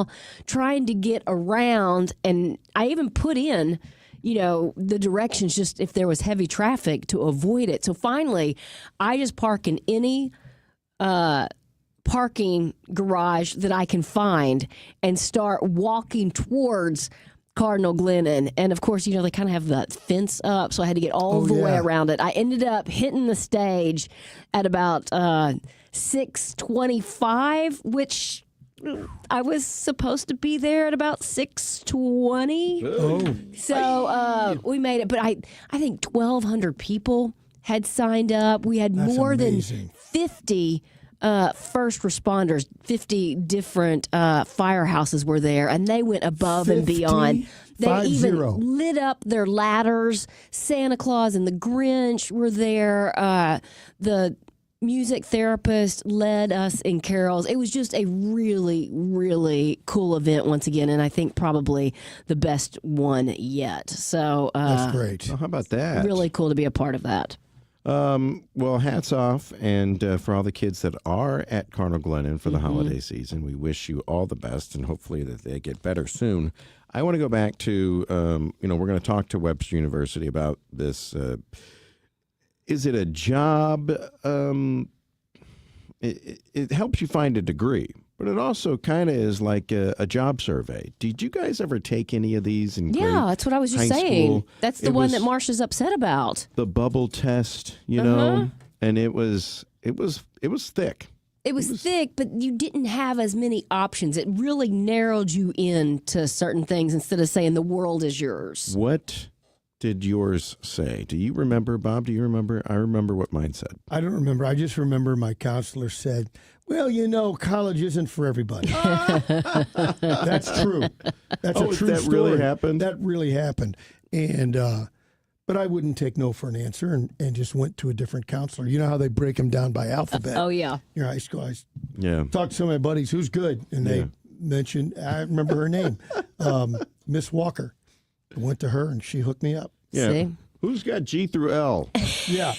mile trying to get around. And I even put in, the directions just if there was heavy traffic to avoid it. So finally, I just park in any parking garage that I can find and start walking towards Cardinal Glennon. And of course, they kind of have the fence up, so I had to get all the way around it. I ended up hitting the stage at about 6:25, which I was supposed to be there at about 6:20. Oh. So we made it. But I think 1,200 people had signed up. We had more than 50 first responders, 50 different firehouses were there, and they went above and beyond. They even lit up their ladders. Santa Claus and the Grinch were there. The music therapist led us in carols. It was just a really, really cool event once again, and I think probably the best one yet. So that's great. Well, how about that? Really cool to be a part of that. Well, hats off, and for all the kids that are at Cardinal Glennon for the holiday season, we wish you all the best, and hopefully that they get better soon. I want to go back to, we're going to talk to Webster University about this. Is it a job? It helps you find a degree, but it also kind of is like a job survey. Did you guys ever take any of these in that's what I was just saying. School? That's the one that Marsha's upset about. The bubble test, know, and it was thick. It was thick, but you didn't have as many options. It really narrowed you in to certain things instead of saying the world is yours. What did yours say? Do you remember, Bob? Do you remember? I remember what mine said. I don't remember. I just remember my counselor said, well, college isn't for everybody. That's true. That's a true that story. Really happened? That really happened. And but I wouldn't take no for an answer and just went to a different counselor. You know how they break them down by alphabet? Oh, yeah. Your high school. I Yeah. talked to some of my buddies, who's good? And they mentioned, I remember her name, Miss Walker. I went to her, and she hooked me up. Yeah. See? Who's got G through L? Yeah.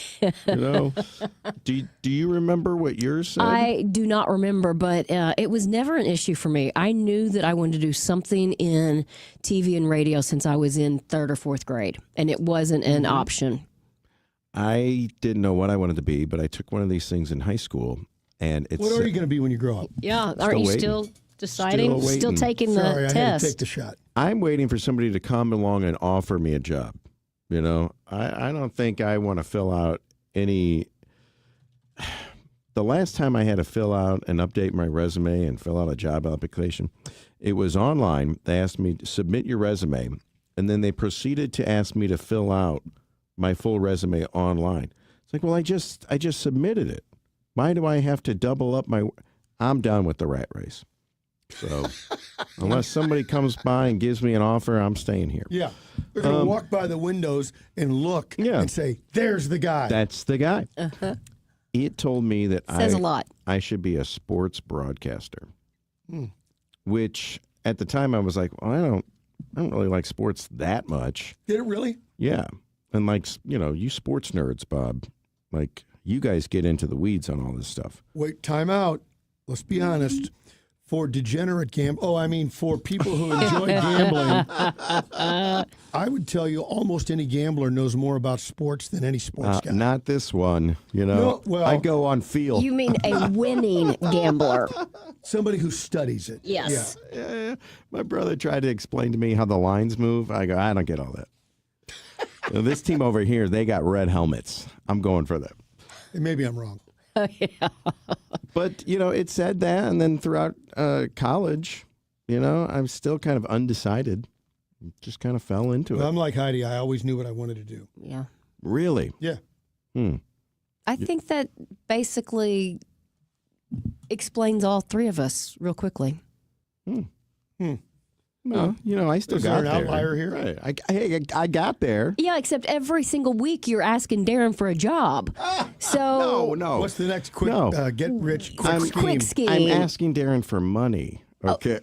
Do you remember what yours said? I do not remember, but it was never an issue for me. I knew that I wanted to do something in TV and radio since I was in 3rd or 4th grade, and it wasn't an option. I didn't know what I wanted to be, but I took one of these things in high school, and it's. What are you going to be when you grow up? Yeah. Aren't you waiting. still deciding? Still taking the Sorry, I test? had to take the shot. I'm waiting for somebody to come along and offer me a job. I don't think I want to fill out any. The last time I had to fill out and update my resume and fill out a job application, it was online. They asked me to submit your resume, and then they proceeded to ask me to fill out my full resume online. It's like, well, I just submitted it. Why do I have to double up my? I'm done with the rat race. So unless somebody comes by and gives me an offer, I'm staying here. Yeah. They're going to walk by the windows and look and say, there's the guy. That's the guy. It told me that Says a lot. I should be a sports broadcaster, which at the time I was like, well, I don't really like sports that much. Did it really? Yeah. And you sports nerds, Bob, you guys get into the weeds on all this stuff. Wait, time out. Let's be honest. For degenerate for people who enjoy gambling, I would tell you almost any gambler knows more about sports than any sports guy. Not this one, No, well, I go on feel. You mean a winning gambler? Somebody who studies it. Yes. Yeah. My brother tried to explain to me how the lines move. I go, I don't get all that. This team over here, they got red helmets. I'm going for them. Maybe I'm wrong. Oh, yeah. But, it said that. And then throughout college, I'm still kind of undecided. Just kind of fell into it. I'm like Heidi. I always knew what I wanted to do. Yeah. Really? Yeah. I think that basically explains all three of us real quickly. Well, I still Is got there there. an outlier here? Right. I got there. Yeah, except every single week you're asking Darren for a job. So No. What's the next quick get rich quick scheme? I'm asking Darren for money. Okay.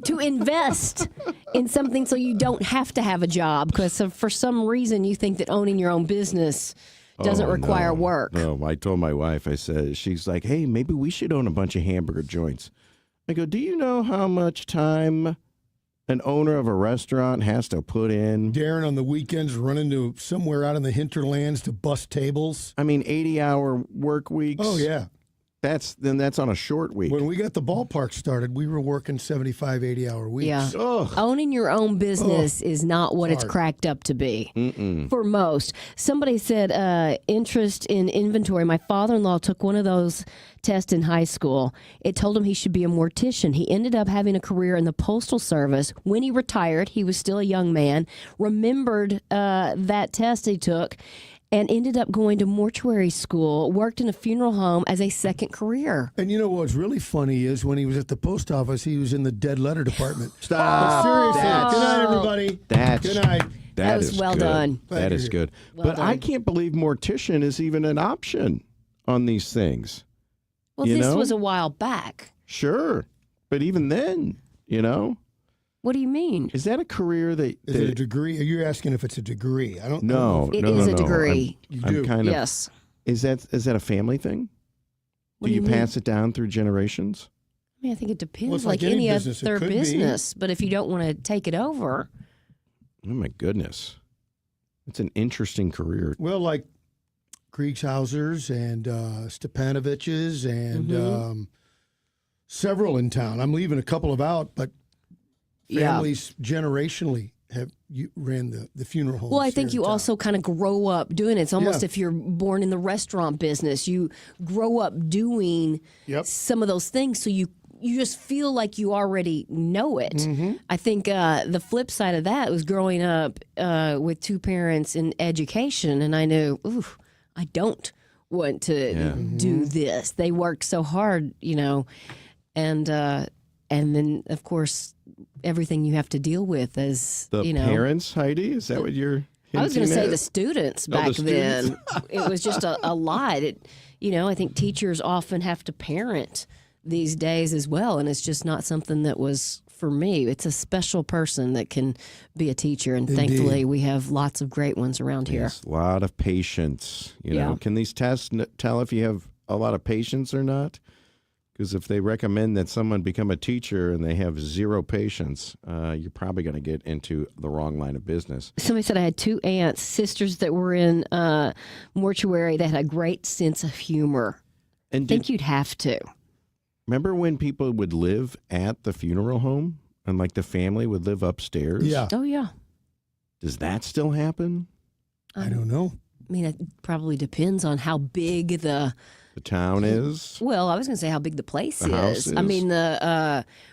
To invest in something so you don't have to have a job because for some reason you think that owning your own business doesn't require work. No, I told my wife, she's like, hey, maybe we should own a bunch of hamburger joints. I go, do you know how much time an owner of a restaurant has to put in? Darren on the weekends running to somewhere out in the hinterlands to bust tables. I mean, 80-hour work weeks. Oh, yeah. That's on a short week. When we got the ballpark started, we were working 75, 80-hour weeks. Yeah. Ugh. Owning your own business is not what it's cracked up to be for most. Somebody said interest in inventory. My father-in-law took one of those tests in high school. It told him he should be a mortician. He ended up having a career in the Postal Service. When he retired, he was still a young man, remembered that test he took, and ended up going to mortuary school, worked in a funeral home as a second career. And you know what's really funny is when he was at the post office, he was in the dead letter department. Stop. Seriously. Good night, everybody. Good night. That was well done. That is good. Well but I done. can't believe mortician is even an option on these things. Well, You this know? was a while back. Sure. But even then, What do you mean? is that a career that... Is it a degree? You're asking if it's a degree. I don't No, It no, is no, a no. degree. I'm do. kind of... Yes. Is that a family thing? What Do you mean? pass it down through generations? I mean, I think it depends. Well, it's like like any any business. It other could be. business. But if you don't want to take it over, Oh, my goodness. It's an interesting career. Well, like Kriegshausers and Stepanovich's and several in town. I'm leaving a couple of out, but families generationally have ran the funeral homes. well, I think here you in town. also kind of grow up doing it. It's almost Yeah. if you're born in the restaurant business, you grow up doing Yep. some of those things. So you just feel like you already know it. Mm-hmm. I think the flip side of that was growing up with two parents in education, and I knew, ooh, I don't want to do this. They worked so hard, and then of course everything you have to deal with as The parents, Heidi? Is that what you're hinting I was going to say at? the students Oh, back the students. then. It was just a lot. I think teachers often have to parent these days as well, and it's just not something that was for me. It's a special person that can be a teacher, and Indeed. thankfully we have lots of great ones around here. Yes, a lot of patience. Yeah. Can these tests tell if you have a lot of patience or not? Because if they recommend that someone become a teacher and they have zero patience, you're probably going to get into the wrong line of business. Somebody said I had two aunts, sisters that were in mortuary that had a great sense of humor. And I think you'd have to. remember when people would live at the funeral home and like the family would live upstairs? Yeah. Oh, yeah. Does that still happen? I don't know. I mean, it probably depends on how big the town is? Well, I was going to say how big the place The house is. is. I mean,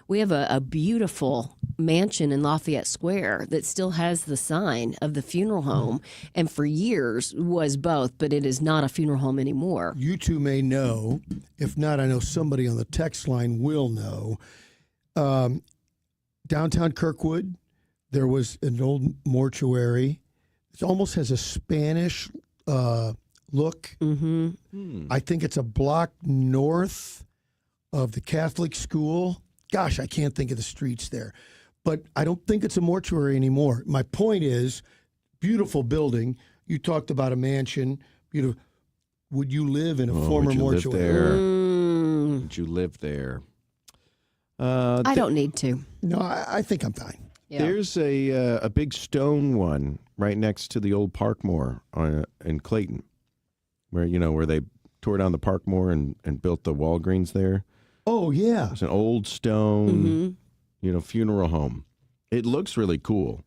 we have a beautiful mansion in Lafayette Square that still has the sign of the funeral home, and for years was both, but it is not a funeral home anymore. You two may know. If not, I know somebody on the text line will know. Downtown Kirkwood, there was an old mortuary. It almost has a Spanish look. Mm-hmm. I think it's a block north of the Catholic school. Gosh, I can't think of the streets there. But I don't think it's a mortuary anymore. My point is, beautiful building. You talked about a mansion. Would you live in a former would you live mortuary? there? Mm, Would you live there? I don't need to. No, I think I'm fine. Yeah. There's a big stone one right next to the old Parkmore in Clayton, where they tore down the Parkmore and built the Walgreens there. Oh, yeah. It's an old stone, Mm-hmm. Funeral home. It looks really cool,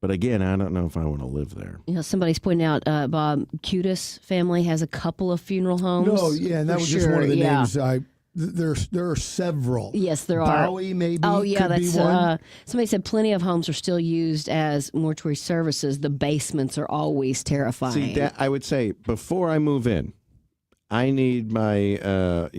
but again, I don't know if I want to live there. Somebody's pointing out Bob Cudis family has a couple of funeral homes. No, yeah, and that For was just one of the sure, names. There are several. Yes, there are. Bowie, maybe. Oh, yeah, could be that's one. somebody said plenty of homes are still used as mortuary services. The basements are always terrifying. See, that I would say before I move in, I need my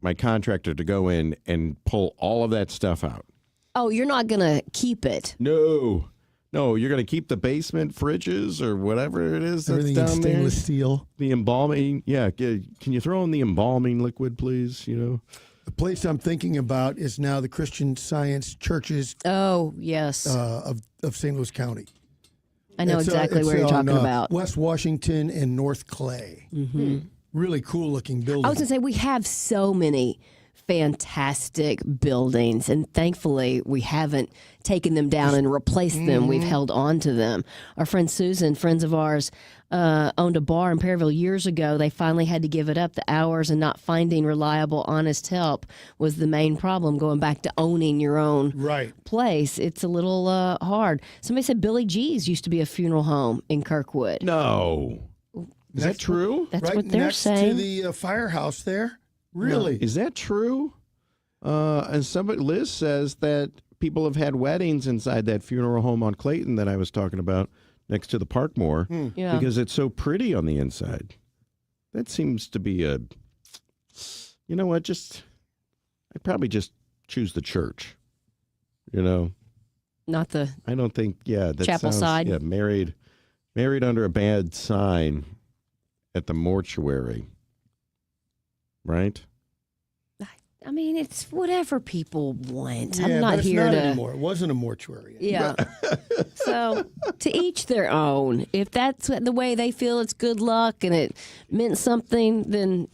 my contractor to go in and pull all of that stuff out. Oh, you're not going to keep it. No, you're going to keep the basement fridges or whatever it is that's Everything in down there. stainless steel. The embalming, yeah. Can you throw in the embalming liquid, please? The place I'm thinking about is now the Christian Science churches Oh, yes. of St. Louis County. I know It's, exactly it's where you're on, talking about. West Washington and North Clay. Mm-hmm. Really cool looking building. I was going to say, we have so many fantastic buildings, and thankfully we haven't taken them down and replaced them. We've held on to them. Our friend Susan, friends of ours, owned a bar in Perryville years ago. They finally had to give it up. The hours and not finding reliable, honest help was the main problem. Going back to owning your own place, it's a little hard. Somebody said Billy G's used to be a funeral home in Kirkwood. No. Is that true? That's what they're saying. Next to the firehouse there? Really? Is that true? And Liz says that people have had weddings inside that funeral home on Clayton that I was talking about next to the Parkmore because it's so pretty on the inside. That seems to be you know what, I'd probably just choose the church, Not the I don't think, that chapel sounds, side. Yeah, married under a bad sign at the mortuary. Right? I mean, it's whatever people want. Yeah, I'm not but it's here not to. anymore. It wasn't a mortuary. Yeah. So to each their own. If that's the way they feel it's good luck and it meant something, then,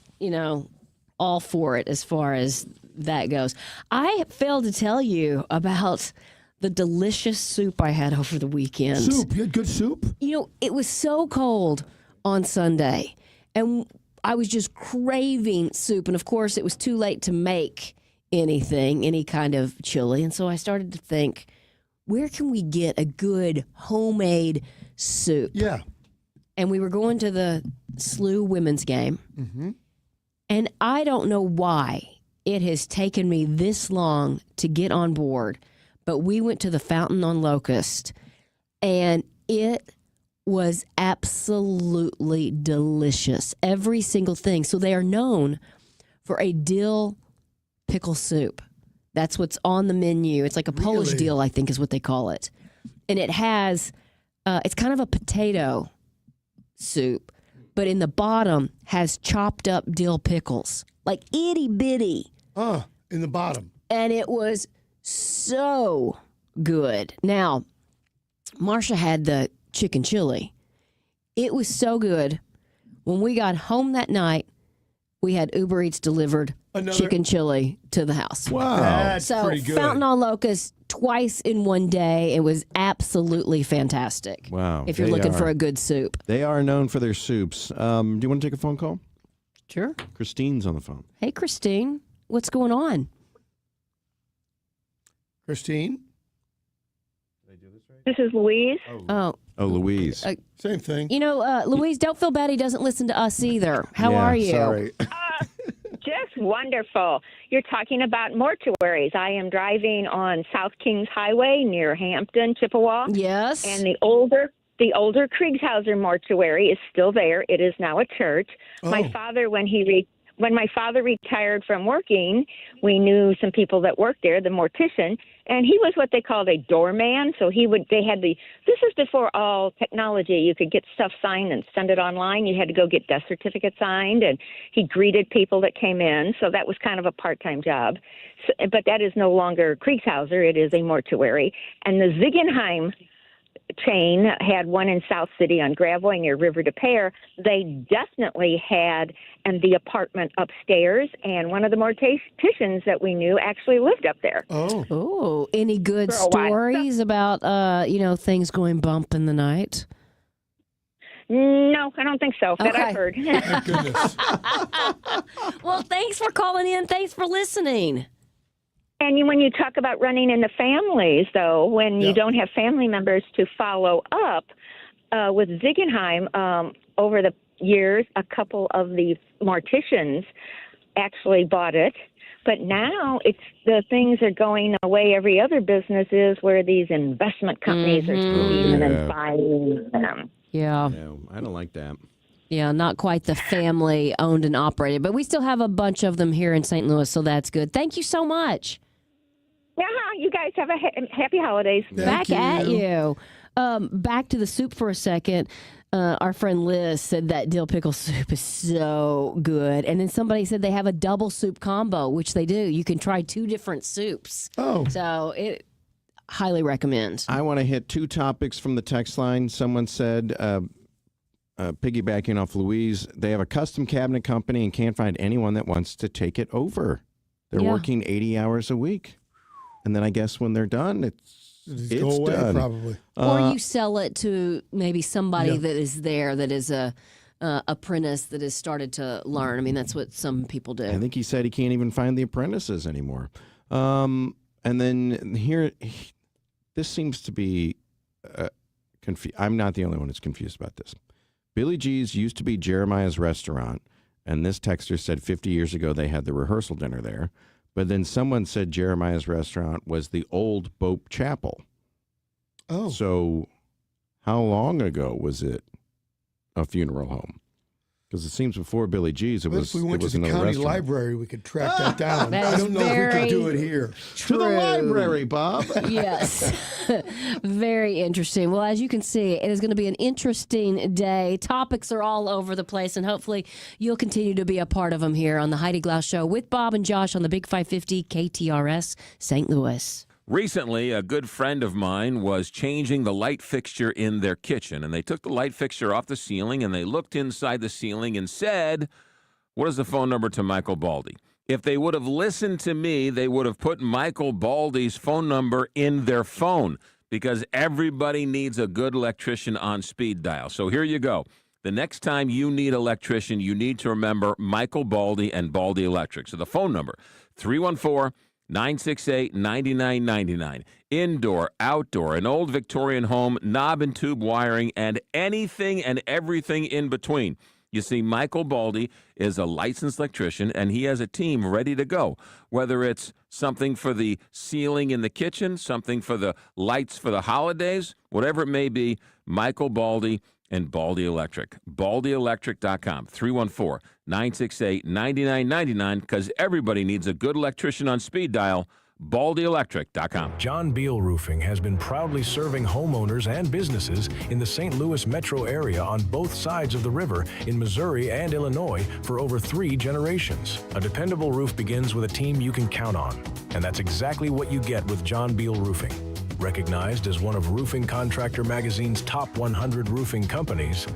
all for it as far as that goes. I failed to tell you about the delicious soup I had over the weekend. Soup? You had good soup? It was so cold on Sunday, and I was just craving soup. And of course, it was too late to make any kind of chili. And so I started to think, where can we get a good homemade soup? Yeah. And we were going to the SLU women's game. Mm-hmm. And I don't know why it has taken me this long to get on board, but we went to the Fountain on Locust, and it was absolutely delicious. Every single thing. So they are known for a dill pickle soup. That's what's on the menu. It's like a Polish dill, I think is what they call it. And it has, it's kind of a potato soup, but in the bottom has chopped up dill pickles, like itty bitty. In the bottom. And it was so good. Now, Marsha had the chicken chili. It was so good. When we got home that night, we had Uber Eats delivered chicken chili to the house. Wow. That's so pretty good. Fountain on Locust twice in one day. It was absolutely fantastic. Wow. If you're looking for a good soup. They are known for their soups. Do you want to take a phone call? Sure. Christine's on the phone. Hey, Christine. What's going on? Christine? This is Louise. Oh, Louise. Same thing. Louise, don't feel bad. He doesn't listen to us either. How are you? Sorry. Just wonderful. You're talking about mortuaries. I am driving on South Kings Highway near Hampton, Chippewa. Yes. And the older Kriegshauser mortuary is still there. It is now a church. Oh. My father, when my father retired from working, we knew some people that worked there, the mortician, and he was what they called a doorman. So this is before all technology. You could get stuff signed and send it online. You had to go get death certificates signed, and he greeted people that came in. So that was kind of a part-time job. But that is no longer Kriegshauser. It is a mortuary. And the Ziegenheim chain had one in South City on Gravois near River de Pere. They definitely had the apartment upstairs, and one of the morticians that we knew actually lived up there. Oh, any good For a while. stories about things going bump in the night? No, I don't think so. That Okay. I've heard. Thank goodness. Well, thanks for calling in. Thanks for listening. And when you talk about running in the families, though, when you don't have family members to follow up, with Ziegenheim, over the years, a couple of the morticians actually bought it. But now the things are going away every other business is, where these investment companies are stealing and buying them. Yeah. No, I don't like that. Yeah, not quite the family owned and operated, but we still have a bunch of them here in St. Louis, so that's good. Thank you so much. Yeah, you guys have a happy holidays. Back at you. Back to the soup for a second. Our friend Liz said that dill pickle soup is so good. And then somebody said they have a double soup combo, which they do. You can try 2 different soups. Oh. So it highly recommend. I want to hit 2 topics from the text line. Someone said, piggybacking off Louise, they have a custom cabinet company and can't find anyone that wants to take it over. They're working 80 hours a week. And then I guess when they're done, it's go away, done. Probably. Or you sell it to maybe somebody that is there that is a apprentice that has started to learn. I mean, that's what some people do. I think he said he can't even find the apprentices anymore. And then here, this seems to be confused. I'm not the only one who's confused about this. Billy G's used to be Jeremiah's restaurant, and this texter said 50 years ago they had the rehearsal dinner there. But then someone said Jeremiah's restaurant was the old Bope Chapel. Oh. So how long ago was it a funeral home? Because it seems before Billy G's, it was. If we went to the another county restaurant. library, we could track that down. That I is don't know if we could do it here. To the library, Bob. Yes. Very interesting. Well, as you can see, it is going to be an interesting day. Topics are all over the place, and hopefully you'll continue to be a part of them here on the Heidi Glaus Show with Bob and Josh on the Big 550 KTRS St. Louis. Recently, a good friend of mine was changing the light fixture in their kitchen, and they took the light fixture off the ceiling, and they looked inside the ceiling and said, what is the phone number to Michael Baldy? If they would have listened to me, they would have put Michael Baldy's phone number in their phone, because everybody needs a good electrician on speed dial. So here you go. The next time you need an electrician, you need to remember Michael Baldy and Baldy Electric. So the phone number, 314-968-9999. Indoor, outdoor, an old Victorian home, knob and tube wiring, and anything and everything in between. You see, Michael Baldy is a licensed electrician, and he has a team ready to go. Whether it's something for the ceiling in the kitchen, something for the lights for the holidays, whatever it may be, Michael Baldy and Baldy Electric. BaldyElectric.com, 314-968-9999, because everybody needs a good electrician on speed dial. BaldyElectric.com. John Beal Roofing has been proudly serving homeowners and businesses in the St. Louis metro area on both sides of the river in Missouri and Illinois for over 3 generations. A dependable roof begins with a team you can count on, and that's exactly what you get with John Beal Roofing. Recognized as one of Roofing Contractor Magazine's top 100 roofing companies,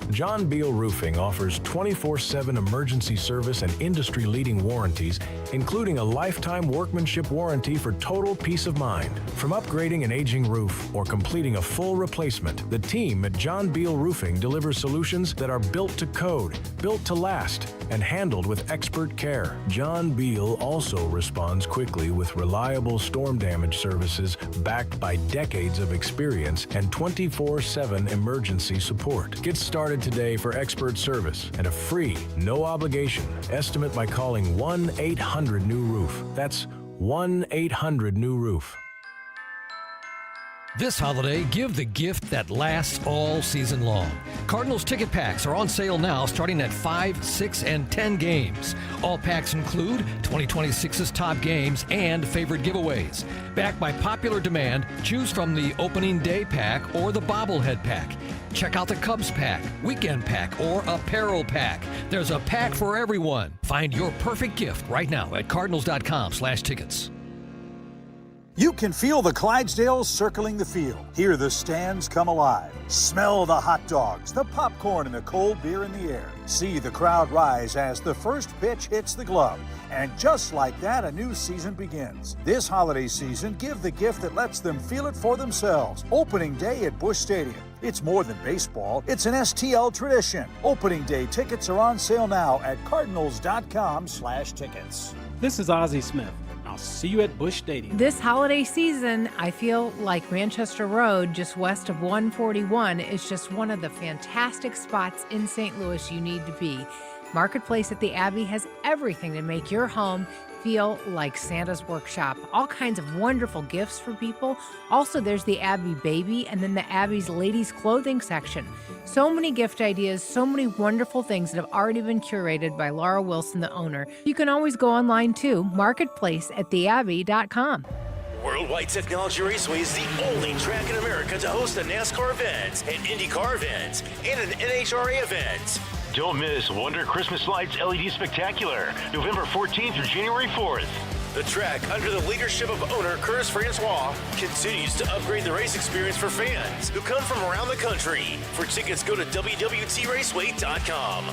John Beal Roofing offers 24/7 emergency service and industry-leading warranties, including a lifetime workmanship warranty for total peace of mind. From upgrading an aging roof or completing a full replacement, the team at John Beal Roofing delivers solutions that are built to code, built to last, and handled with expert care. John Beal also responds quickly with reliable storm damage services backed by decades of experience and 24/7 emergency support. Get started today for expert service and a free, no obligation estimate by calling 1-800-NEW-ROOF. That's 1-800-NEW-ROOF. This holiday, give the gift that lasts all season long. Cardinals ticket packs are on sale now, starting at 5, 6, and 10 games. All packs include 2026's top games and favorite giveaways. Backed by popular demand, choose from the opening day pack or the bobblehead pack. Check out the Cubs pack, weekend pack, or apparel pack. There's a pack for everyone. Find your perfect gift right now at cardinals.com/tickets. You can feel the Clydesdales circling the field. Hear the stands come alive. Smell the hot dogs, the popcorn, and the cold beer in the air. See the crowd rise as the first pitch hits the glove. And just like that, a new season begins. This holiday season, give the gift that lets them feel it for themselves. Opening day at Busch Stadium. It's more than baseball. It's an STL tradition. Opening day tickets are on sale now at cardinals.com/tickets. This is Ozzie Smith. I'll see you at Busch Stadium. This holiday season, I feel like Manchester Road, just west of 141, is just one of the fantastic spots in St. Louis you need to be. Marketplace at the Abbey has everything to make your home feel like Santa's workshop. All kinds of wonderful gifts for people. Also, there's the Abbey Baby and then the Abbey's ladies' clothing section. So many gift ideas, so many wonderful things that have already been curated by Laura Wilson, the owner. You can always go online too, marketplaceattheabbey.com. Worldwide Technology Raceway is the only track in America to host a NASCAR event, an IndyCar event, and an NHRA event. Don't miss Wonder Christmas Lights LED Spectacular, November 14th through January 4th. The track, under the leadership of owner Curtis Francois, continues to upgrade the race experience for fans who come from around the country. For tickets, go to WWTRaceway.com.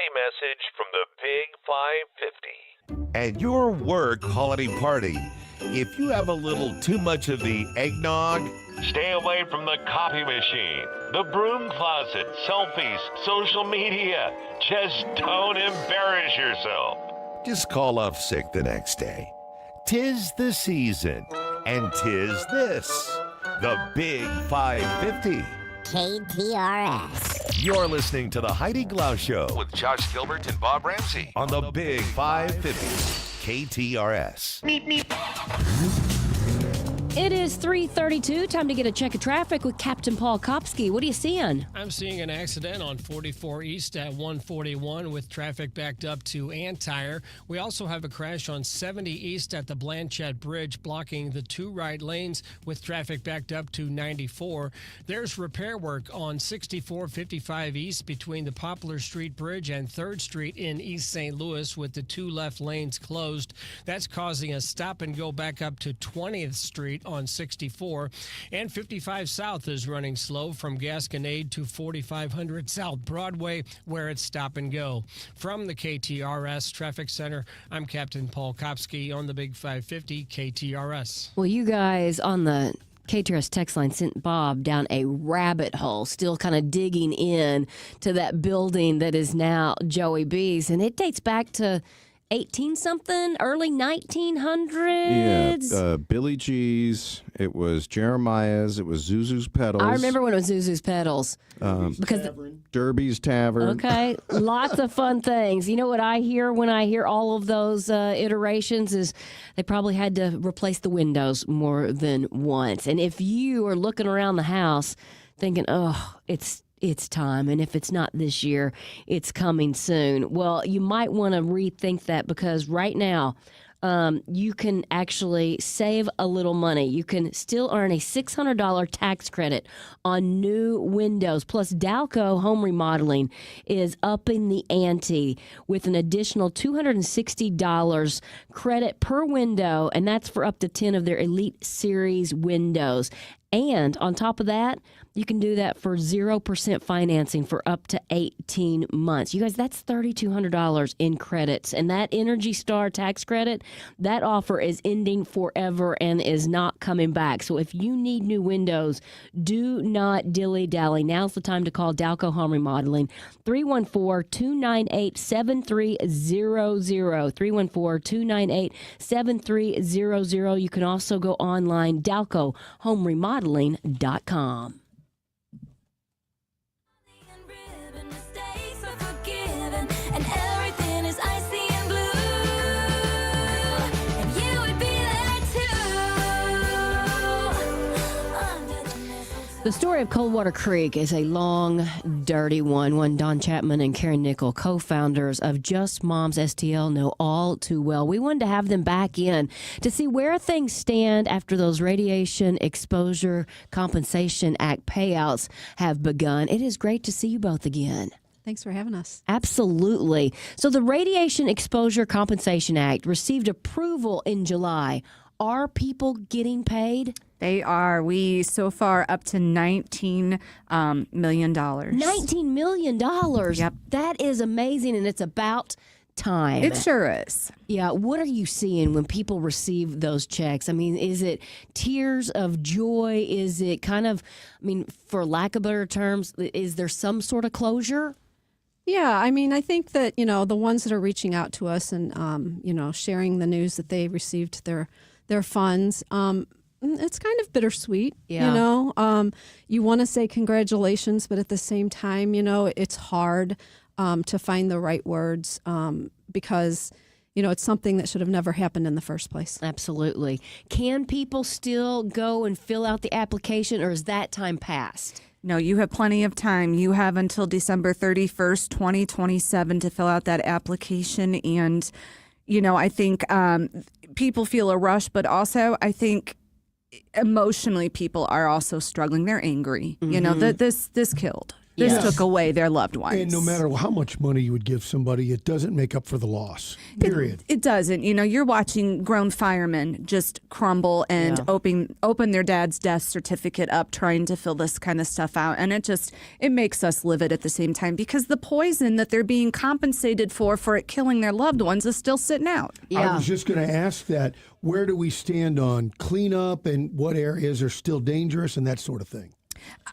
holiday message from the Big 550. At your work holiday party, if you have a little too much of the eggnog, Stay away from the copy machine, the broom closet, selfies, social media. Just don't embarrass yourself. just call off sick the next day. 'Tis the season, and 'tis this, the Big 550. KTRS. You're listening to the Heidi Glaus Show with Josh Gilbert and Bob Ramsey on the Big 550. KTRS. Meep, meep. It is 3:32. Time to get a check of traffic with Captain Paul Kopsky. What are you seeing? I'm seeing an accident on 44 East at 141 with traffic backed up to Antire. We also have a crash on 70 East at the Blanchette Bridge, blocking the two right lanes with traffic backed up to 94. There's repair work on 6455 East between the Poplar Street Bridge and 3rd Street in East St. Louis with the two left lanes closed. That's causing a stop and go back up to 20th Street on 64, and 55 South is running slow from Gasconade to 4500 South Broadway, where it's stop and go. From the KTRS Traffic Center, I'm Captain Paul Kopsky on the Big 550 KTRS. Well, you guys on the KTRS text line sent Bob down a rabbit hole, still kind of digging in to that building that is now Joey B's, and it dates back to 18-something, early 1900s. Yeah, Billy G's. It was Jeremiah's. It was Zuzu's Pedals. I remember when it was Zuzu's Pedals. Because Derby's Tavern. Okay, lots of fun things. You know what I hear when I hear all of those iterations is they probably had to replace the windows more than once. And if you are looking around the house thinking, oh, it's time, and if it's not this year, it's coming soon. Well, you might want to rethink that, because right now you can actually save a little money. You can still earn a $600 tax credit on new windows. Plus, Dalco Home Remodeling is upping the ante with an additional $260 credit per window, and that's for up to 10 of their Elite Series windows. And on top of that, you can do that for 0% financing for up to 18 months. You guys, that's $3,200 in credits. And that Energy Star tax credit, that offer is ending forever and is not coming back. So if you need new windows, do not dilly-dally. Now's the time to call Dalco Home Remodeling, 314-298-7300, 314-298-7300. You can also go online, DalcoHomeRemodeling.com. The story of Coldwater Creek is a long, dirty one Don Chapman and Karen Nickel, co-founders of Just Moms STL, know all too well. We wanted to have them back in to see where things stand after those Radiation Exposure Compensation Act payouts have begun. It is great to see you both again. Thanks for having us. Absolutely. So the Radiation Exposure Compensation Act received approval in July. Are people getting paid? They are. We so far up to $19 million. $19 million? Yep. That is amazing, and it's about time. It sure is. Yeah. What are you seeing when people receive those checks? I mean, is it tears of joy? Is it kind of, I mean, for lack of better terms, is there some sort of closure? Yeah, I mean, I think that, you know, the ones that are reaching out to us and, you know, sharing the news that they received their funds, it's kind of bittersweet, yeah. You know. You want to say congratulations, but at the same time, you know, it's hard to find the right words because, you know, it's something that should have never happened in the first place. Absolutely. Can people still go and fill out the application, or is that time passed? No, you have plenty of time. You have until December 31st, 2027 to fill out that application. And, you know, I think people feel a rush, but also I think emotionally people are also struggling. They're angry. Mm-hmm. You know, this killed. This took away their loved ones. And no matter how much money you would give somebody, it doesn't make up for the loss, period. It doesn't. You know, you're watching grown firemen just crumble and open their dad's death certificate up trying to fill this kind of stuff out. And it makes us livid at the same time because the poison that they're being compensated for it killing their loved ones is still sitting out. I was just going to ask that. Where do we stand on cleanup and what areas are still dangerous and that sort of thing?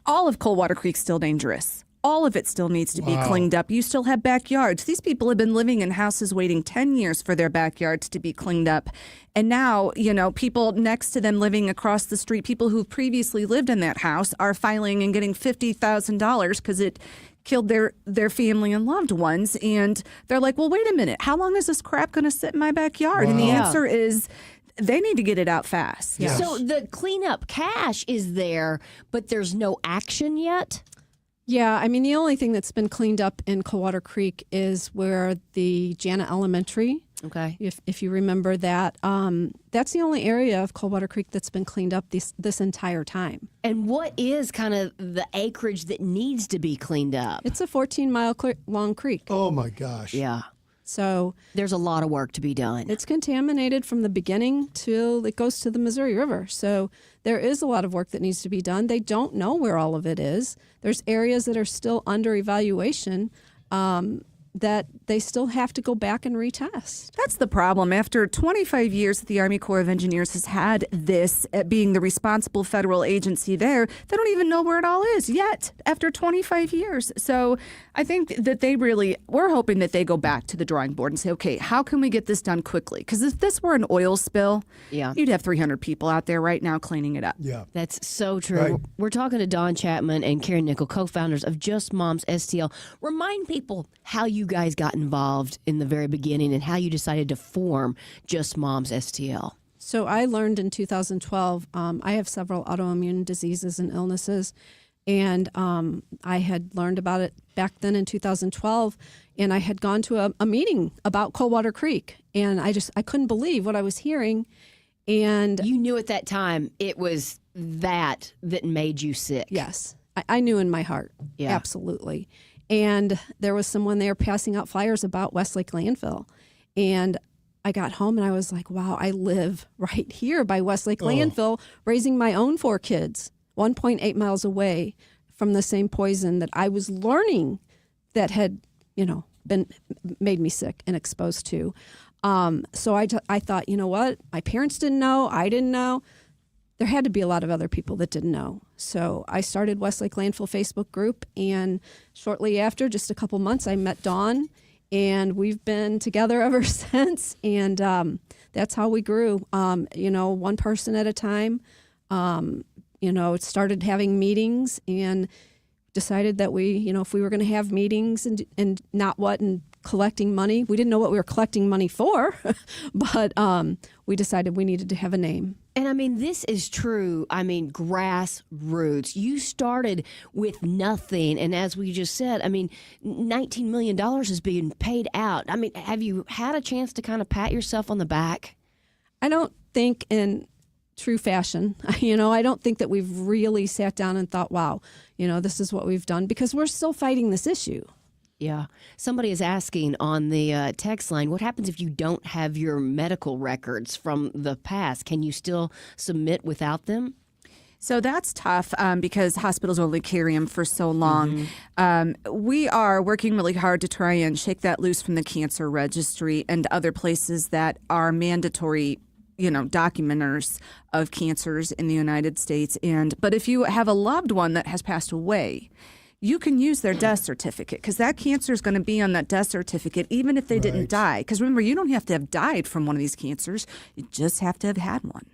All of Coldwater Creek's still dangerous. All of it still needs to be cleaned up. You still have backyards. These people have been living in houses waiting 10 years for their backyards to be cleaned up. And now, you know, people next to them living across the street, people who previously lived in that house are filing and getting $50,000 because it killed their family and loved ones. And they're like, well, wait a minute. How long is this crap going to sit in my backyard? And the answer is they need to get it out fast. Yes. So the cleanup cash is there, but there's no action yet? Yeah, I mean, the only thing that's been cleaned up in Coldwater Creek is where the Jana Elementary, if you remember that, that's the only area of Coldwater Creek that's been cleaned up this entire time. And what is kind of the acreage that needs to be cleaned up? It's a 14-mile long creek. Oh, my gosh. Yeah. So there's a lot of work to be done. It's contaminated from the beginning till it goes to the Missouri River. So there is a lot of work that needs to be done. They don't know where all of it is. There's areas that are still under evaluation that they still have to go back and retest. That's the problem. After 25 years that the Army Corps of Engineers has had this being the responsible federal agency there, they don't even know where it all is yet after 25 years. So I think that we're hoping that they go back to the drawing board and say, okay, how can we get this done quickly? Because if this were an oil spill, you'd have 300 people out there right now cleaning it up. Yeah, that's so true. Right. We're talking to Dawn Chapman and Karen Nickel, co-founders of Just Moms STL. Remind people how you guys got involved in the very beginning and how you decided to form Just Moms STL. So I learned in 2012, I have several autoimmune diseases and illnesses, and I had learned about it back then in 2012, and I had gone to a meeting about Coldwater Creek, and I couldn't believe what I was hearing. And you knew at that time it was that made you sick. Yes, I knew in my heart. Yeah, absolutely. And there was someone there passing out flyers about Westlake landfill. And I got home and I was like, wow, I live right here by Westlake landfill, raising my own 4 kids, 1.8 miles away from the same poison that I was learning that had, been made me sick and exposed to. So I thought, you know what? My parents didn't know. I didn't know. There had to be a lot of other people that didn't know. So I started Westlake Landfill Facebook group, and shortly after, just a couple months, I met Dawn, and we've been together ever since, and that's how we grew, one person at a time. Started having meetings and decided that if we were going to have meetings and collecting money, we didn't know what we were collecting money for, but we decided we needed to have a name. And I mean, this is true. I mean, grassroots. You started with nothing. And as we just said, I mean, $19 million is being paid out. I mean, have you had a chance to kind of pat yourself on the back? I don't think in true fashion, I don't think that we've really sat down and thought, wow, this is what we've done, because we're still fighting this issue. Yeah. Somebody is asking on the text line, what happens if you don't have your medical records from the past? Can you still submit without them? So that's tough because hospitals only carry them for so long. We are working really hard to try and shake that loose from the cancer registry and other places that are mandatory documenters of cancers in the United States. But if you have a loved one that has passed away, you can use their death certificate because that cancer is going to be on that death certificate even if they didn't die. Because remember, you don't have to have died from one of these cancers. You just have to have had one.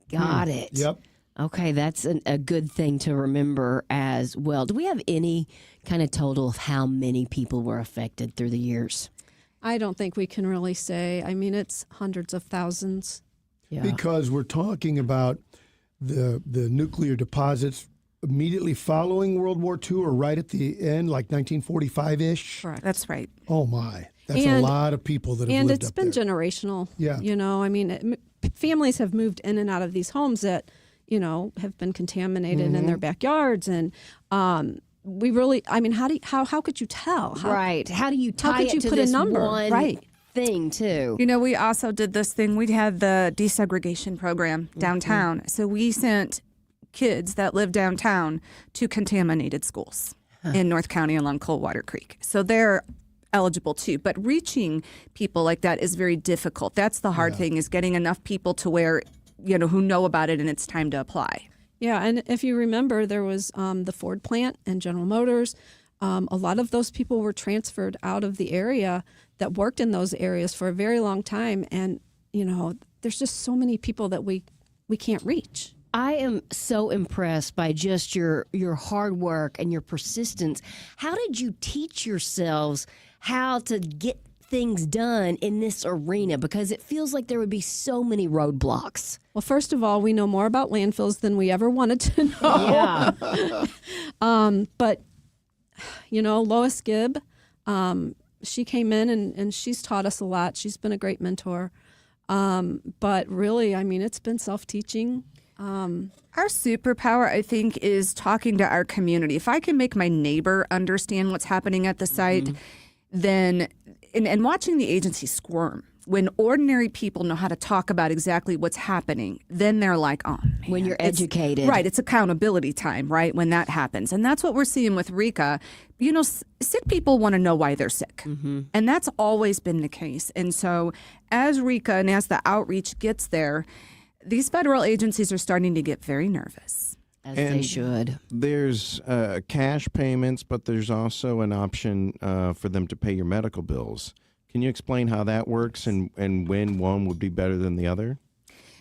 Got it. Yep. Okay, that's a good thing to remember as well. Do we have any kind of total of how many people were affected through the years? I don't think we can really say. I mean, it's hundreds of thousands. Yeah. Because we're talking about the nuclear deposits immediately following World War II or right at the end, like 1945-ish? Correct. That's right. Oh, my. That's a lot of people that have lived up there. And it's been generational. Yeah. I mean, families have moved in and out of these homes that, have been contaminated in their backyards. And we really, I mean, how could you tell? Right. How do you tie how could it you to put this a number? one Right. thing, too? You know, we also did this thing. We had the desegregation program downtown. So we sent kids that live downtown to contaminated schools in North County along Coldwater Creek. So they're eligible too. But reaching people like that is very difficult. That's the hard thing, is getting enough people to where, you know, who know about it and it's time to apply. Yeah, and if you remember, there was the Ford plant and General Motors. A lot of those people were transferred out of the area that worked in those areas for a very long time. And, you know, there's just so many people that we can't reach. I am so impressed by just your hard work and your persistence. How did you teach yourselves how to get things done in this arena? Because it feels like there would be so many roadblocks. Well, first of all, we know more about landfills than we ever wanted to know. Yeah. But, you know, Lois Gibb, she came in and she's taught us a lot. She's been a great mentor. But really, I mean, it's been self-teaching. Our superpower, I think, is talking to our community. If I can make my neighbor understand what's happening at the site, then, and watching the agency squirm. When ordinary people know how to talk about exactly what's happening, then they're like, oh, man. When you're educated. Right. It's accountability time, right, when that happens. And that's what we're seeing with RECA. You know, sick people want to know why they're sick. And that's always been the case. And so as RECA and as the outreach gets there, these federal agencies are starting to get very nervous. As they should. There's cash payments, but there's also an option for them to pay your medical bills. Can you explain how that works and when one would be better than the other?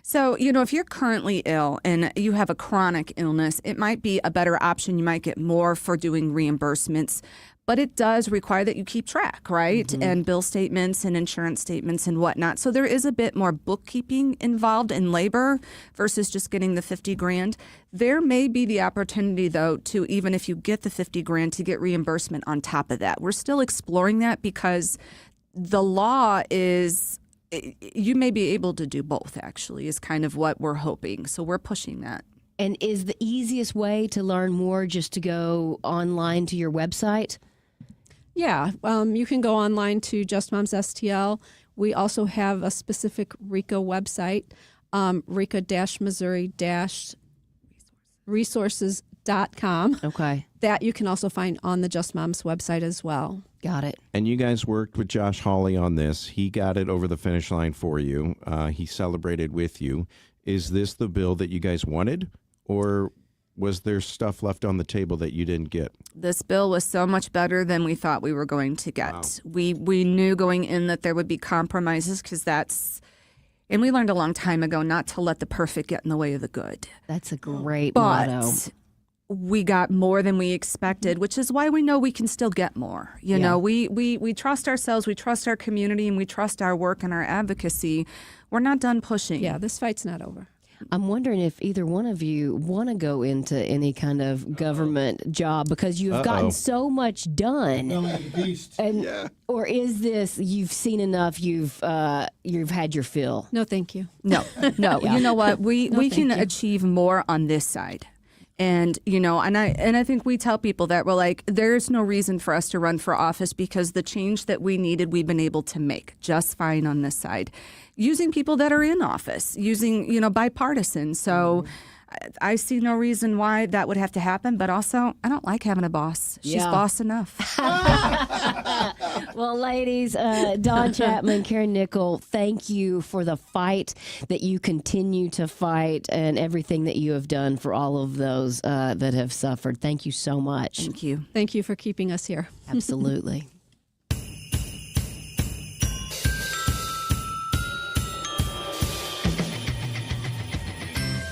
So, you know, if you're currently ill and you have a chronic illness, it might be a better option. You might get more for doing reimbursements, but it does require that you keep track, right? And bill statements and insurance statements and whatnot. So there is a bit more bookkeeping involved in labor versus just getting the $50,000. There may be the opportunity, though, to, even if you get the $50,000, to get reimbursement on top of that. We're still exploring that because the law is, you may be able to do both, actually, is kind of what we're hoping. So we're pushing that. And is the easiest way to learn more just to go online to your website? Yeah, you can go online to Just Moms STL. We also have a specific RECA website, RECA-Missouri-resources.com. Okay. That you can also find on the Just Moms website as well. Got it. And you guys worked with Josh Hawley on this. He got it over the finish line for you. He celebrated with you. Is this the bill that you guys wanted, or was there stuff left on the table that you didn't get? This bill was so much better than we thought we were going to get. Wow. We knew going in that there would be compromises because and we learned a long time ago not to let the perfect get in the way of the good. That's a great motto. We got more than we expected, which is why we know we can still get more. You know, we trust ourselves, we trust our community, and we trust our work and our advocacy. We're not done pushing. Yeah, this fight's not over. I'm wondering if either one of you want to go into any kind of government job because you've gotten so much done. And or is this you've seen enough? You've had your fill. No, thank you. No. Yeah. You know what? We can achieve more on this side. And, you know, and I think we tell people that we're like, there's no reason for us to run for office because the change that we needed, we've been able to make just fine on this side. Using people that are in office, using, you know, bipartisan. So I see no reason why that would have to happen. But also, I don't like having a boss. She's boss enough. Well, ladies, Dawn Chapman, Karen Nickel, thank you for the fight that you continue to fight and everything that you have done for all of those that have suffered. Thank you so much. Thank you. Thank you for keeping us here. Absolutely.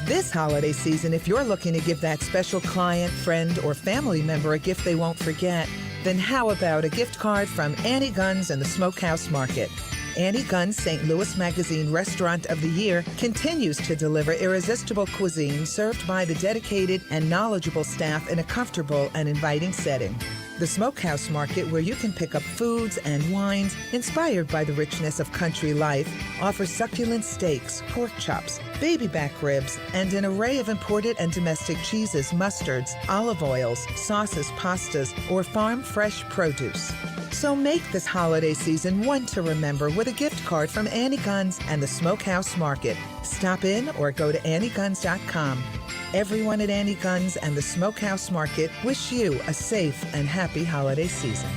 This holiday season, if you're looking to give that special client, friend, or family member a gift they won't forget, then how about a gift card from Annie Gunn's and the Smokehouse Market? Annie Gunn's St. Louis Magazine Restaurant of the Year continues to deliver irresistible cuisine served by the dedicated and knowledgeable staff in a comfortable and inviting setting. The Smokehouse Market, where you can pick up foods and wines inspired by the richness of country life, offers succulent steaks, pork chops, baby back ribs, and an array of imported and domestic cheeses, mustards, olive oils, sauces, pastas, or farm-fresh produce. So make this holiday season one to remember with a gift card from Annie Gunn's and the Smokehouse Market. Stop in or go to AnnieGuns.com. Everyone at Annie Gunn's and the Smokehouse Market wish you a safe and happy holiday season.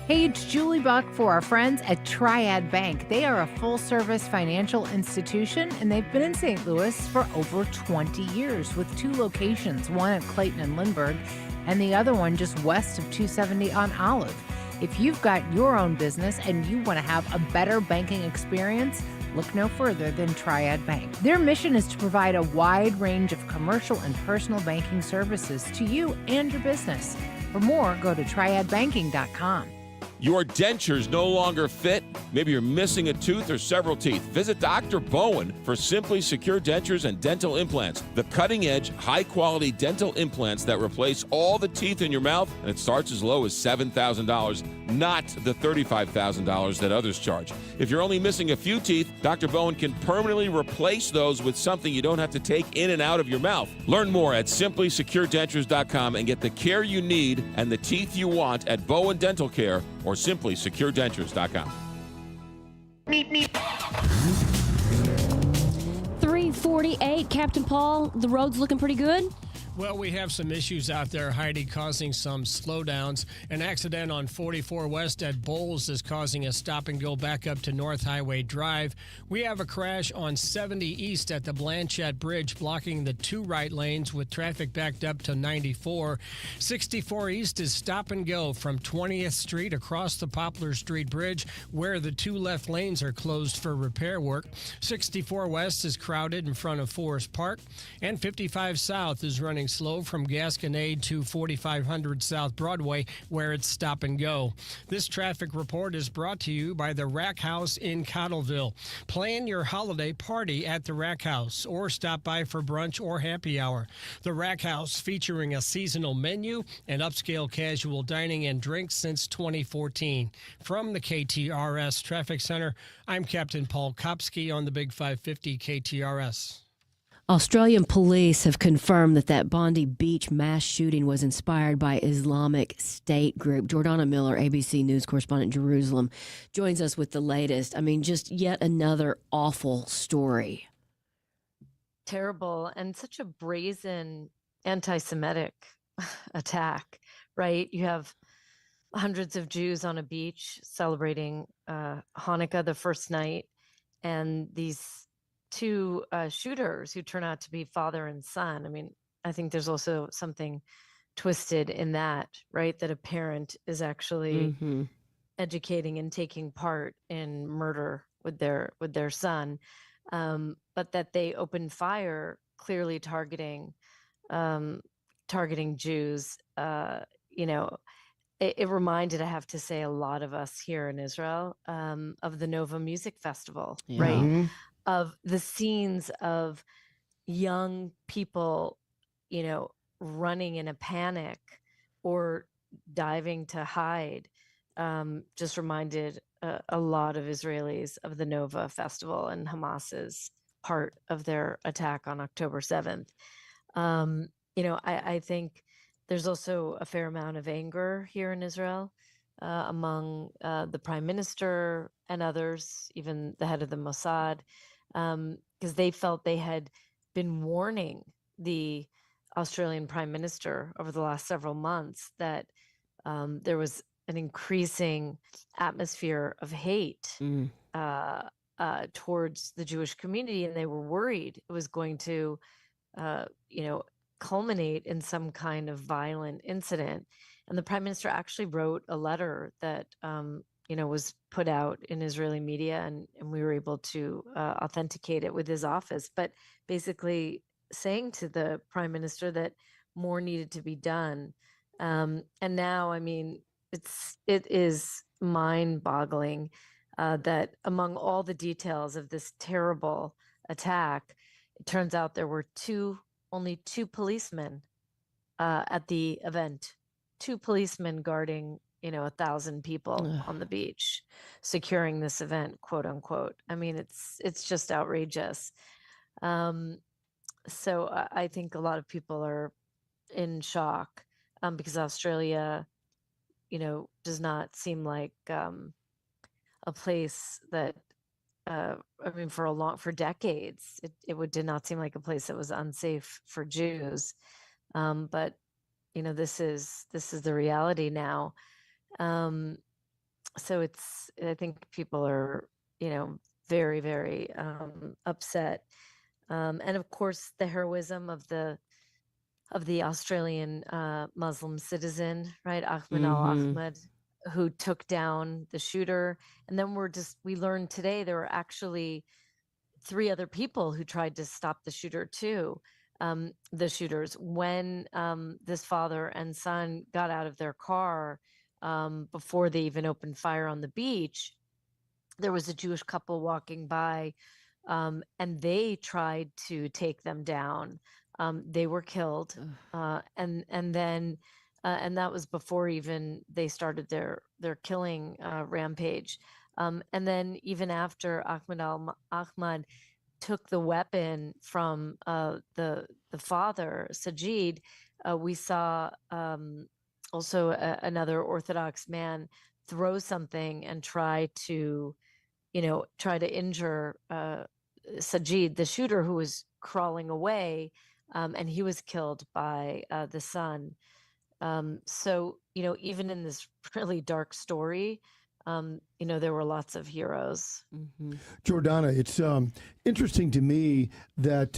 Hey, it's Julie Buck for our friends at Triad Bank. They are a full-service financial institution, and they've been in St. Louis for over 20 years with 2 locations, one at Clayton and Lindbergh, and the other one just west of 270 on Olive. If you've got your own business and you want to have a better banking experience, look no further than Triad Bank. Their mission is to provide a wide range of commercial and personal banking services to you and your business. For more, go to triadbanking.com. Your dentures no longer fit? Maybe you're missing a tooth or several teeth. Visit Dr. Bowen for Simply Secure Dentures and Dental Implants. The cutting-edge, high-quality dental implants that replace all the teeth in your mouth, and it starts as low as $7,000, not the $35,000 that others charge. If you're only missing a few teeth, Dr. Bowen can permanently replace those with something you don't have to take in and out of your mouth. Learn more at simplysecuredentures.com and get the care you need and the teeth you want at Bowen Dental Care or simplysecuredentures.com. 3:48, Captain Paul. The road's looking pretty good. Well, we have some issues out there, Heidi, causing some slowdowns. An accident on 44 West at Bowles is causing a stop and go back up to North Highway Drive. We have a crash on 70 East at the Blanchette Bridge, blocking the 2 right lanes with traffic backed up to 94. 64 East is stop and go from 20th Street across the Poplar Street Bridge, where the 2 left lanes are closed for repair work. 64 West is crowded in front of Forest Park, and 55 South is running slow from Gasconade to 4500 South Broadway, where it's stop and go. This traffic report is brought to you by the Rack House in Cottleville. Plan your holiday party at the Rack House or stop by for brunch or happy hour. The Rack House, featuring a seasonal menu and upscale casual dining and drinks since 2014. From the KTRS Traffic Center, I'm Captain Paul Kopsky on the Big 550 KTRS. Australian police have confirmed that Bondi Beach mass shooting was inspired by Islamic State group. Jordana Miller, ABC News correspondent in Jerusalem, joins us with the latest. I mean, just yet another awful story. Terrible, and such a brazen anti-Semitic attack, right? You have hundreds of Jews on a beach celebrating Hanukkah, the first night, and these 2 shooters who turn out to be father and son. I mean, I think there's also something twisted in that, right? That a parent is actually educating and taking part in murder with their son, but that they opened fire, clearly targeting Jews. It reminded, I have to say, a lot of us here in Israel of the Nova Music Festival, right? Of the scenes of young people, running in a panic or diving to hide, just reminded a lot of Israelis of the Nova Festival and Hamas's part of their attack on October 7th. I think there's also a fair amount of anger here in Israel among the prime minister and others, even the head of the Mossad, because they felt they had been warning the Australian prime minister over the last several months that there was an increasing atmosphere of hate towards the Jewish community, and they were worried it was going to, culminate in some kind of violent incident. And the prime minister actually wrote a letter that was put out in Israeli media, and we were able to authenticate it with his office, but basically saying to the prime minister that more needed to be done. And now, I mean, it is mind-boggling that among all the details of this terrible attack, it turns out there were only two policemen at the event. two policemen guarding, 1,000 people on the beach, securing this event, quote unquote. I mean, it's just outrageous. So I think a lot of people are in shock because Australia, does not seem like a place that for decades, it did not seem like a place that was unsafe for Jews. But this is the reality now. So I think people are, very, very upset. And of course, the heroism of the Australian Muslim citizen, right, Ahmed al-Ahmed, who took down the shooter. And then we learned today there were actually 3 other people who tried to stop the shooter too. The shooters, when this father and son got out of their car before they even opened fire on the beach, there was a Jewish couple walking by, and they tried to take them down. They were killed, and then that was before even they started their killing rampage. And then even after Ahmad took the weapon from the father, Sajid, we saw also another Orthodox man throw something and try to injure Sajid, the shooter, who was crawling away, and he was killed by the son. So, even in this really dark story, there were lots of heroes. Jordana, it's interesting to me that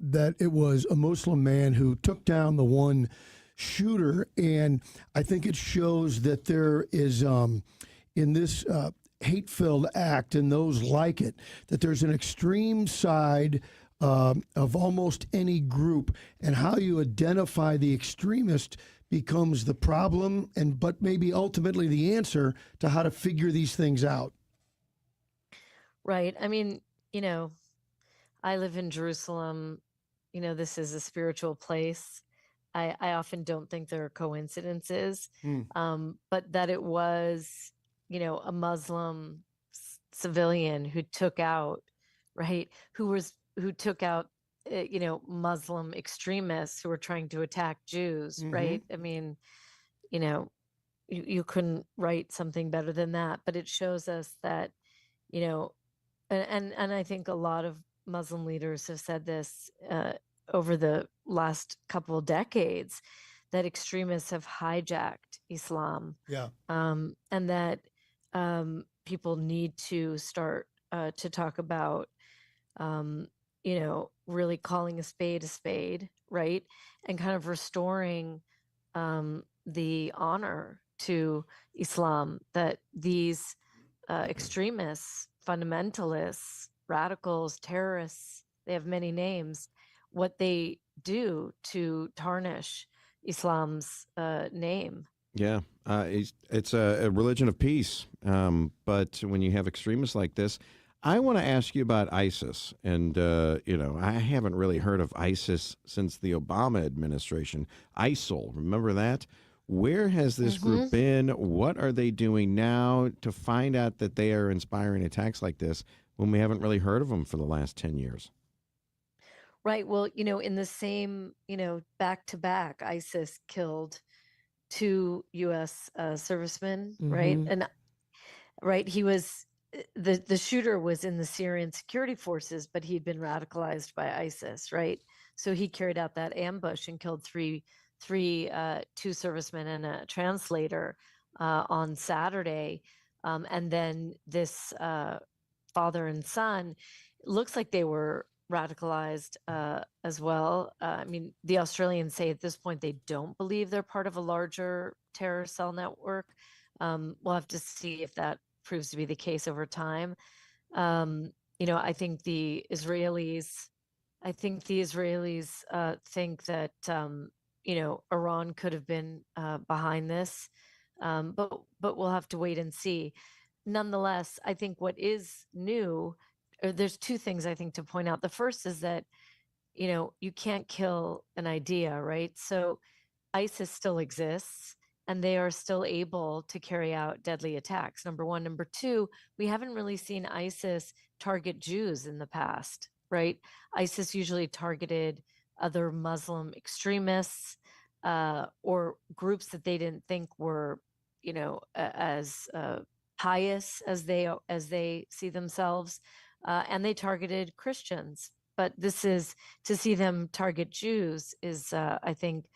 that it was a Muslim man who took down the one shooter, and I think it shows that there is in this hate-filled act and those like it, that there's an extreme side of almost any group, and how you identify the extremist becomes the problem, but maybe ultimately the answer to how to figure these things out. Right. I mean, I live in Jerusalem. This is a spiritual place. I often don't think there are coincidences, but that it was, a Muslim civilian who took out, right, who took out, Muslim extremists who were trying to attack Jews, right? I mean, you couldn't write something better than that, but it shows us that, and I think a lot of Muslim leaders have said this over the last couple of decades, that extremists have hijacked Islam. Yeah. And that people need to start to talk about, really calling a spade, right? And kind of restoring the honor to Islam, that these extremists, fundamentalists, radicals, terrorists, they have many names, what they do to tarnish Islam's name. Yeah, it's a religion of peace. But when you have extremists like this, I want to ask you about ISIS. And, I haven't really heard of ISIS since the Obama administration. ISIL, remember that? Where has this group been? What are they doing now to find out that they are inspiring attacks like this when we haven't really heard of them for the last 10 years? Right. Well, in the same, back to back, ISIS killed 2 U.S. Servicemen, right? And right, he was the shooter was in the Syrian security forces, but he'd been radicalized by ISIS, right? So he carried out that ambush and killed 2 servicemen and a translator on Saturday, and then this father and son, it looks like they were radicalized as well. I mean, the Australians say at this point they don't believe they're part of a larger terror cell network. We'll have to see if that proves to be the case over time. I think the Israelis think that Iran could have been behind this, but we'll have to wait and see. Nonetheless, I think what is new, there's 2 things I think to point out. The first is that, you can't kill an idea, right? So ISIS still exists and they are still able to carry out deadly attacks. Number one. Number two, we haven't really seen ISIS target Jews in the past, right? ISIS usually targeted other Muslim extremists or groups that they didn't think were, as pious as they see themselves, and they targeted Christians. But this is to see them target Jews is, I think,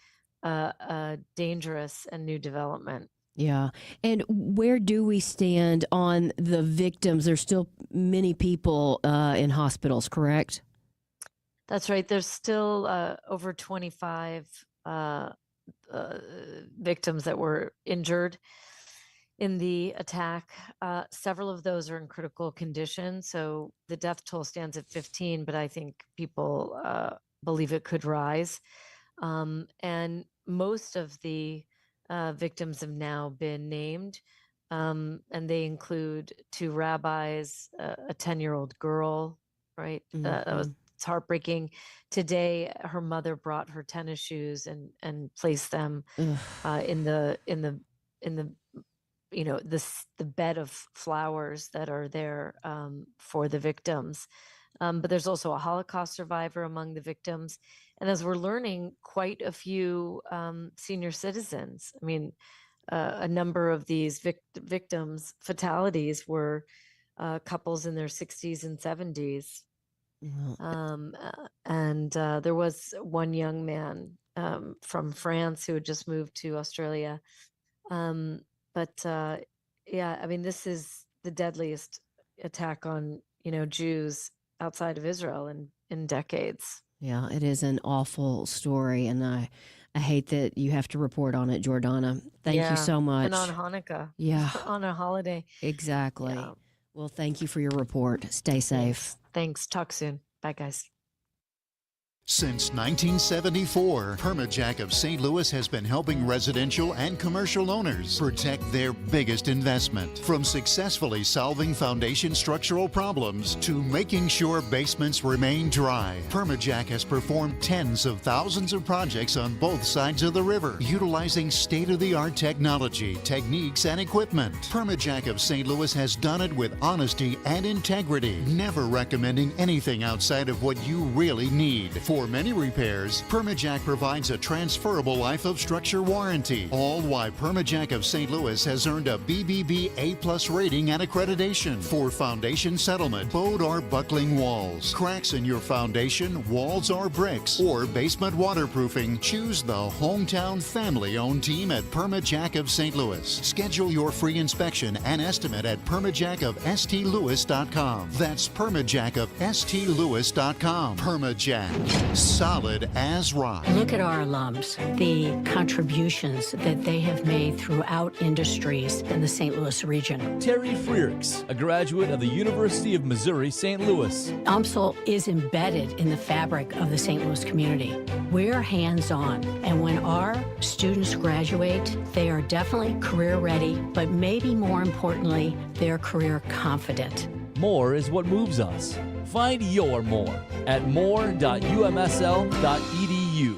a dangerous and new development. Yeah. And where do we stand on the victims? There's still many people in hospitals, correct? That's right. There's still over 25 victims that were injured in the attack. Several of those are in critical condition. So the death toll stands at 15, but I think people believe it could rise. And most of the victims have now been named, and they include 2 rabbis, a 10-year-old girl, right? It's heartbreaking. Today, her mother brought her tennis shoes and placed them in the bed of flowers that are there for the victims. But there's also a Holocaust survivor among the victims. And as we're learning, quite a few senior citizens. I mean, a number of these victims' fatalities were couples in their 60s and 70s. And there was one young man from France who had just moved to Australia. Yeah, I mean, this is the deadliest attack on, Jews outside of Israel in decades. Yeah, it is an awful story, and I hate that you have to report on it, Jordana. Thank you so much. And on Hanukkah. Yeah. On a holiday. Exactly. Yeah. Well, thank you for your report. Stay safe. Thanks. Talk soon. Bye, guys. Since 1974, Permajack of St. Louis has been helping residential and commercial owners protect their biggest investment. From successfully solving foundation structural problems to making sure basements remain dry, Permajack has performed tens of thousands of projects on both sides of the river, utilizing state-of-the-art technology, techniques, and equipment. Permajack of St. Louis has done it with honesty and integrity, never recommending anything outside of what you really need. For many repairs, Permajack provides a transferable life of structure warranty, all while Permajack of St. Louis has earned a BBB A+ rating and accreditation for foundation settlement, bowed or buckling walls, cracks in your foundation, walls or bricks, or basement waterproofing. Choose the hometown family-owned team at Permajack of St. Louis. Schedule your free inspection and estimate at permajackofstlewis.com. That's permajackofstlewis.com. Permajack. Solid as rock. Look at our alums, the contributions that they have made throughout industries in the St. Louis region. Terry Freerks, a graduate of the University of Missouri, St. Louis. UMSL is embedded in the fabric of the St. Louis community. We're hands-on, and when our students graduate, they are definitely career ready, but maybe more importantly, they're career confident. More is what moves us. Find your more at more.umsl.edu.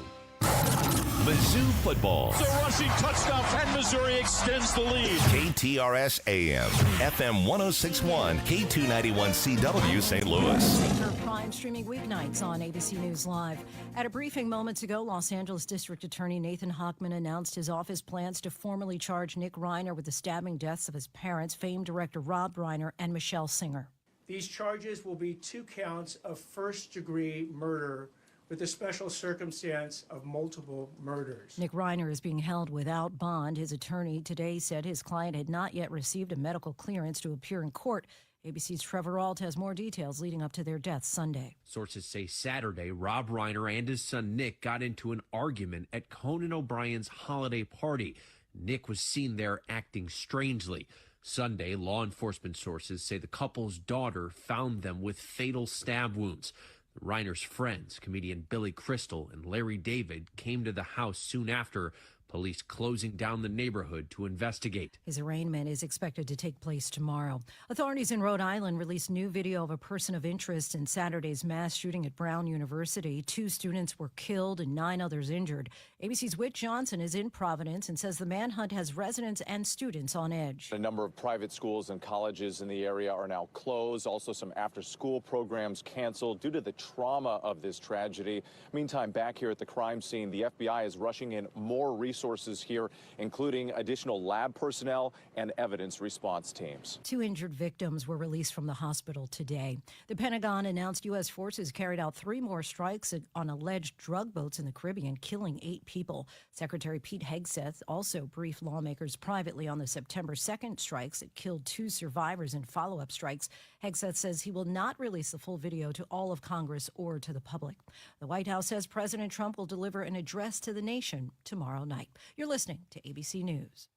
Mizzou football. It's a rushing touchdown, and Missouri extends the lead. KTRS AM, FM 1061, K291CW St. Louis. Major Prime streaming weeknights on ABC News Live. At a briefing moments ago, Los Angeles District Attorney Nathan Hochman announced his office plans to formally charge Nick Reiner with the stabbing deaths of his parents, famed director Rob Reiner and Michelle Singer. These charges will be 2 counts of first-degree murder with the special circumstance of multiple murders. Nick Reiner is being held without bond. His attorney today said his client had not yet received a medical clearance to appear in court. ABC's Trevor Ault has more details leading up to their deaths Sunday. Sources say Saturday, Rob Reiner and his son Nick got into an argument at Conan O'Brien's holiday party. Nick was seen there acting strangely. Sunday, law enforcement sources say the couple's daughter found them with fatal stab wounds. The Reiner's friends, comedian Billy Crystal and Larry David, came to the house soon after, Police closing down the neighborhood to investigate. His arraignment is expected to take place tomorrow. Authorities in Rhode Island released new video of a person of interest in Saturday's mass shooting at Brown University. 2 students were killed and 9 others injured. ABC's Whit Johnson is in Providence and says the manhunt has residents and students on edge. A number of private schools and colleges in the area are now closed. Also, some after-school programs canceled due to the trauma of this tragedy. Meantime, back here at the crime scene, the FBI is rushing in more resources here, including additional lab personnel and evidence response teams. 2 injured victims were released from the hospital today. The Pentagon announced U.S. forces carried out 3 more strikes on alleged drug boats in the Caribbean, killing 8 people. Secretary Pete Hegseth also briefed lawmakers privately on the September 2nd strikes that killed 2 survivors in follow-up strikes. Hegseth says he will not release the full video to all of Congress or to the public. The White House says President Trump will deliver an address to the nation tomorrow night. You're listening to ABC News.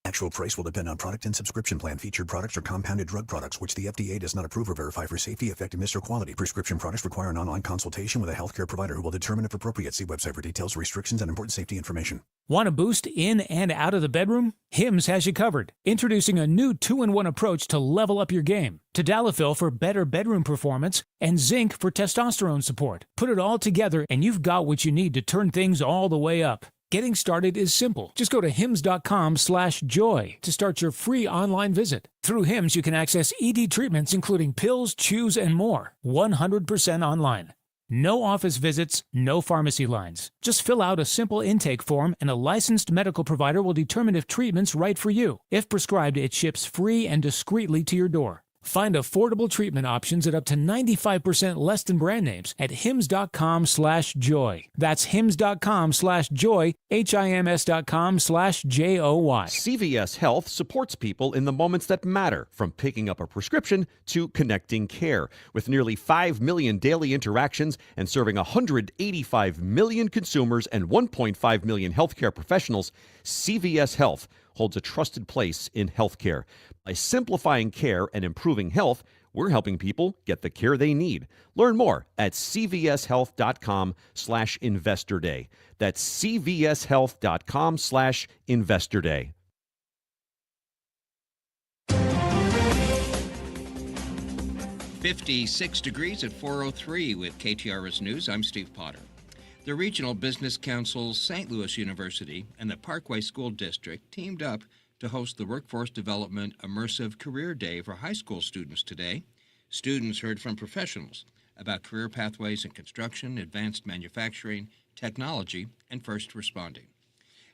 Actual price will depend on product and subscription plan. Featured products are compounded drug products, which the FDA does not approve or verify for safety, effectiveness, or quality. Prescription products require an online consultation with a healthcare provider who will determine if appropriate. See website for details, restrictions, and important safety information. Want a boost in and out of the bedroom? Hims has you covered. Introducing a new 2-in-1 approach to level up your game. Tadalafil for better bedroom performance and zinc for testosterone support. Put it all together and you've got what you need to turn things all the way up. Getting started is simple. Just go to hims.com/joy to start your free online visit. Through Hims, you can access ED treatments including pills, chews, and more. 100% online. No office visits, no pharmacy lines. Just fill out a simple intake form and a licensed medical provider will determine if treatment's right for you. If prescribed, it ships free and discreetly to your door. Find affordable treatment options at up to 95% less than brand names at hims.com/joy. That's hims.com/joy, hims.com/joy. CVS Health supports people in the moments that matter, from picking up a prescription to connecting care. With nearly 5 million daily interactions and serving 185 million consumers and 1.5 million healthcare professionals, CVS Health holds a trusted place in healthcare. By simplifying care and improving health, we're helping people get the care they need. Learn more at cvshealth.com/investor day. That's cvshealth.com/investor day. .56 degrees at 4:03 with KTRS News. I'm Steve Potter. The Regional Business Council, St. Louis University, and the Parkway School District teamed up to host the Workforce Development Immersive Career Day for high school students today. Students heard from professionals about career pathways in construction, advanced manufacturing, technology, and first responding.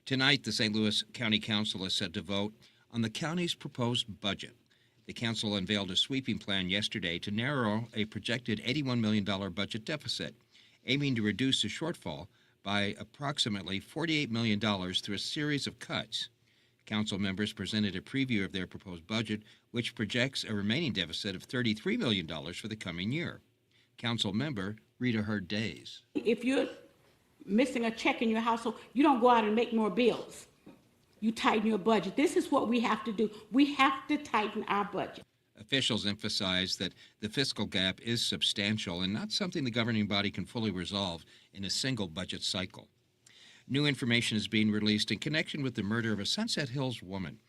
Tonight, the St. Louis County Council is set to vote on the county's proposed budget. The council unveiled a sweeping plan yesterday to narrow a projected $81 million budget deficit, aiming to reduce the shortfall by approximately $48 million through a series of cuts. Council members presented a preview of their proposed budget, which projects a remaining deficit of $33 million for the coming year. Council member Rita Hurd Days. If you're missing a check in your household, you don't go out and make more bills. You tighten your budget. This is what we have to do. We have to tighten our budget. Officials emphasize that the fiscal gap is substantial and not something the governing body can fully resolve in a single budget cycle. New information is being released in connection with the murder of a Sunset Hills woman.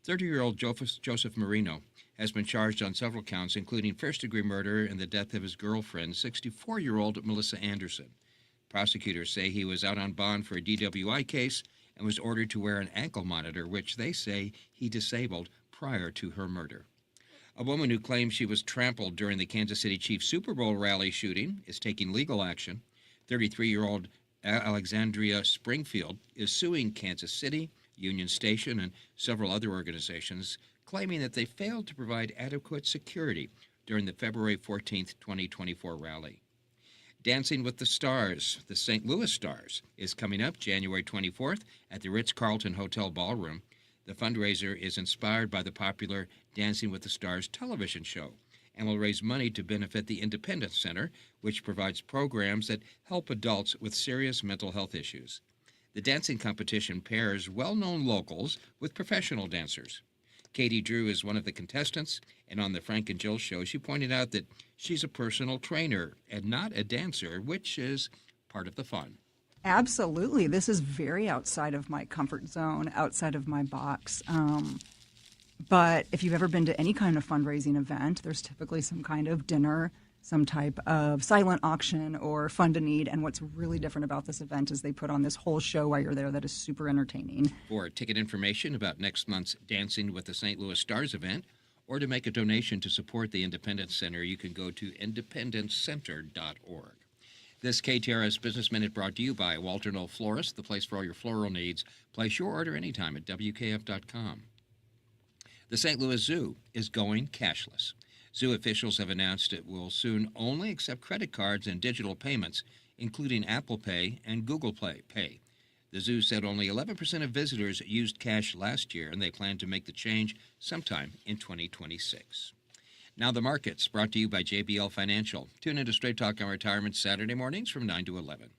30-year-old Joseph Marino has been charged on several counts, including first-degree murder and the death of his girlfriend, 64-year-old Melissa Anderson. Prosecutors say he was out on bond for a DWI case and was ordered to wear an ankle monitor, which they say he disabled prior to her murder. A woman who claims she was trampled during the Kansas City Chiefs Super Bowl rally shooting is taking legal action. 33-year-old Alexandria Springfield is suing Kansas City, Union Station, and several other organizations, claiming that they failed to provide adequate security during the February 14, 2024 rally. Dancing with the Stars, the St. Louis Stars, is coming up January 24th at the Ritz-Carlton Hotel Ballroom. The fundraiser is inspired by the popular Dancing with the Stars television show and will raise money to benefit the Independence Center, which provides programs that help adults with serious mental health issues. The dancing competition pairs well-known locals with professional dancers. Katie Drew is one of the contestants, and on the Frank and Jill show, she pointed out that she's a personal trainer and not a dancer, which is part of the fun. Absolutely. This is very outside of my comfort zone, outside of my box. But if you've ever been to any kind of fundraising event, there's typically some kind of dinner, some type of silent auction or fund a need. And what's really different about this event is they put on this whole show while you're there that is super entertaining. For ticket information about next month's Dancing with the St. Louis Stars event, or to make a donation to support the Independence Center, you can go to independencecenter.org. This KTRS Business Minute brought to you by Walter Knoll Florist, the place for all your floral needs. Place your order anytime at WKF.com. The St. Louis Zoo is going cashless. Zoo officials have announced it will soon only accept credit cards and digital payments, including Apple Pay and Google Pay. The zoo said only 11% of visitors used cash last year, and they plan to make the change sometime in 2026. Now the markets, brought to you by JBL Financial. Tune into Straight Talk on Retirement Saturday mornings from 9 to 11.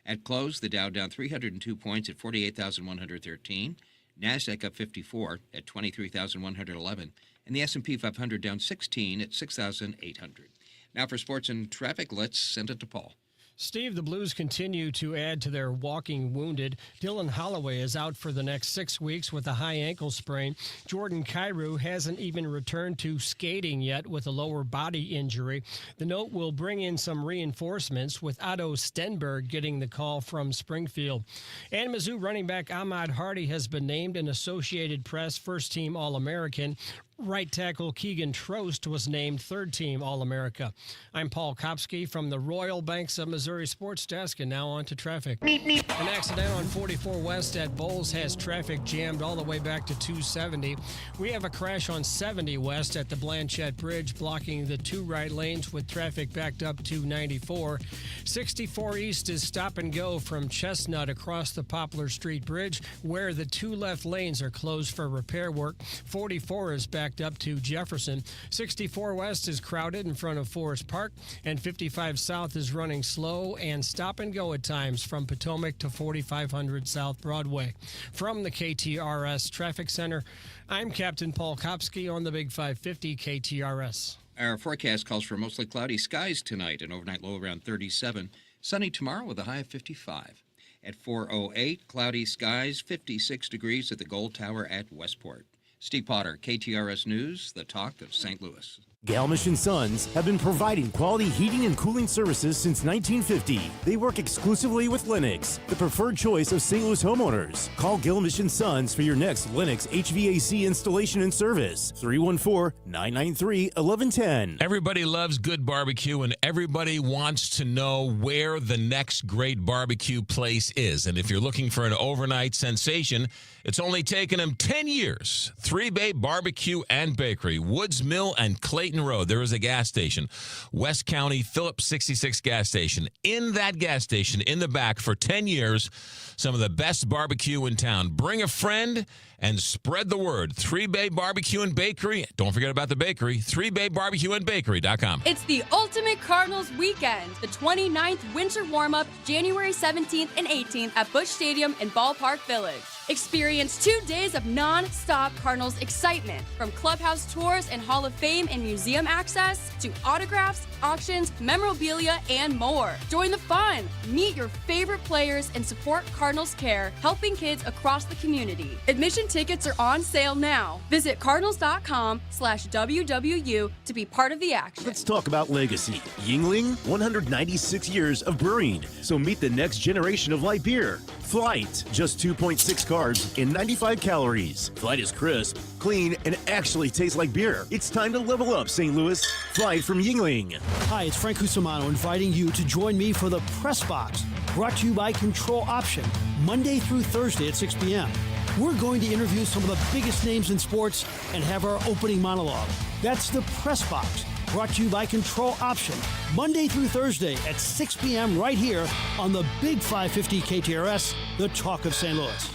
At close, the Dow down 302 points at 48,113. NASDAQ up 54 at 23,111. And the S&P 500 down 16 at 6,800. Now for sports and traffic, let's send it to Paul. Steve, the Blues continue to add to their walking wounded. Dylan Holloway is out for the next 6 weeks with a high ankle sprain. Jordan Kyrou hasn't even returned to skating yet with a lower body injury. The note will bring in some reinforcements, with Otto Stenberg getting the call from Springfield. And Mizzou running back Ahmad Hardy has been named an Associated Press first-team All-American. Right tackle Keegan Trost was named third-team All-America. I'm Paul Kopsky from the Royal Banks of Missouri Sports Desk, and now on to traffic. An accident on 44 West at Bowles has traffic jammed all the way back to 270. We have a crash on 70 West at the Blanchette Bridge, blocking the two right lanes with traffic backed up to 94. 64 East is stop and go from Chestnut across the Poplar Street Bridge, where the two left lanes are closed for repair work. 44 is backed up to Jefferson. 64 West is crowded in front of Forest Park, and 55 South is running slow and stop and go at times from Potomac to 4500 South Broadway. From the KTRS Traffic Center, I'm Captain Paul Kopsky on the Big 550 KTRS. Our forecast calls for mostly cloudy skies tonight, an overnight low around 37. Sunny tomorrow with a high of 55. At 4:08, cloudy skies, 56 degrees at the Gold Tower at Westport. Steve Potter, KTRS News, the talk of St. Louis. Galmish & Sons have been providing quality heating and cooling services since 1950. They work exclusively with Lennox, the preferred choice of St. Louis homeowners. Call Galmish & Sons for your next Lennox HVAC installation and service. 314-993-1110. Everybody loves good barbecue, and everybody wants to know where the next great barbecue place is. And if you're looking for an overnight sensation, it's only taken them 10 years. Three Bay Barbecue and Bakery, Woods Mill and Clayton Road. There is a gas station, West County Phillips 66 gas station. In that gas station, in the back for 10 years, some of the best barbecue in town. Bring a friend and spread the word. Three Bay Barbecue and Bakery. Don't forget about the bakery, 3baybarbecueandbakery.com. It's the ultimate Cardinals weekend. The 29th winter warm-up, January 17th and 18th at Busch Stadium in Ballpark Village. Experience 2 days of non-stop Cardinals excitement, from clubhouse tours and Hall of Fame and museum access to autographs, auctions, memorabilia, and more. Join the fun. Meet your favorite players and support Cardinals Care, helping kids across the community. Admission tickets are on sale now. Visit cardinals.com/WWU to be part of the action. Let's talk about legacy. Yuengling, 196 years of brewing. So meet the next generation of light beer. Flight, just 2.6 carbs and 95 calories. Flight is crisp, clean, and actually tastes like beer. It's time to level up, St. Louis. Flight from Yuengling. Hi, it's Frank Cusimano inviting you to join me for the Press Box, brought to you by Control Option, Monday through Thursday at 6 p.m. We're going to interview some of the biggest names in sports and have our opening monologue. That's the Press Box, brought to you by Control Option, Monday through Thursday at 6 p.m. right here on the Big 550 KTRS, the talk of St. Louis.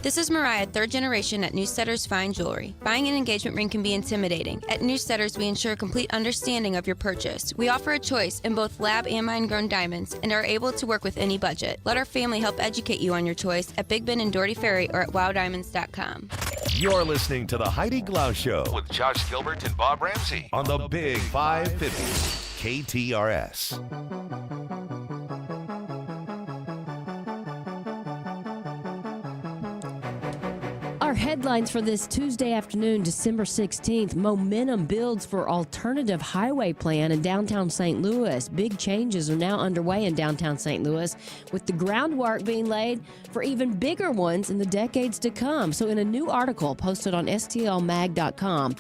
This is Mariah, third generation at Newsteaders Fine Jewelry. Buying an engagement ring can be intimidating. At Newsteaders, we ensure complete understanding of your purchase. We offer a choice in both lab and mine-grown diamonds and are able to work with any budget. Let our family help educate you on your choice at Big Ben and Doherty Ferry or at wowdiamonds.com. You're listening to the Heidi Glaus Show With Josh Gilbert and Bob Ramsey. on the Big 550 KTRS. headlines for this Tuesday afternoon, December 16th. Momentum builds for alternative highway plan in downtown St. Louis. Big changes are now underway in downtown St. Louis, with the groundwork being laid for even bigger ones in the decades to come. So in a new article posted on stlmag.com,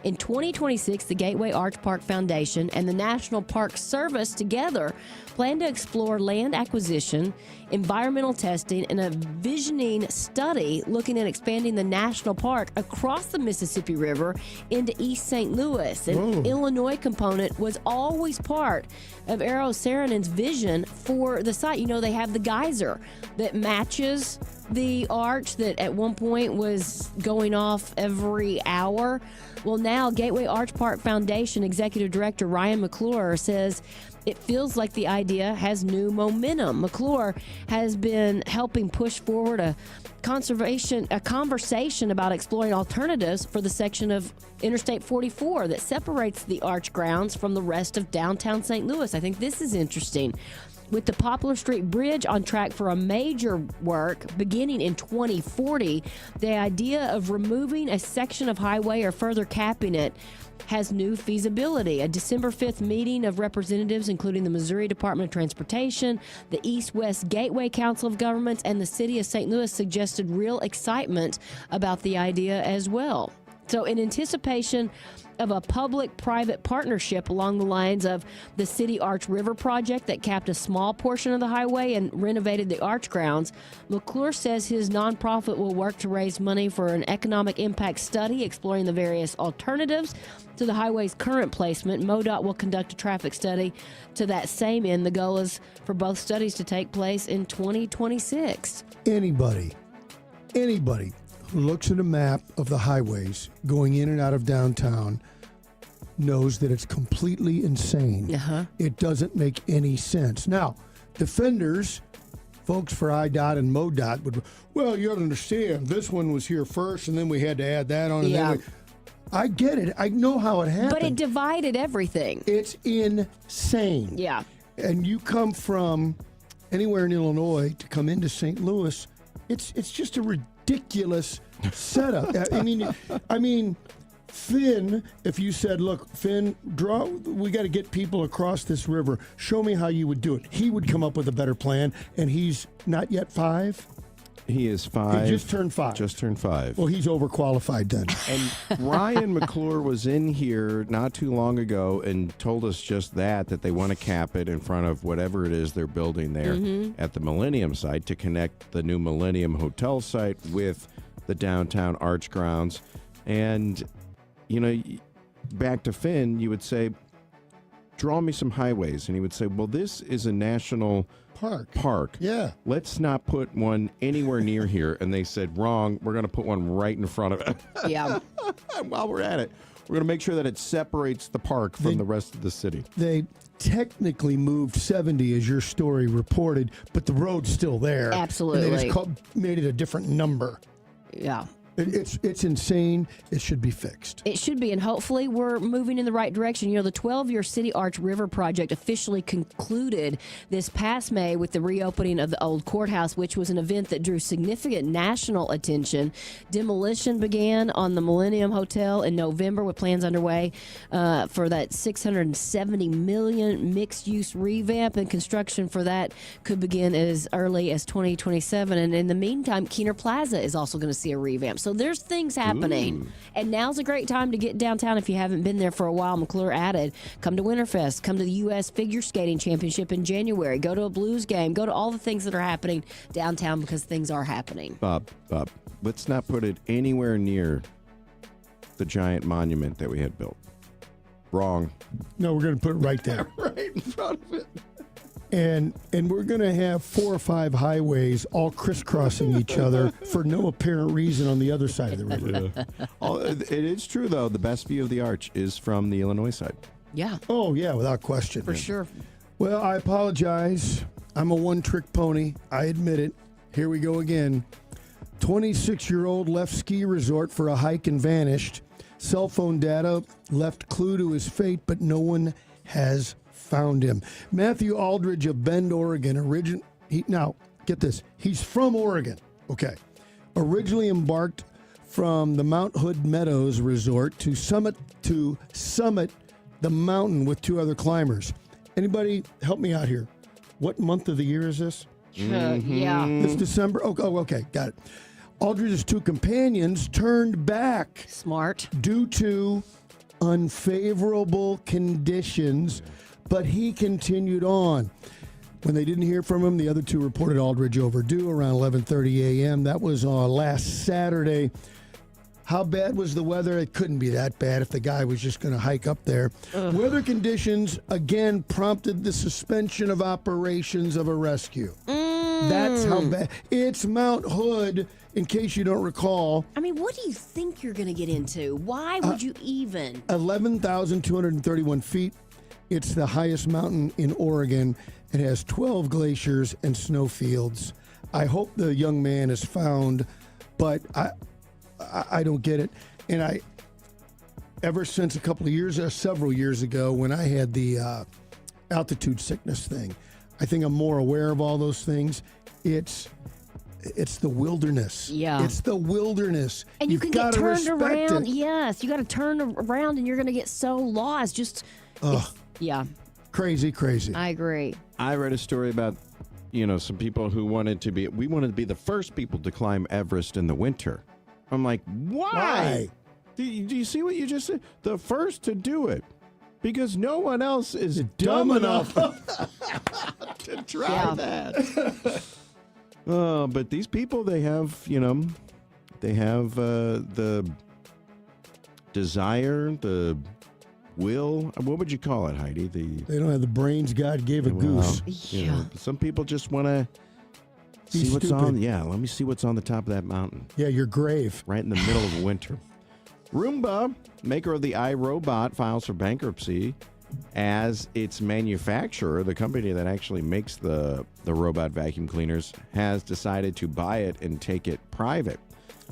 in 2026, the Gateway Arch Park Foundation and the National Park Service together plan to explore land acquisition, environmental testing, and a visioning study looking at expanding the national park across the Mississippi River into East St. Louis. An Illinois component was always part of Eero Saarinen's vision for the site. You know, they have the geyser that matches the arch that at one point was going off every hour. Well, now Gateway Arch Park Foundation Executive Director Ryan McClure says it feels like the idea has new momentum. McClure has been helping push forward a conversation about exploring alternatives for the section of Interstate 44 that separates the arch grounds from the rest of downtown St. Louis. I think this is interesting. With the Poplar Street Bridge on track for a major work beginning in 2040, the idea of removing a section of highway or further capping it has new feasibility. A December 5th meeting of representatives, including the Missouri Department of Transportation, the East-West Gateway Council of Governments, and the City of St. Louis suggested real excitement about the idea as well. So in anticipation of a public-private partnership along the lines of the City Arch River project that capped a small portion of the highway and renovated the arch grounds, McClure says his nonprofit will work to raise money for an economic impact study exploring the various alternatives to the highway's current placement. MoDOT will conduct a traffic study to that same end. The goal is for both studies to take place in 2026. Anybody who looks at a map of the highways going in and out of downtown knows that it's completely insane. It doesn't make any sense. Now, defenders, folks for IDOT and MoDOT would, well, you don't understand. This one was here first, and then we had to add that on. Yeah. And then I get it. I know how it happened. But it divided everything. It's insane. Yeah. And you come from anywhere in Illinois to come into St. Louis, it's just a ridiculous setup. I mean, Finn, if you said, look, Finn, we got to get people across this river. Show me how you would do it. He would come up with a better plan, and he's not yet 5? He is 5. He just turned 5. Just turned 5. Well, he's overqualified then. And Ryan McClure was in here not too long ago and told us just that they want to cap it in front of whatever it is they're building there at the Millennium site to connect the new Millennium Hotel site with the downtown arch grounds. And, you know, back to Finn, you would say, draw me some highways. And he would say, well, this is a national park. Yeah. Let's not put one anywhere near here. And they said, wrong. We're going to put one right in front of it. Yeah. And while we're at it, we're going to make sure that it separates the park from the rest of the city. They technically moved 70, as your story reported, but the road's still there. Absolutely. And they just made it a different number. Yeah. It's insane. It should be fixed. It should be, and hopefully we're moving in the right direction. You know, the 12-year City Arch River project officially concluded this past May with the reopening of the old courthouse, which was an event that drew significant national attention. Demolition began on the Millennium Hotel in November with plans underway for that $670 million mixed-use revamp, and construction for that could begin as early as 2027. And in the meantime, Keener Plaza is also going to see a revamp. So there's things happening. And now's a great time to get downtown if you haven't been there for a while. McClure added, come to Winterfest, come to the U.S. Figure Skating Championship in January, go to a blues game, go to all the things that are happening downtown because things are happening. Bob, let's not put it anywhere near the giant monument that we had built. Wrong. No, we're going to put it right there. Right in front of it. And we're going to have 4 or 5 highways all crisscrossing each other for no apparent reason on the other side of the river. It is true, though. The best view of the arch is from the Illinois side. Yeah. Oh, yeah, without question. For sure. Well, I apologize. I'm a one-trick pony. I admit it. Here we go again. 26-year-old left ski resort for a hike and vanished. Cell phone data left clue to his fate, but no one has found him. Matthew Aldridge of Bend, Oregon. Now, get this. He's from Oregon. Okay. Originally embarked from the Mount Hood Meadows Resort to summit the mountain with 2 other climbers. Anybody help me out here? What month of the year is this? Yeah. It's December. Oh, okay. Got it. Aldridge's 2 companions turned back. Smart. Due to unfavorable conditions, but he continued on. When they didn't hear from him, the other 2 reported Aldridge overdue around 11:30 a.m. That was last Saturday. How bad was the weather? It couldn't be that bad if the guy was just going to hike up there. Weather conditions, again, prompted the suspension of operations of a rescue. That's how bad. It's Mount Hood, in case you don't recall. I mean, what do you think you're going to get into? Why would you even? 11,231 feet. It's the highest mountain in Oregon. It has 12 glaciers and snowfields. I hope the young man is found, but I don't get it. And ever since several years ago, when I had the altitude sickness thing, I think I'm more aware of all those things. It's the wilderness. Yeah. It's the wilderness. And you can get gotta turned respect around. it. Yes, you got to turn around and you're going to get so lost. Yeah. Crazy. I agree. I read a story about, some people who wanted to be the first people to climb Everest in the winter. I'm like, why? Do you see what you just said? The first to do it. Because no one else is dumb enough to try that. Oh, but these people, they have the desire, the will. What would you call it, Heidi? They don't have the brains God gave a goose. Some people just want to see what's on. Yeah, let me see what's on the top of that mountain. Yeah, your grave. Right in the middle of winter. Roomba, maker of the iRobot, files for bankruptcy as its manufacturer. The company that actually makes the robot vacuum cleaners has decided to buy it and take it private.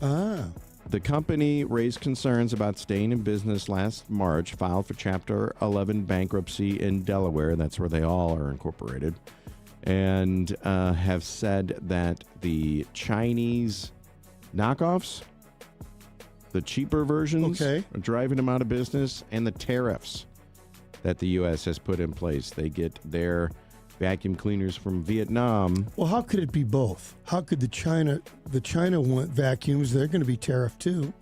The company raised concerns about staying in business last March, filed for Chapter 11 bankruptcy in Delaware. That's where they all are incorporated. And have said that the Chinese knockoffs, the cheaper versions, are driving them out of business, and the tariffs that the U.S. has put in place. They get their vacuum cleaners from Vietnam. Well, how could it be both? How could the China want vacuums? They're going to be tariffed too.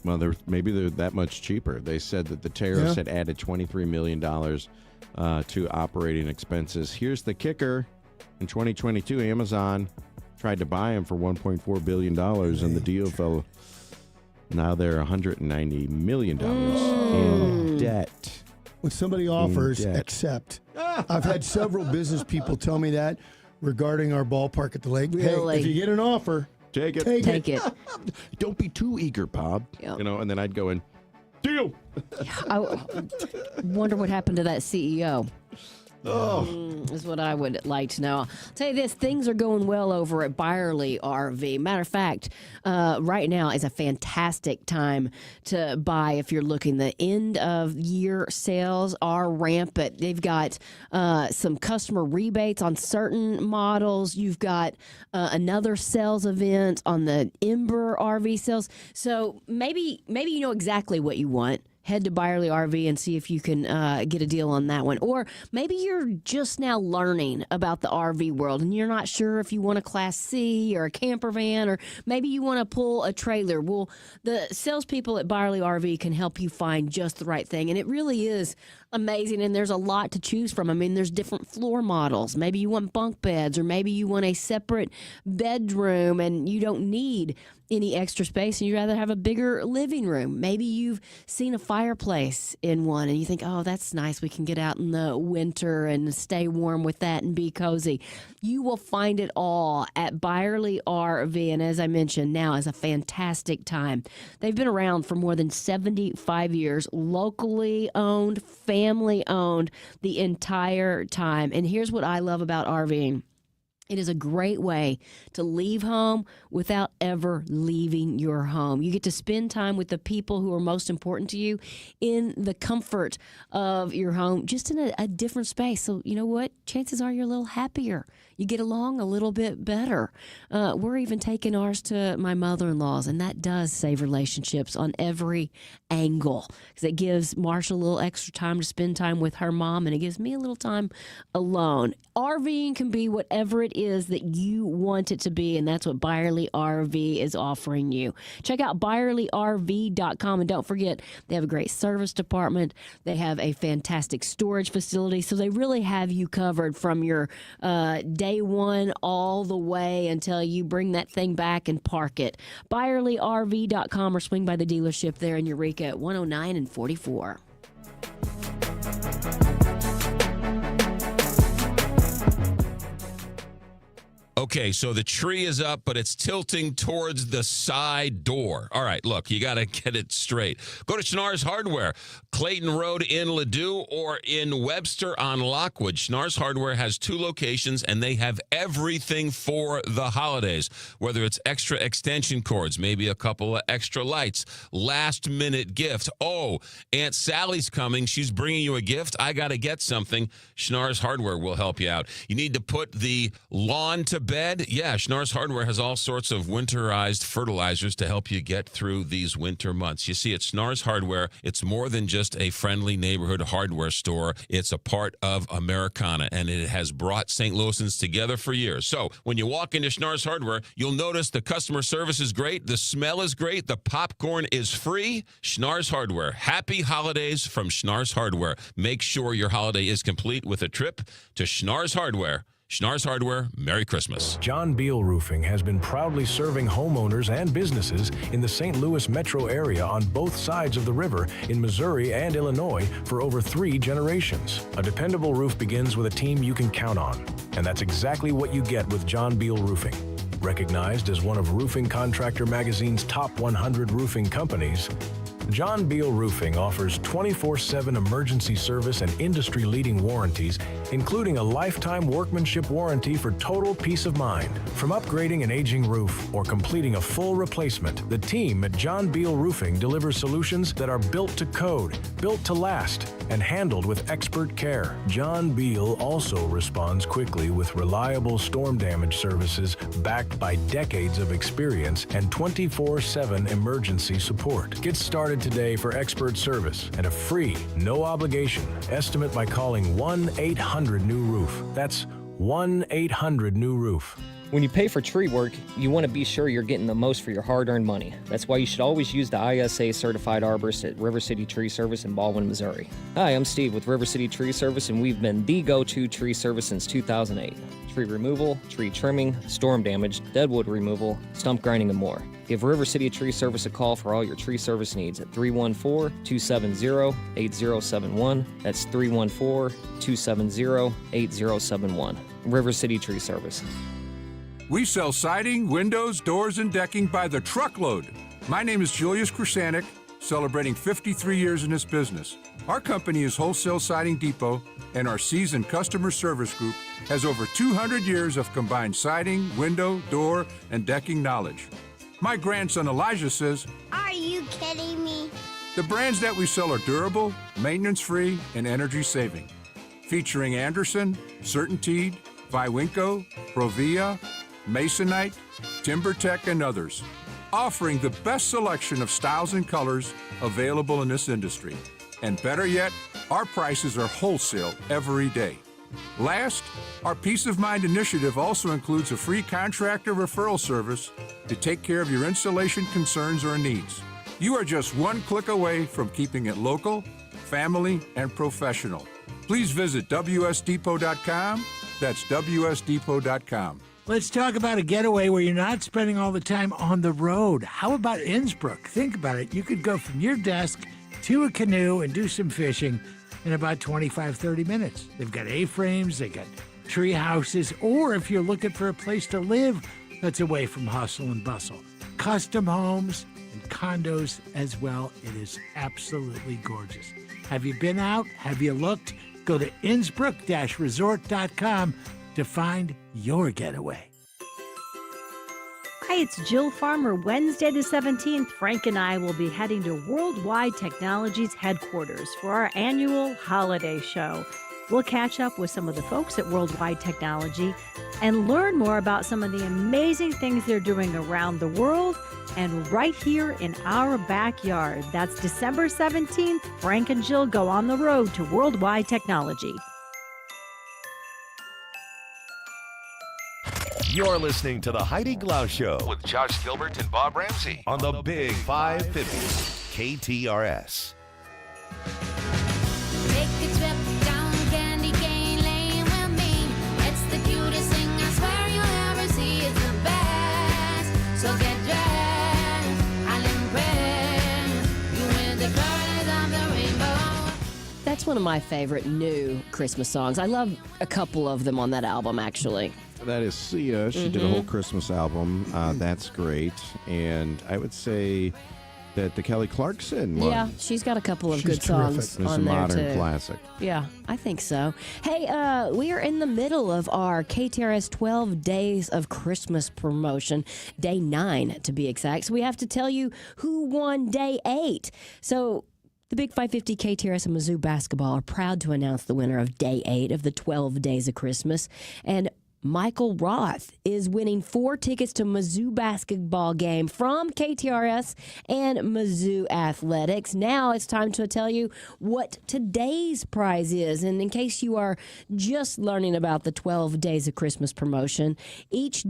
Well, maybe they're that much cheaper. They said that the tariffs had added $23 million to operating expenses. Here's the kicker. In 2022, Amazon tried to buy them for $1.4 billion, and the deal fell. Now they're $190 million in debt. When somebody offers, accept. I've had several business people tell me that regarding our ballpark at the lake. Really? Hey, if you get an offer, take it. Take it. Don't be too eager, Bob. Yep. And then I'd go in, deal. I wonder what happened to that CEO. Is what I would like to know. I'll tell you this, things are going well over at Byerly RV. Matter of fact, right now is a fantastic time to buy if you're looking. The end of year sales are rampant. They've got some customer rebates on certain models. You've got another sales event on the Ember RV sales. So maybe you know exactly what you want. Head to Byerly RV and see if you can get a deal on that one. Or maybe you're just now learning about the RV world and you're not sure if you want a Class C or a camper van, or maybe you want to pull a trailer. Well, the salespeople at Byerly RV can help you find just the right thing. And it really is amazing, and there's a lot to choose from. I mean, there's different floor models. Maybe you want bunk beds, or maybe you want a separate bedroom and you don't need any extra space and you'd rather have a bigger living room. Maybe you've seen a fireplace in one and you think, oh, that's nice. We can get out in the winter and stay warm with that and be cozy. You will find it all at Byerly RV. And as I mentioned, now is a fantastic time. They've been around for more than 75 years, locally owned, family owned the entire time. And here's what I love about RVing. It is a great way to leave home without ever leaving your home. You get to spend time with the people who are most important to you in the comfort of your home, just in a different space. So you know what? Chances are you're a little happier. You get along a little bit better. We're even taking ours to my mother-in-law's, and that does save relationships on every angle because it gives Marsha a little extra time to spend time with her mom, and it gives me a little time alone. RVing can be whatever it is that you want it to be, and that's what Byerly RV is offering you. Check out ByerlyRV.com, and don't forget, they have a great service department. They have a fantastic storage facility, so they really have you covered from your day one all the way until you bring that thing back and park it. ByerlyRV.com or swing by the dealership there in Eureka at 109 and 44. Okay, so the tree is up, but it's tilting towards the side door. All right, look, you got to get it straight. Go to Schnarr's Hardware, Clayton Road in Ladue or in Webster on Lockwood. Schnarr's Hardware has 2 locations, and they have everything for the holidays, whether it's extra extension cords, maybe a couple of extra lights, last-minute gift. Oh, Aunt Sally's coming. She's bringing you a gift. I got to get something. Schnarr's Hardware will help you out. You need to put the lawn to bed? Yeah, Schnarr's Hardware has all sorts of winterized fertilizers to help you get through these winter months. You see, at Schnarr's Hardware, it's more than just a friendly neighborhood hardware store. It's a part of Americana, and it has brought St. Louisans together for years. So when you walk into Schnarr's Hardware, you'll notice the customer service is great, the smell is great, the popcorn is free. Schnarr's Hardware. Happy holidays from Schnarr's Hardware. Make sure your holiday is complete with a trip to Schnarr's Hardware. Schnarr's Hardware, Merry Christmas. John Beal Roofing has been proudly serving homeowners and businesses in the St. Louis metro area on both sides of the river in Missouri and Illinois for over 3 generations. A dependable roof begins with a team you can count on, and that's exactly what you get with John Beal Roofing. Recognized as one of Roofing Contractor Magazine's top 100 roofing companies, John Beal Roofing offers 24/7 emergency service and industry-leading warranties, including a lifetime workmanship warranty for total peace of mind. From upgrading an aging roof or completing a full replacement, the team at John Beal Roofing delivers solutions that are built to code, built to last, and handled with expert care. John Beal also responds quickly with reliable storm damage services backed by decades of experience and 24/7 emergency support. Get started today for expert service and a free, no-obligation estimate by calling 1-800-NEW-ROOF. That's 1-800-NEW-ROOF. When you pay for tree work, you want to be sure you're getting the most for your hard-earned money. That's why you should always use the ISA-certified arborist at River City Tree Service in Baldwin, Missouri. Hi, I'm Steve with River City Tree Service, and we've been the go-to tree service since 2008. Tree removal, tree trimming, storm damage, deadwood removal, stump grinding, and more. Give River City Tree Service a call for all your tree service needs at 314-270-8071. That's 314-270-8071. River City Tree Service. We sell siding, windows, doors, and decking by the truckload. My name is Julius Krasanik, celebrating 53 years in this business. Our company is Wholesale Siding Depot, and our seasoned customer service group has over 200 years of combined siding, window, door, and decking knowledge. My grandson Elijah says, "Are you kidding me?" The brands that we sell are durable, maintenance-free, and energy-saving. Featuring Anderson, CertainTeed, Viwinco, Provia, Masonite, TimberTech, and others, offering the best selection of styles and colors available in this industry. And better yet, our prices are wholesale every day. Last, our Peace of Mind initiative also includes a free contractor referral service to take care of your installation concerns or needs. You are just one click away from keeping it local, family, and professional. Please visit WSDepot.com. That's WSDepot.com. Let's talk about a getaway where you're not spending all the time on the road. How about Innsbruck? Think about it. You could go from your desk to a canoe and do some fishing in about 25, 30 minutes. They've got A-frames, they got tree houses, or if you're looking for a place to live that's away from hustle and bustle, custom homes and condos as well. It is absolutely gorgeous. Have you been out? Have you looked? Go to Innsbruck-resort.com to find your getaway. Hi, it's Jill Farmer. Wednesday the 17th, Frank and I will be heading to Worldwide Technologies headquarters for our annual holiday show. We'll catch up with some of the folks at Worldwide Technology and learn more about some of the amazing things they're doing around the world and right here in our backyard. That's December 17th. Frank and Jill go on the road to Worldwide Technology. You're listening to the Heidi Glaus Show with Josh Gilbert and Bob Ramsey on the Big 550 KTRS. Take a trip down Candy Cane Lane with me. It's the cutest thing I swear you'll ever see. It's the best. So get dressed. I'll impress you with the colors of the rainbow. That's one of my favorite new Christmas songs. I love a couple of them on that album, actually. That is Sia. She did a whole Christmas album. That's great. And I would say that the Kelly Clarkson one. Yeah, she's got a couple of good songs It's on a there, modern too. classic. Yeah, I think so. Hey, we are in the middle of our KTRS 12 Days of Christmas promotion, day 9 to be exact. So we have to tell you who won day 8. So the Big 550 KTRS and Mizzou basketball are proud to announce the winner of day 8 of the 12 Days of Christmas. And Michael Roth is winning 4 tickets to Mizzou basketball game from KTRS and Mizzou Athletics. Now it's time to tell you what today's prize is. And in case you are just learning about the 12 Days of Christmas promotion, each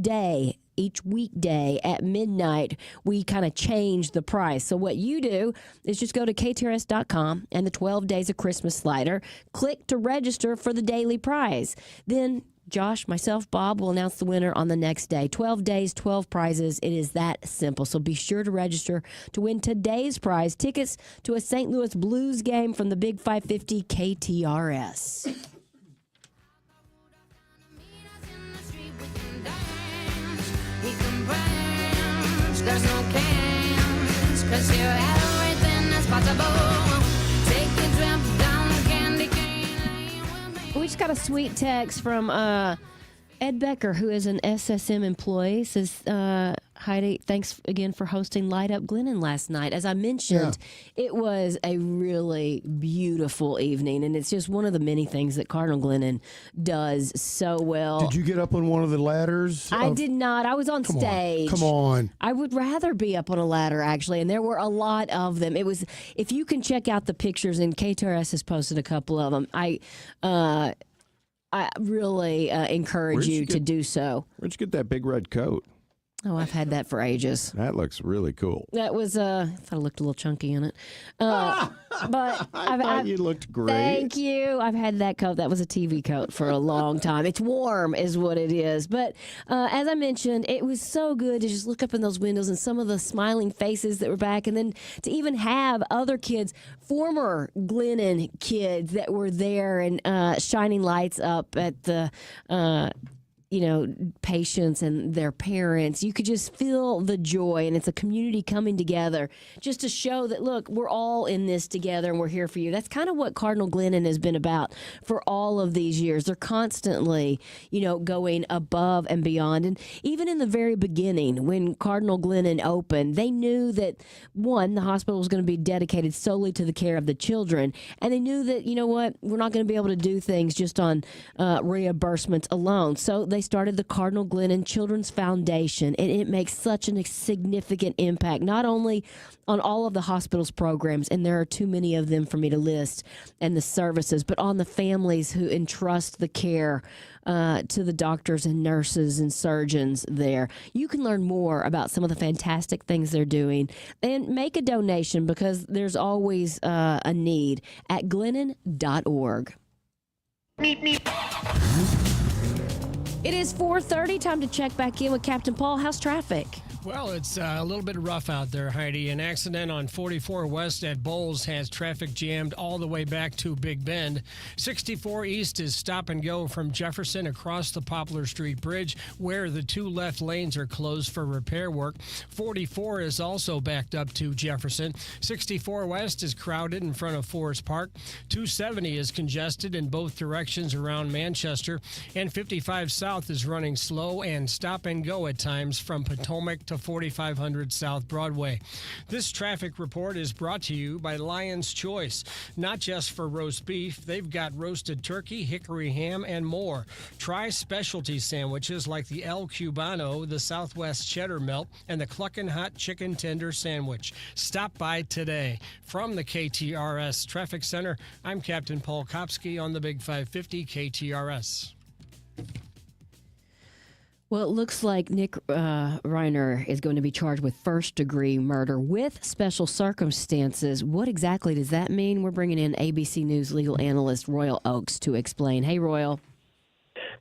weekday at midnight, we kind of change the price. So what you do is just go to KTRS.com and the 12 Days of Christmas slider, click to register for the daily prize. Then Josh, myself, Bob will announce the winner on the next day. 12 days, 12 prizes. It is that simple. So be sure to register to win today's prize, tickets to a St. Louis Blues game from the Big 550 KTRS. There's no cans, 'cause you're everything that's possible. Take a trip down Candy Cane. We just got a sweet text from Ed Becker, who is an SSM employee. Says, Heidi, thanks again for hosting Light Up Glennon last night. As I mentioned, it was a really beautiful evening, and it's just one of the many things that Cardinal Glennon does so well. Did you get up on one of the ladders? I did not. I was on stage. Come on. I would rather be up on a ladder, actually, and there were a lot of them. It was, if you can check out the pictures, and KTRS has posted a couple of them, I really encourage you to do so. Where'd you get that big red coat? Oh, I've had that for ages. That looks really cool. That was, I thought I looked a little chunky in it. But I thought you looked great. Thank you. I've had that coat. That was a TV coat for a long time. It's warm is what it is. But as I mentioned, it was so good to just look up in those windows and some of the smiling faces that were back. And then to even have other kids, former Glennon kids that were there and shining lights up at the patients and their parents. You could just feel the joy, and it's a community coming together just to show that, look, we're all in this together and we're here for you. That's kind of what Cardinal Glennon has been about for all of these years. They're constantly, going above and beyond. And even in the very beginning, when Cardinal Glennon opened, they knew that, one, the hospital was going to be dedicated solely to the care of the children. And they knew that, we're not going to be able to do things just on reimbursements alone. So they started the Cardinal Glennon Children's Foundation, and it makes such a significant impact, not only on all of the hospital's programs, and there are too many of them for me to list, and the services, but on the families who entrust the care to the doctors and nurses and surgeons there. You can learn more about some of the fantastic things they're doing and make a donation, because there's always a need at glennon.org. It is 4:30. Time to check back in with Captain Paul. How's traffic? Well, it's a little bit rough out there, Heidi. An accident on 44 West at Bowles has traffic jammed all the way back to Big Bend. 64 East is stop and go from Jefferson across the Poplar Street Bridge, where the two left lanes are closed for repair work. 44 is also backed up to Jefferson. 64 West is crowded in front of Forest Park. 270 is congested in both directions around Manchester. And 55 South is running slow and stop and go at times from Potomac to 4500 South Broadway. This traffic report is brought to you by Lion's Choice. Not just for roast beef, they've got roasted turkey, hickory ham, and more. Try specialty sandwiches like the El Cubano, the Southwest Cheddar Melt, and the Cluckin' Hot Chicken Tender Sandwich. Stop by today. From the KTRS Traffic Center, I'm Captain Paul Kopsky on the Big 550 KTRS. Well, it looks like Nick Reiner is going to be charged with first-degree murder with special circumstances. What exactly does that mean? We're bringing in ABC News legal analyst Royal Oakes to explain. Hey, Royal.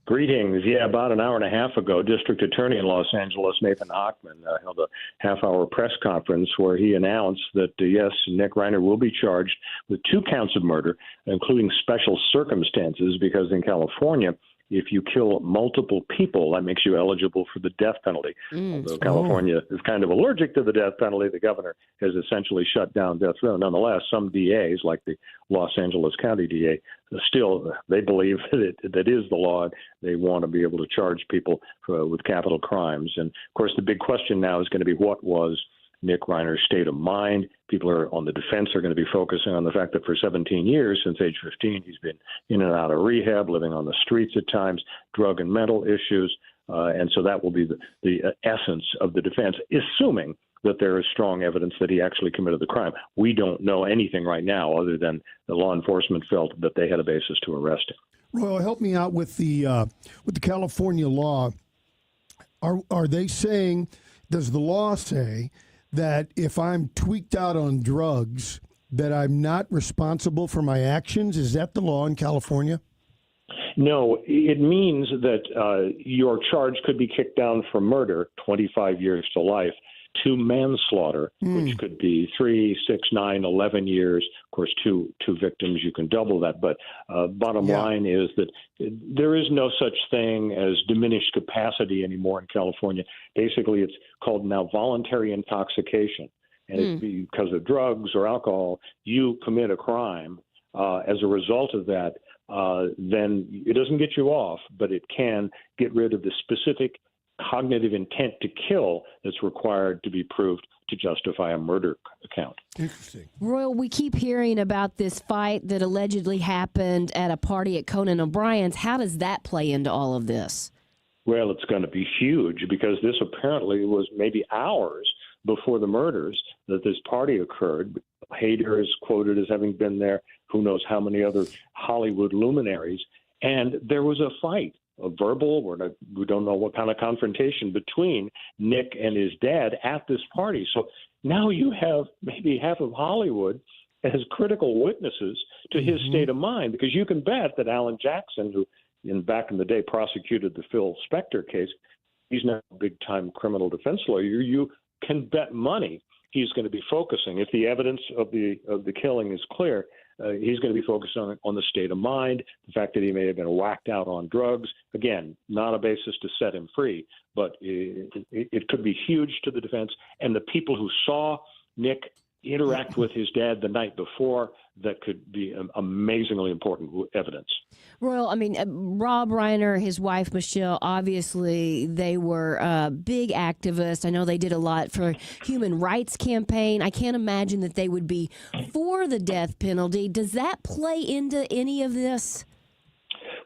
Greetings. Yeah, about an hour and a half ago, District Attorney in Los Angeles, Nathan Hochman, held a half-hour press conference where he announced that, yes, Nick Reiner will be charged with 2 counts of murder, including special circumstances, because in California, if you kill multiple people, that makes you eligible for the death penalty. Although California is kind of allergic to the death penalty, the governor has essentially shut down death row. Nonetheless, some DAs, like the Los Angeles County DA, still they believe that is the law. They want to be able to charge people with capital crimes. And, of course, the big question now is going to be what was Nick Reiner's state of mind. People are on the defense are going to be focusing on the fact that for 17 years, since age 15, he's been in and out of rehab, living on the streets at times, drug and mental issues. And so that will be the essence of the defense, assuming that there is strong evidence that he actually committed the crime. We don't know anything right now other than the law enforcement felt that they had a basis to arrest him. Well, help me out with the California law. Are they saying, does the law say that if I'm tweaked out on drugs, that I'm not responsible for my actions? Is that the law in California? No, it means that your charge could be kicked down from murder, 25 years to life, to manslaughter, which could be 3, 6, 9, 11 years. Of course, two victims, you can double that. But bottom line is that there is no such thing as diminished capacity anymore in California. Basically, it's called now voluntary intoxication. And it's because of drugs or alcohol, you commit a crime. As a result of that, then it doesn't get you off, but it can get rid of the specific cognitive intent to kill that's required to be proved to justify a murder count. Interesting. Royal, we keep hearing about this fight that allegedly happened at a party at Conan O'Brien's. How does that play into all of this? Well, it's going to be huge because this apparently was maybe hours before the murders that this party occurred. Hader is quoted as having been there. Who knows how many other Hollywood luminaries. And there was a fight. A verbal, we don't know what kind of confrontation between Nick and his dad at this party. So now you have maybe half of Hollywood as critical witnesses to his state of mind, because you can bet that Alan Jackson, who back in the day prosecuted the Phil Spector case, he's now a big-time criminal defense lawyer. You can bet money he's going to be focusing, if the evidence of the killing is clear, he's going to be focused on the state of mind, the fact that he may have been whacked out on drugs. Again, not a basis to set him free, but it could be huge to the defense. And the people who saw Nick interact with his dad the night before, that could be amazingly important evidence. Royal, I mean, Rob Reiner, his wife, Michelle, obviously they were big activists. I know they did a lot for human rights campaign. I can't imagine that they would be for the death penalty. Does that play into any of this?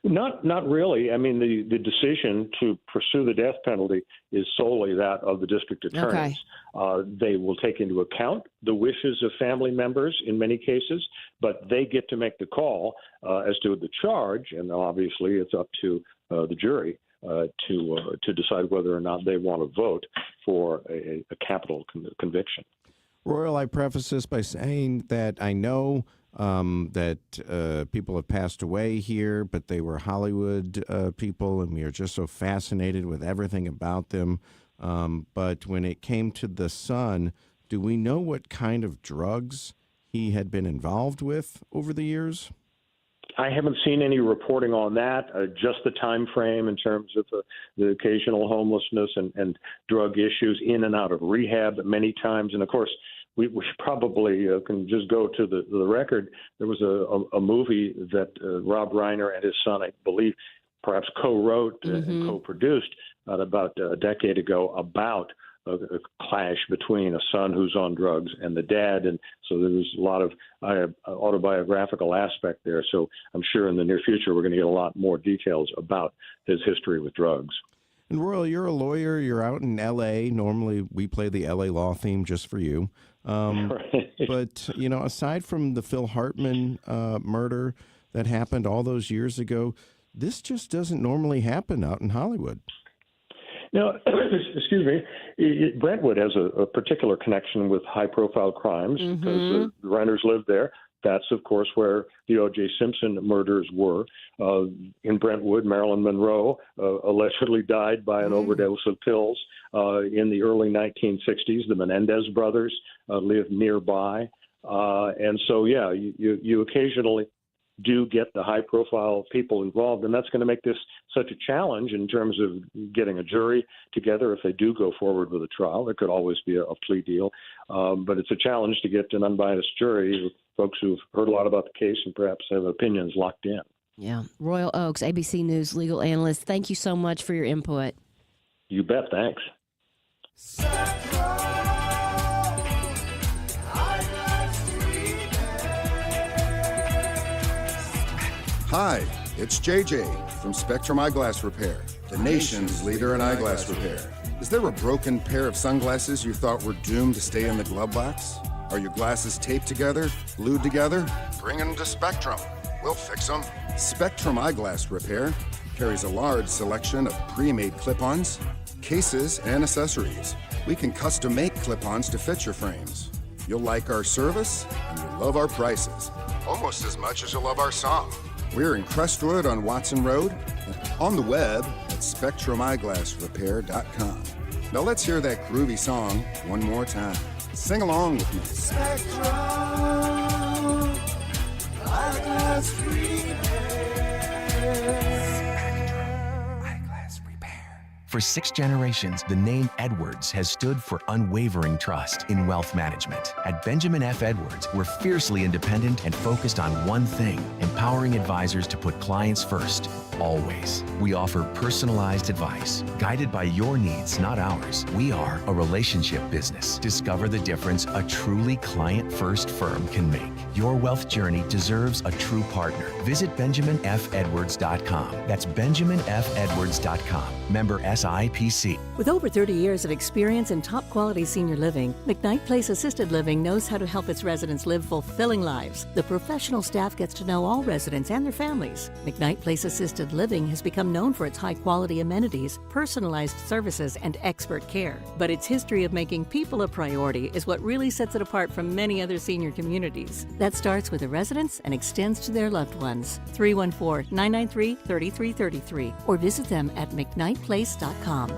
Not really. I mean, the decision to pursue the death penalty is solely that of the district attorneys. Okay. They will take into account the wishes of family members in many cases, but they get to make the call as to the charge, and obviously it's up to the jury to decide whether or not they want to vote for a capital conviction. Royal, I preface this by saying that I know that people have passed away here, but they were Hollywood people, and we are just so fascinated with everything about them. But when it came to the son, do we know what kind of drugs he had been involved with over the years? I haven't seen any reporting on that, just the time frame in terms of the occasional homelessness and drug issues in and out of rehab many times. And, of course, we probably can just go to the record. There was a movie that Rob Reiner and his son, I believe, perhaps co-wrote and co-produced about a decade ago about a clash between a son who's on drugs and the dad. And so there was a lot of autobiographical aspect there. So I'm sure in the near future we're going to get a lot more details about his history with drugs. And Royal, you're a lawyer. You're out in L.A. Normally we play the L.A. law theme just for you. But, aside from the Phil Hartman murder that happened all those years ago, this just doesn't normally happen out in Hollywood. Now, excuse me, Brentwood has a particular connection with high-profile crimes because the Reiners lived there. That's, of course, where the O.J. Simpson murders were. In Brentwood, Marilyn Monroe allegedly died by an overdose of pills in the early 1960s. The Menendez brothers lived nearby. And so, yeah, you occasionally do get the high-profile people involved, and that's going to make this such a challenge in terms of getting a jury together if they do go forward with a trial. There could always be a plea deal, but it's a challenge to get an unbiased jury with folks who've heard a lot about the case and perhaps have opinions locked in. Yeah. Royal Oaks, ABC News legal analyst, thank you so much for your input. You bet. Thanks. Hi, it's JJ from Spectrum Eyeglass Repair, the nation's leader in eyeglass repair. Is there a broken pair of sunglasses you thought were doomed to stay in the glove box? Are your glasses taped together, glued together? Bring them to Spectrum. We'll fix them. Spectrum Eyeglass Repair carries a large selection of pre-made clip-ons, cases, and accessories. We can custom make clip-ons to fit your frames. You'll like our service, and you'll love our prices, almost as much as you'll love our song. We're in Crestwood on Watson Road, and on the web at SpectrumEyeglassRepair.com. Now let's hear that groovy song one more time. Sing along with me. Spectrum Eyeglass For 6 generations, the name Edwards has stood for unwavering trust in wealth management. At Benjamin F. Edwards, we're fiercely independent and focused on one thing, empowering advisors to put clients first, always. We offer personalized advice, guided by your needs, not ours. We are a relationship business. Discover the difference a truly client-first firm can make. Your wealth journey deserves a true partner. Visit BenjaminFEdwards.com. That's BenjaminFEdwards.com. Member SIPC. With over 30 years of experience in top quality senior living, McKnight Place Assisted Living knows how to help its residents live fulfilling lives. The professional staff gets to know all residents and their families. McKnight Place Assisted Living has become known for its high quality amenities, personalized services, and expert care. But its history of making people a priority is what really sets it apart from many other senior communities. That starts with the residents and extends to their loved ones. 314-993-3333 or visit them at McKnightPlace.com.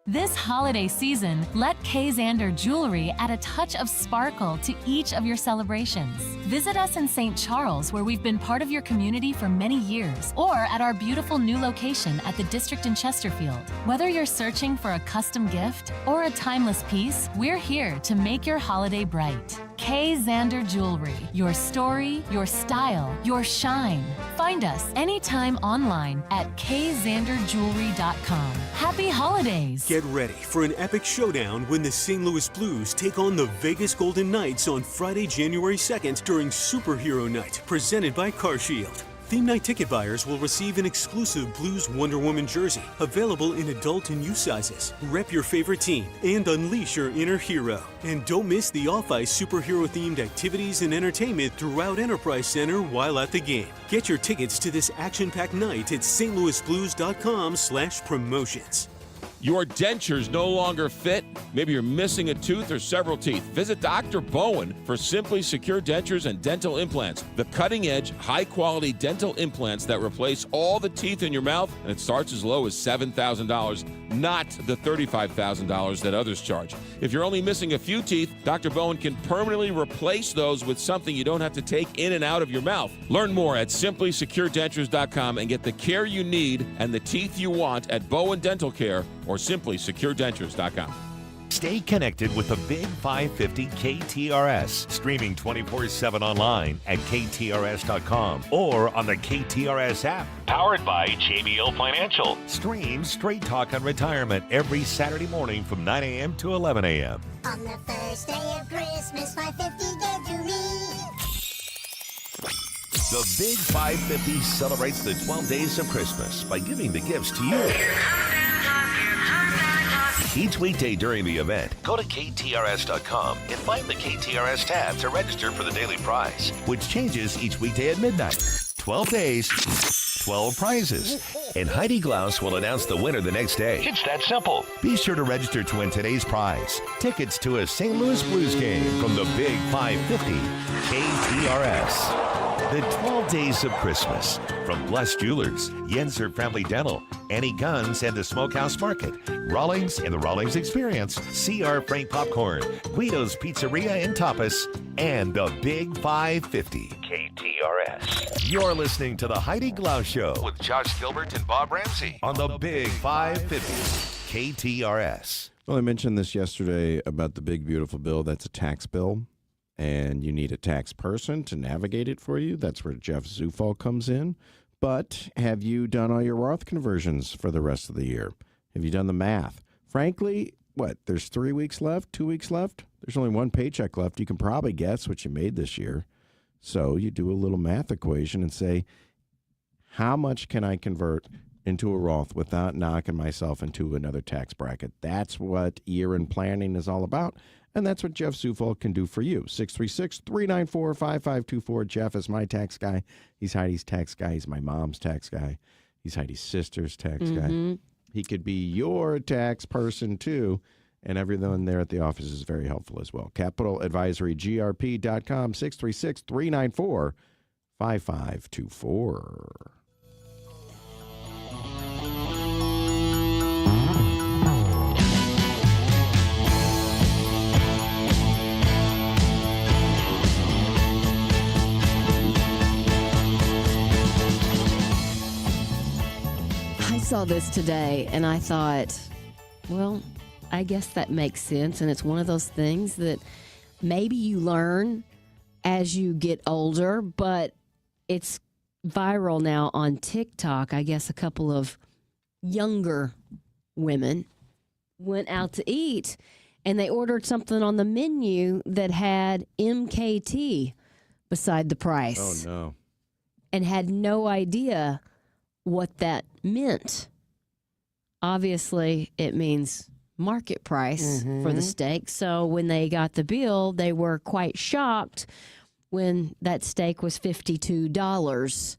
This holiday season, let Kay Zander Jewelry add a touch of sparkle to each of your celebrations. Visit us in St. Charles, where we've been part of your community for many years, or at our beautiful new location at the District in Chesterfield. Whether you're searching for a custom gift or a timeless piece, we're here to make your holiday bright. Kay Zander Jewelry, your story, your style, your shine. Find us anytime online at kzanderjewelry.com. Happy holidays! Get ready for an epic showdown when the St. Louis Blues take on the Vegas Golden Knights on Friday, January 2nd during Superhero Night, presented by CarShield. Theme night ticket buyers will receive an exclusive Blues Wonder Woman jersey, available in adult and youth sizes. Rep your favorite team and unleash your inner hero. And don't miss the off-ice superhero-themed activities and entertainment throughout Enterprise Center while at the game. Get your tickets to this action-packed night at stlouisblues.com/promotions. Your dentures no longer fit? Maybe you're missing a tooth or several teeth. Visit Dr. Bowen for Simply Secure Dentures and Dental Implants. The cutting-edge, high-quality dental implants that replace all the teeth in your mouth, and it starts as low as $7,000. not the $35,000 that others charge. If you're only missing a few teeth, Dr. Bowen can permanently replace those with something you don't have to take in and out of your mouth. Learn more at simplysecuredentures.com and get the care you need and the teeth you want at Bowen Dental Care or simplysecuredentures.com. Stay connected with the Big 550 KTRS, streaming 24/7 online at ktrs.com or on the KTRS app. Powered by JBL Financial. Stream Straight Talk on Retirement every Saturday morning from 9 a.m. to 11 a.m. On the first day of Christmas, 550 gave to me. The Big 550 celebrates the 12 days of Christmas by giving the gifts to you. Each weekday during the event, go to ktrs.com and find the KTRS tab to register for the daily prize, which changes each weekday at midnight. 12 days, 12 prizes. And Heidi Glaus will announce the winner the next day. It's that simple. Be sure to register to win today's prize. Tickets to a St. Louis Blues game from the Big 550 KTRS. The 12 Days of Christmas from Bless Jewelers, Yenser Family Dental, Annie Guns and the Smokehouse Market, Rawlings and the Rawlings Experience, C.R. Frank Popcorn, Guido's Pizzeria and Tapas, and the Big 550 KTRS. You're listening to the Heidi Glaus Show With Josh Gilbert and Bob Ramsey. on the Big 550 KTRS. Well, I mentioned this yesterday about the big, beautiful bill. That's a tax bill, and you need a tax person to navigate it for you. That's where Jeff Zufall comes in. But have you done all your Roth conversions for the rest of the year? Have you done the math? Frankly, there's 3 weeks left, 2 weeks left? There's only one paycheck left. You can probably guess what you made this year. So you do a little math equation and say, how much can I convert into a Roth without knocking myself into another tax bracket? That's what year-end planning is all about, and that's what Jeff Zufall can do for you. 636-394-5524. Jeff is my tax guy. He's Heidi's tax guy. He's my mom's tax guy. He's Heidi's sister's tax guy. He could be your tax person, too, and everyone there at the office is very helpful as well. CapitalAdvisoryGRP.com, 636-394-5524. I saw this today and I thought, well, I guess that makes sense. And it's one of those things that maybe you learn as you get older, but it's viral now on TikTok. I guess a couple of younger women went out to eat and they ordered something on the menu that had MKT beside the price. Oh, no. And had no idea what that meant. Obviously, it means market price for the steak. So when they got the bill, they were quite shocked when that steak was $52.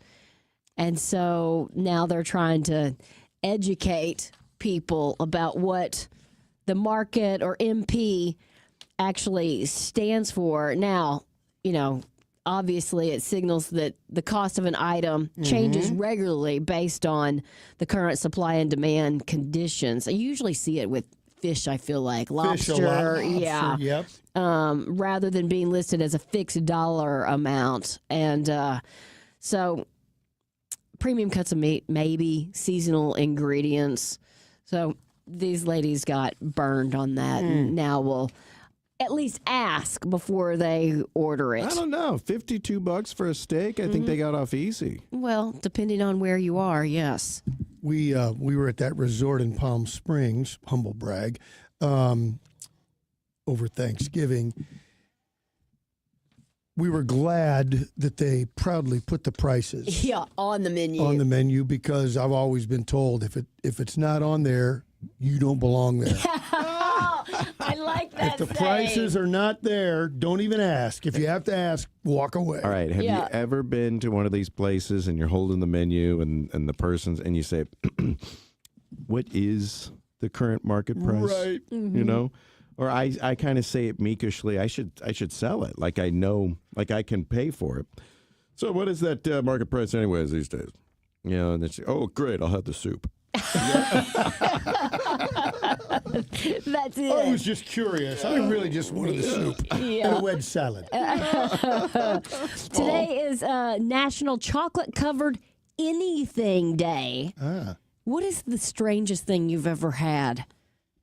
And so now they're trying to educate people about what the market or MP actually stands for. Now, obviously, it signals that the cost of an item changes regularly based on the current supply and demand conditions. I usually see it with fish, I feel like. Lobster, yeah. Yep. Rather than being listed as a fixed dollar amount. And so premium cuts of meat, maybe seasonal ingredients. So these ladies got burned on that. And now we'll at least ask before they order it. I don't know. $52 for a steak? I think they got off easy. Well, depending on where you are, yes. We were at that resort in Palm Springs, humble brag, over Thanksgiving. We were glad that they proudly put the prices on the menu. Because I've always been told if it's not on there, you don't belong there. I like that. If the prices are not there, don't even ask. If you have to ask, walk away. All right. Have you ever been to one of these places and you're holding the menu and the person's and you say, what is the current market price? Right. Or I kind of say it meekishly. I should sell it like I know, like I can pay for it. So what is that market price anyways these days? And they say, oh, great, I'll have the soup. That's it. I was just curious. I really just wanted the soup and a wedge salad. Today is National Chocolate Covered Anything Day. What is the strangest thing you've ever had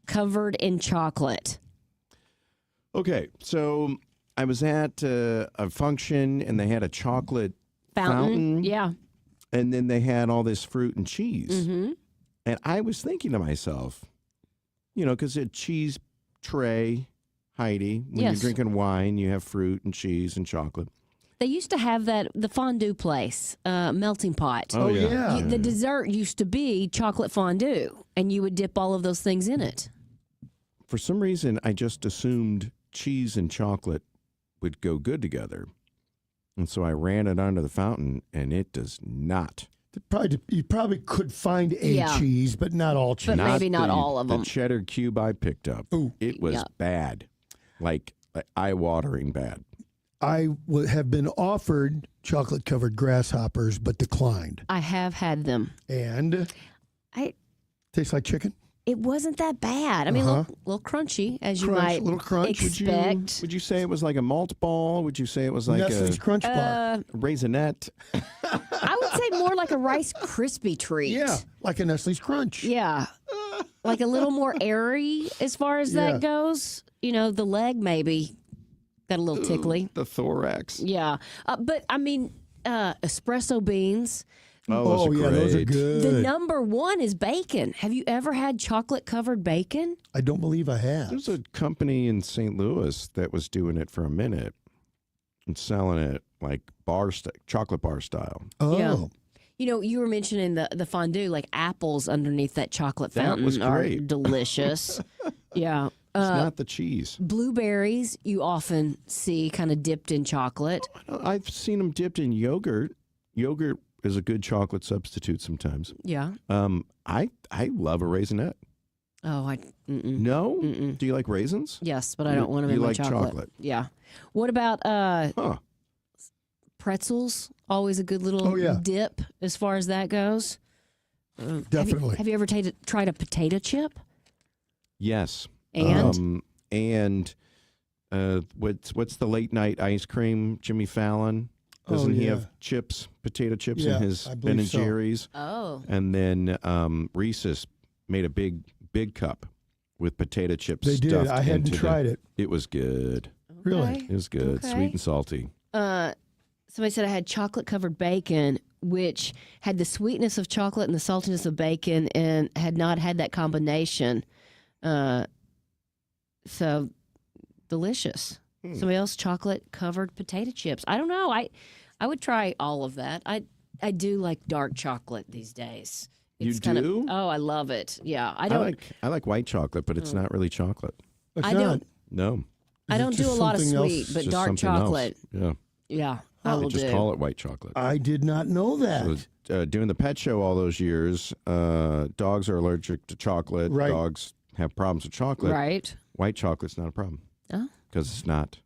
covered in chocolate? Okay, so I was at a function and they had a chocolate fountain. Yeah. And then they had all this fruit and cheese. Mm-hmm. And I was thinking to myself, because a cheese tray, Heidi, when you're drinking wine, you have fruit and cheese and chocolate. They used to have the fondue place, melting pot. Oh, yeah. The dessert used to be chocolate fondue, and you would dip all of those things in it. For some reason, I just assumed cheese and chocolate would go good together. And so I ran it onto the fountain, and it does not. You probably could find a cheese, but not all cheese. But maybe not all of them. The cheddar cube I picked up, it was bad, like eye-watering bad. I have been offered chocolate-covered grasshoppers, but declined. I have had them. And? Tastes like chicken? It wasn't that bad. I mean, a little crunchy, as you might expect. Would you say it was like a malt ball? Would you say it was like Nestle's Crunch Bar? Raisinette? I would say more like a Rice Krispie treat. Yeah, like a Nestle's Crunch. Yeah. Like a little more airy as far as that goes. The leg maybe got a little tickly. The thorax. Yeah. But, I mean, espresso beans. Oh, those are good. The number one is bacon. Have you ever had chocolate-covered bacon? I don't believe I have. There's a company in St. Louis that was doing it for a minute and selling it like chocolate bar style. Oh. Yeah. You were mentioning the fondue, like apples underneath that chocolate fountain was are great. Delicious. Yeah. It's not the cheese. Blueberries you often see kind of dipped in chocolate. I've seen them dipped in yogurt. Yogurt is a good chocolate substitute sometimes. Yeah. I love a raisinette. Oh, No? Mm-mm. Do you like raisins? Yes, but I don't want them in my like chocolate. Yeah. What about pretzels? Always a good little dip as far as that goes. Definitely. Have you ever tried a potato chip? Yes. And? What's the late night ice cream? Jimmy Fallon. Doesn't he have potato chips in his Ben and Jerry's? Oh. And then Reese's made a big cup with potato chips. They did. I hadn't tried it. It was good. Really? It was good. Okay. Sweet and salty. Somebody said I had chocolate-covered bacon, which had the sweetness of chocolate and the saltiness of bacon, and had not had that combination. So delicious. Somebody else, chocolate-covered potato chips. I don't know. I would try all of that. I do like dark chocolate these days. It's do? I love it. Yeah, I like white chocolate, but it's not really chocolate. I don't. No. I don't do a lot of sweet, but Just dark something chocolate. Else. Yeah, I I will just do. call it white chocolate. I did not know that. So, doing the pet show all those years, dogs are allergic to chocolate. Right. Dogs have problems with chocolate. Right. White chocolate's not a problem. Oh. Because it's not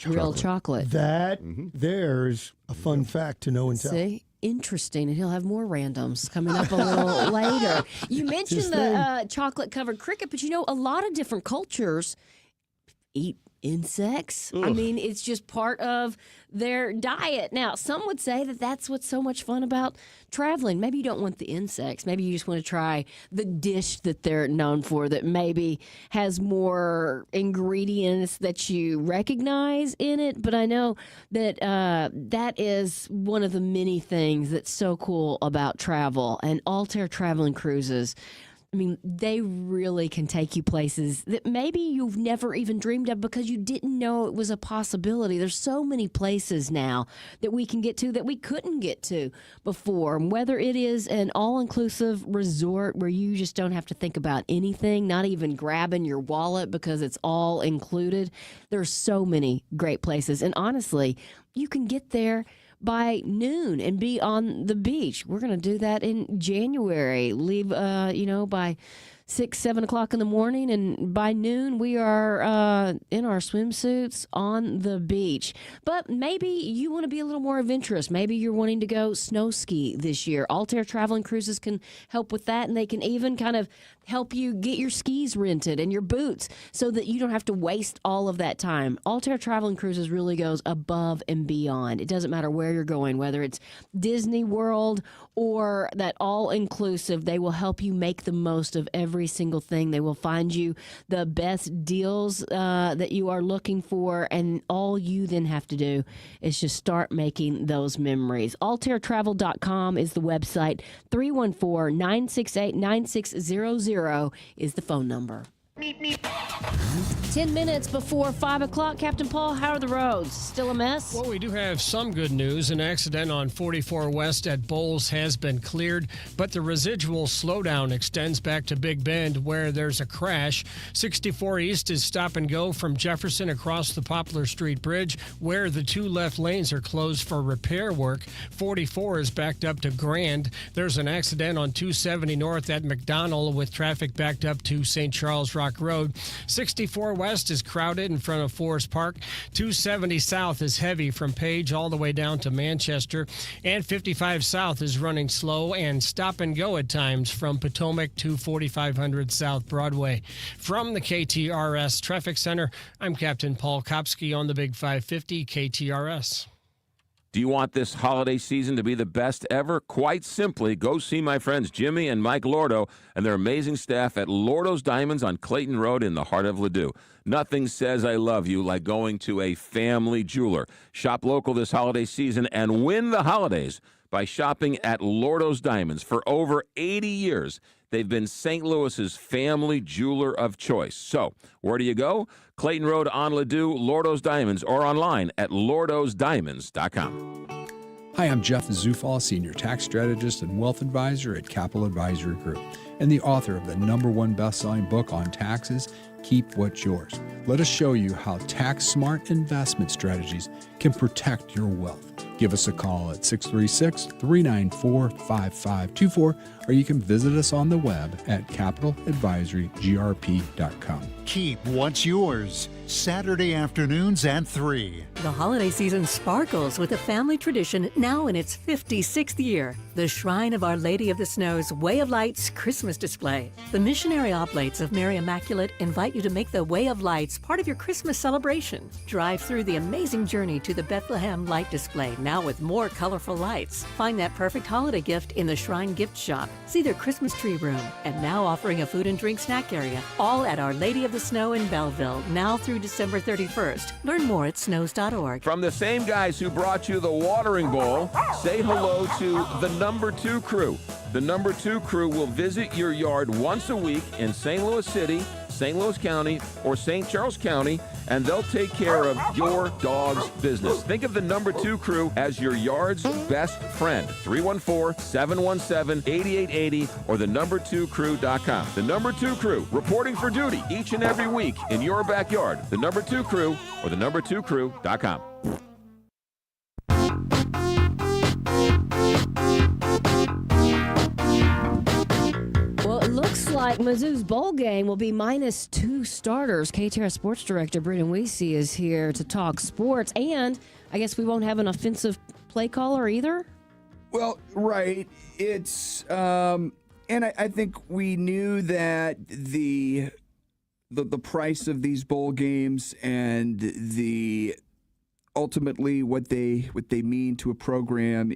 Real chocolate. That there's a fun fact to know and tell. See? Interesting, and he'll have more randoms coming up a little later. You mentioned the chocolate-covered cricket, but a lot of different cultures eat insects. Ugh. I mean, it's just part of their diet. Now, some would say that that's what's so much fun about traveling. Maybe you don't want the insects. Maybe you just want to try the dish that they're known for that maybe has more ingredients that you recognize in it. But I know that that is one of the many things that's so cool about travel. And Altair Traveling Cruises, I mean, they really can take you places that maybe you've never even dreamed of because you didn't know it was a possibility. There's so many places now that we can get to that we couldn't get to before. And whether it is an all-inclusive resort where you just don't have to think about anything, not even grabbing your wallet because it's all included, there's so many great places. And honestly, you can get there by noon and be on the beach. We're going to do that in January. Leave, by 6, 7 o'clock in the morning, and by noon we are in our swimsuits on the beach. But maybe you want to be a little more adventurous. Maybe you're wanting to go snow ski this year. Altair Traveling Cruises can help with that, and they can even kind of help you get your skis rented and your boots so that you don't have to waste all of that time. Altair Traveling Cruises really goes above and beyond. It doesn't matter where you're going, whether it's Disney World or that all-inclusive. They will help you make the most of every single thing. They will find you the best deals that you are looking for, and all you then have to do is just start making those memories. AltairTravel.com is the website. 314-968-9600 is the phone number. 10 minutes before 5 o'clock. Captain Paul, how are the roads? Still a mess? Well, we do have some good news. An accident on 44 West at Bowles has been cleared, but the residual slowdown extends back to Big Bend where there's a crash. 64 East is stop and go from Jefferson across the Poplar Street Bridge where the two left lanes are closed for repair work. 44 is backed up to Grand. There's an accident on 270 North at McDonald with traffic backed up to St. Charles Rock Road. 64 West is crowded in front of Forest Park. 270 South is heavy from Page all the way down to Manchester. And 55 South is running slow and stop and go at times from Potomac to 4500 South Broadway. From the KTRS Traffic Center, I'm Captain Paul Kopsky on the Big 550 KTRS. Do you want this holiday season to be the best ever? Quite simply, go see my friends Jimmy and Mike Lordo and their amazing staff at Lordo's Diamonds on Clayton Road in the heart of Ladue. Nothing says I love you like going to a family jeweler. Shop local this holiday season and win the holidays by shopping at Lordo's Diamonds. For over 80 years, they've been St. Louis's family jeweler of choice. So, where do you go? Clayton Road on Ladue, Lordo's Diamonds, or online at lordosdiamonds.com. Hi, I'm Jeff Zufall, Senior Tax Strategist and Wealth Advisor at Capital Advisory Group, and the author of the #1 best-selling book on taxes, Keep What's Yours. Let us show you how tax-smart investment strategies can protect your wealth. Give us a call at 636-394-5524, or you can visit us on the web at capitaladvisorygrp.com. Keep What's Yours, Saturday afternoons at 3. The holiday season sparkles with a family tradition now in its 56th year. The Shrine of Our Lady of the Snow's Way of Lights Christmas display. The missionary oblates of Mary Immaculate invite you to make the Way of Lights part of your Christmas celebration. Drive through the amazing journey to the Bethlehem light display, now with more colorful lights. Find that perfect holiday gift in the Shrine gift shop. See their Christmas tree room, and now offering a food and drink snack area, all at Our Lady of the Snow in Belleville, now through December 31st. Learn more at snows.org. From the same guys who brought you the watering bowl, say hello to the number 2 crew. The number 2 crew will visit your yard once a week in St. Louis City, St. Louis County, or St. Charles County, and they'll take care of your dog's business. Think of the number 2 crew as your yard's best friend. 314-717-8880 or the number2crew.com. The number 2 crew reporting for duty each and every week in your backyard. The number 2 crew or the number2crew.com. Looks like Mizzou's bowl game will be -2 starters. KTRS Sports Director Brendan Weesey is here to talk sports, and I guess we won't have an offensive play caller either? Well, right. It's and I think we knew that the price of these bowl games and the ultimately what they mean to a program,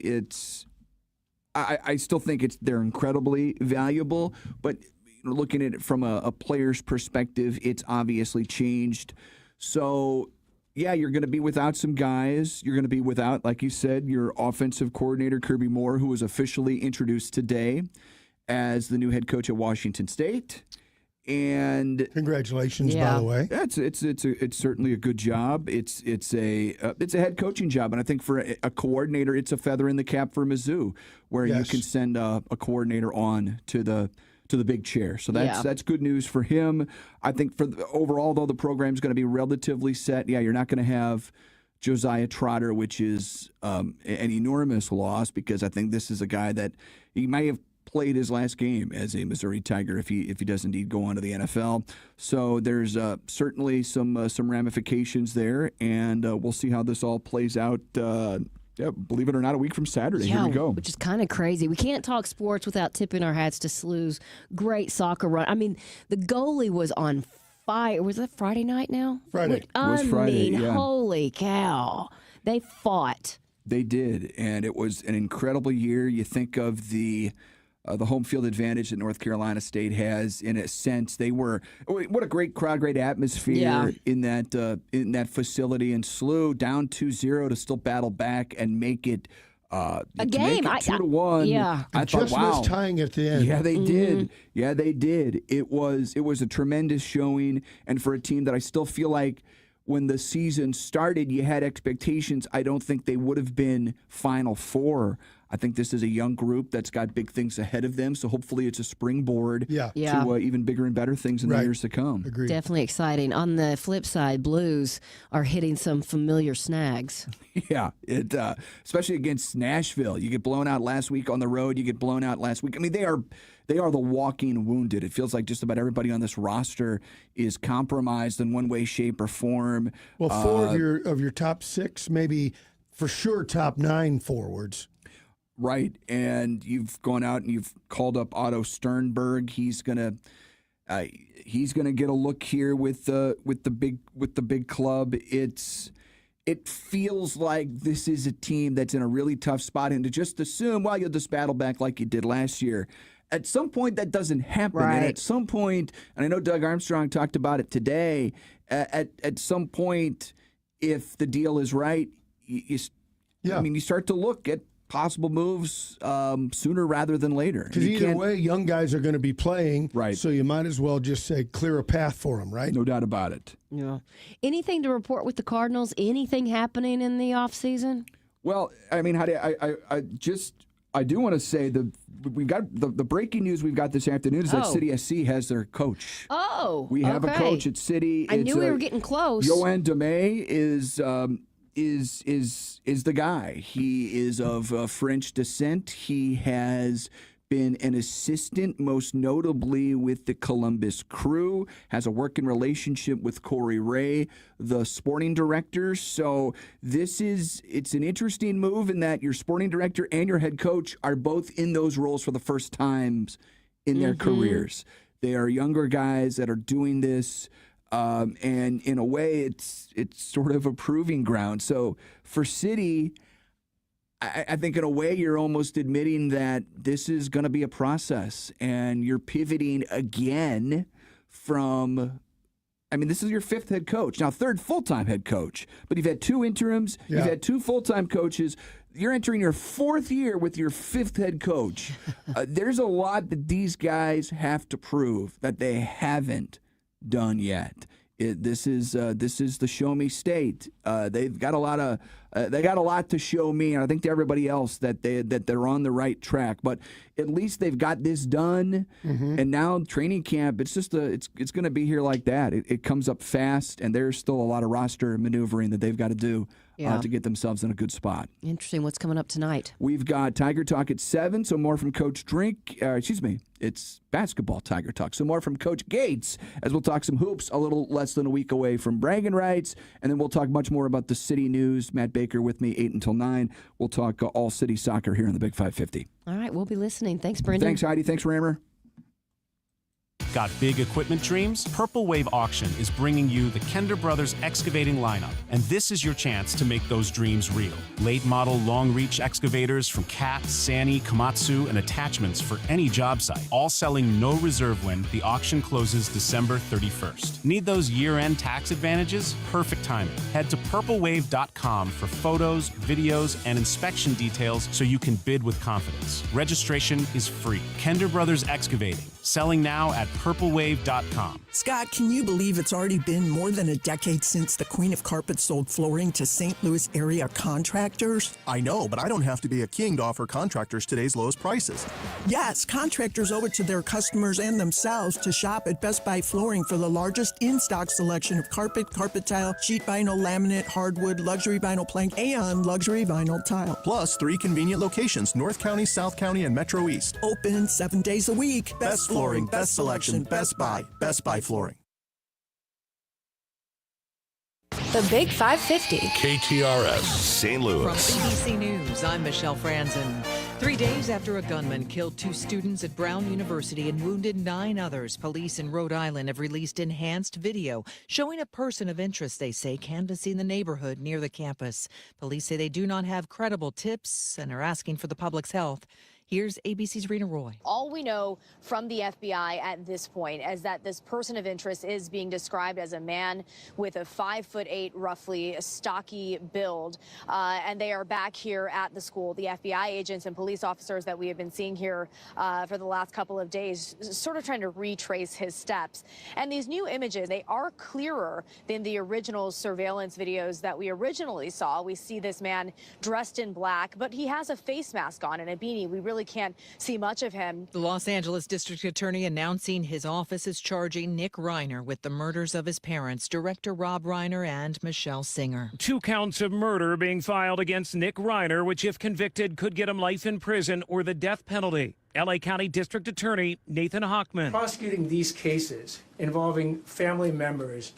I still think they're incredibly valuable, but looking at it from a player's perspective, it's obviously changed. So, yeah, you're going to be without some guys. You're going to be without, like you said, your offensive coordinator, Kirby Moore, who was officially introduced today as the new head coach at Washington State. And congratulations, by the way. It's certainly a good job. It's a head coaching job, and I think for a coordinator, it's a feather in the cap for Mizzou, where you can send a coordinator on to the big chair. So that's good news for him. I think overall, though, the program's going to be relatively set. Yeah, you're not going to have Josiah Trotter, which is an enormous loss, because I think this is a guy that he may have played his last game as a Missouri Tiger if he does indeed go on to the NFL. So there's certainly some ramifications there, and we'll see how this all plays out. Believe it or not, a week from Saturday. Here we go. Which is kind of crazy. We can't talk sports without tipping our hats to SLU's great soccer run. I mean, the goalie was on fire. Was it Friday night now? Friday. Friday, yeah. Holy cow. They fought. They did, and it was an incredible year. You think of the home field advantage that North Carolina State has. In a sense, they were what a great crowd, great atmosphere in that facility. And SLU down 2-0 to still battle back and make it a game. 2-1. Yeah, I thought, just missed tying at the end. Yeah, they did. Yeah, they did. It was a tremendous showing, and for a team that I still feel like, when the season started, you had expectations. I don't think they would have been Final Four. I think this is a young group that's got big things ahead of them, so hopefully it's a springboard to even bigger and better things in the years to come. Agreed. Definitely exciting. On the flip side, Blues are hitting some familiar snags. Yeah, especially against Nashville. You get blown out last week on the road. You get blown out last week. I mean, they are the walking wounded. It feels like just about everybody on this roster is compromised in one way, shape, or form. Well, four of your top six, maybe for sure top 9 forwards. Right, and you've gone out and you've called up Otto Sternberg. He's gonna get a look here with the big club. It feels like this is a team that's in a really tough spot, and to just assume, well, you'll just battle back like you did last year. At some point, that doesn't happen. Right. And at some point, and I know Doug Armstrong talked about it today, at some point, if the deal is right, you start to look at possible moves sooner rather than later. Because either way, young guys are going to be playing, right? So you might as well just say clear a path for them, right? No doubt about it. Yeah. Anything to report with the Cardinals? Anything happening in the offseason? Well, I mean, Heidi, I do want to say we've got the breaking news we've got this afternoon is that City SC has their coach. Oh, we have a coach at City. I knew we were getting close. Yoann Demay is the guy. He is of French descent. He has been an assistant, most notably with the Columbus Crew, has a working relationship with Corey Ray, the sporting director. So it's an interesting move in that your sporting director and your head coach are both in those roles for the first times in their careers. They are younger guys that are doing this. And in a way, it's sort of a proving ground. So for City, I think in a way you're almost admitting that this is going to be a process, and you're pivoting again from. I mean, this is your 5th head coach. Now, 3rd full-time head coach, but you've had 2 interims. Yeah. You've had 2 full-time coaches. You're entering your 4th year with your 5th head coach. There's a lot that these guys have to prove that they haven't done yet. This is the show me state. They've got a lot to show me, and I think to everybody else that they're on the right track. But at least they've got this done, and now training camp. It's just it's going to be here like that. It comes up fast, and there's still a lot of roster maneuvering that they've got to do to get themselves in a good spot. Interesting. What's coming up tonight? We've got Tiger Talk at 7, so more from Coach Drink. It's basketball Tiger Talk, so more from Coach Gates as we'll talk some hoops a little less than a week away from bragging rights, and then we'll talk much more about the city news. Matt Baker with me 8 until 9. We'll talk all city soccer here in the Big 550. All right, we'll be listening. Thanks, Brendan. Thanks, Heidi. Thanks, Rammer. Got big equipment dreams? Purple Wave Auction is bringing you the Kender Brothers excavating lineup, and this is your chance to make those dreams real. Late model long reach excavators from Cat, Sani, Komatsu, and attachments for any job site, all selling no reserve when the auction closes December 31st. Need those year-end tax advantages? Perfect timing. Head to purplewave.com for photos, videos, and inspection details so you can bid with confidence. Registration is free. Kender Brothers Excavating. Selling now at purplewave.com. Scott, can you believe it's already been more than a decade since the Queen of Carpet sold flooring to St. Louis area contractors? I know, but I don't have to be a king to offer contractors today's lowest prices. Yes, contractors owe it to their customers and themselves to shop at Best Buy Flooring for the largest in-stock selection of carpet, carpet tile, sheet vinyl, laminate, hardwood, luxury vinyl plank, and luxury vinyl tile. Plus 3 convenient locations, North County, South County, and Metro East. Open 7 days a week. Best flooring, best selection, Best Buy. Best Buy Flooring. The Big 550. KTRS St. Louis. From ABC News, I'm Michelle Franzen. 3 days after a gunman killed 2 students at Brown University and wounded 9 others, police in Rhode Island have released enhanced video showing a person of interest, they say, canvassing the neighborhood near the campus. Police say they do not have credible tips and are asking for the public's health. Here's ABC's Rena Roy. All we know from the FBI at this point is that this person of interest is being described as a man with a 5'8", roughly stocky build, and they are back here at the school. The FBI agents and police officers that we have been seeing here for the last couple of days, sort of trying to retrace his steps. And these new images, they are clearer than the original surveillance videos that we originally saw. We see this man dressed in black, but he has a face mask on and a beanie. We really can't see much of him. The Los Angeles District Attorney announcing his office is charging Nick Reiner with the murders of his parents, director Rob Reiner and Michelle Singer. 2 counts of murder being filed against Nick Reiner, which if convicted could get him life in prison or the death penalty. L.A. County District Attorney Nathan Hochman. Prosecuting these cases involving family members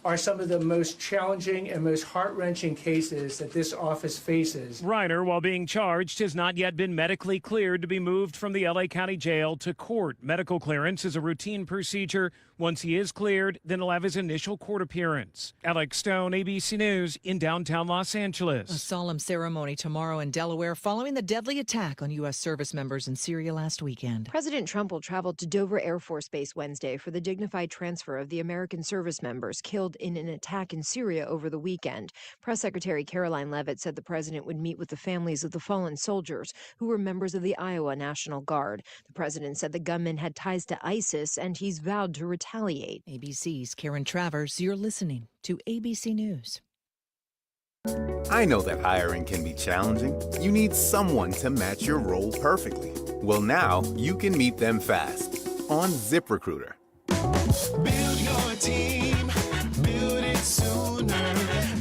are some of the most challenging and most heart-wrenching cases that this office faces. Reiner, while being charged, has not yet been medically cleared to be moved from the L.A. County Jail to court. Medical clearance is a routine procedure. Once he is cleared, then he'll have his initial court appearance. Alex Stone, ABC News, in downtown Los Angeles. A solemn ceremony tomorrow in Delaware following the deadly attack on U.S. service members in Syria last weekend. President Trump will travel to Dover Air Force Base Wednesday for the dignified transfer of the American service members killed in an attack in Syria over the weekend. Press Secretary Caroline Leavitt said the president would meet with the families of the fallen soldiers who were members of the Iowa National Guard. The president said the gunman had ties to ISIS and he's vowed to retaliate. ABC's Karen Travers, you're listening to ABC News. I know that hiring can be challenging. You need someone to match your role perfectly. Well, now you can meet them fast on ZipRecruiter. Build your team, build it sooner.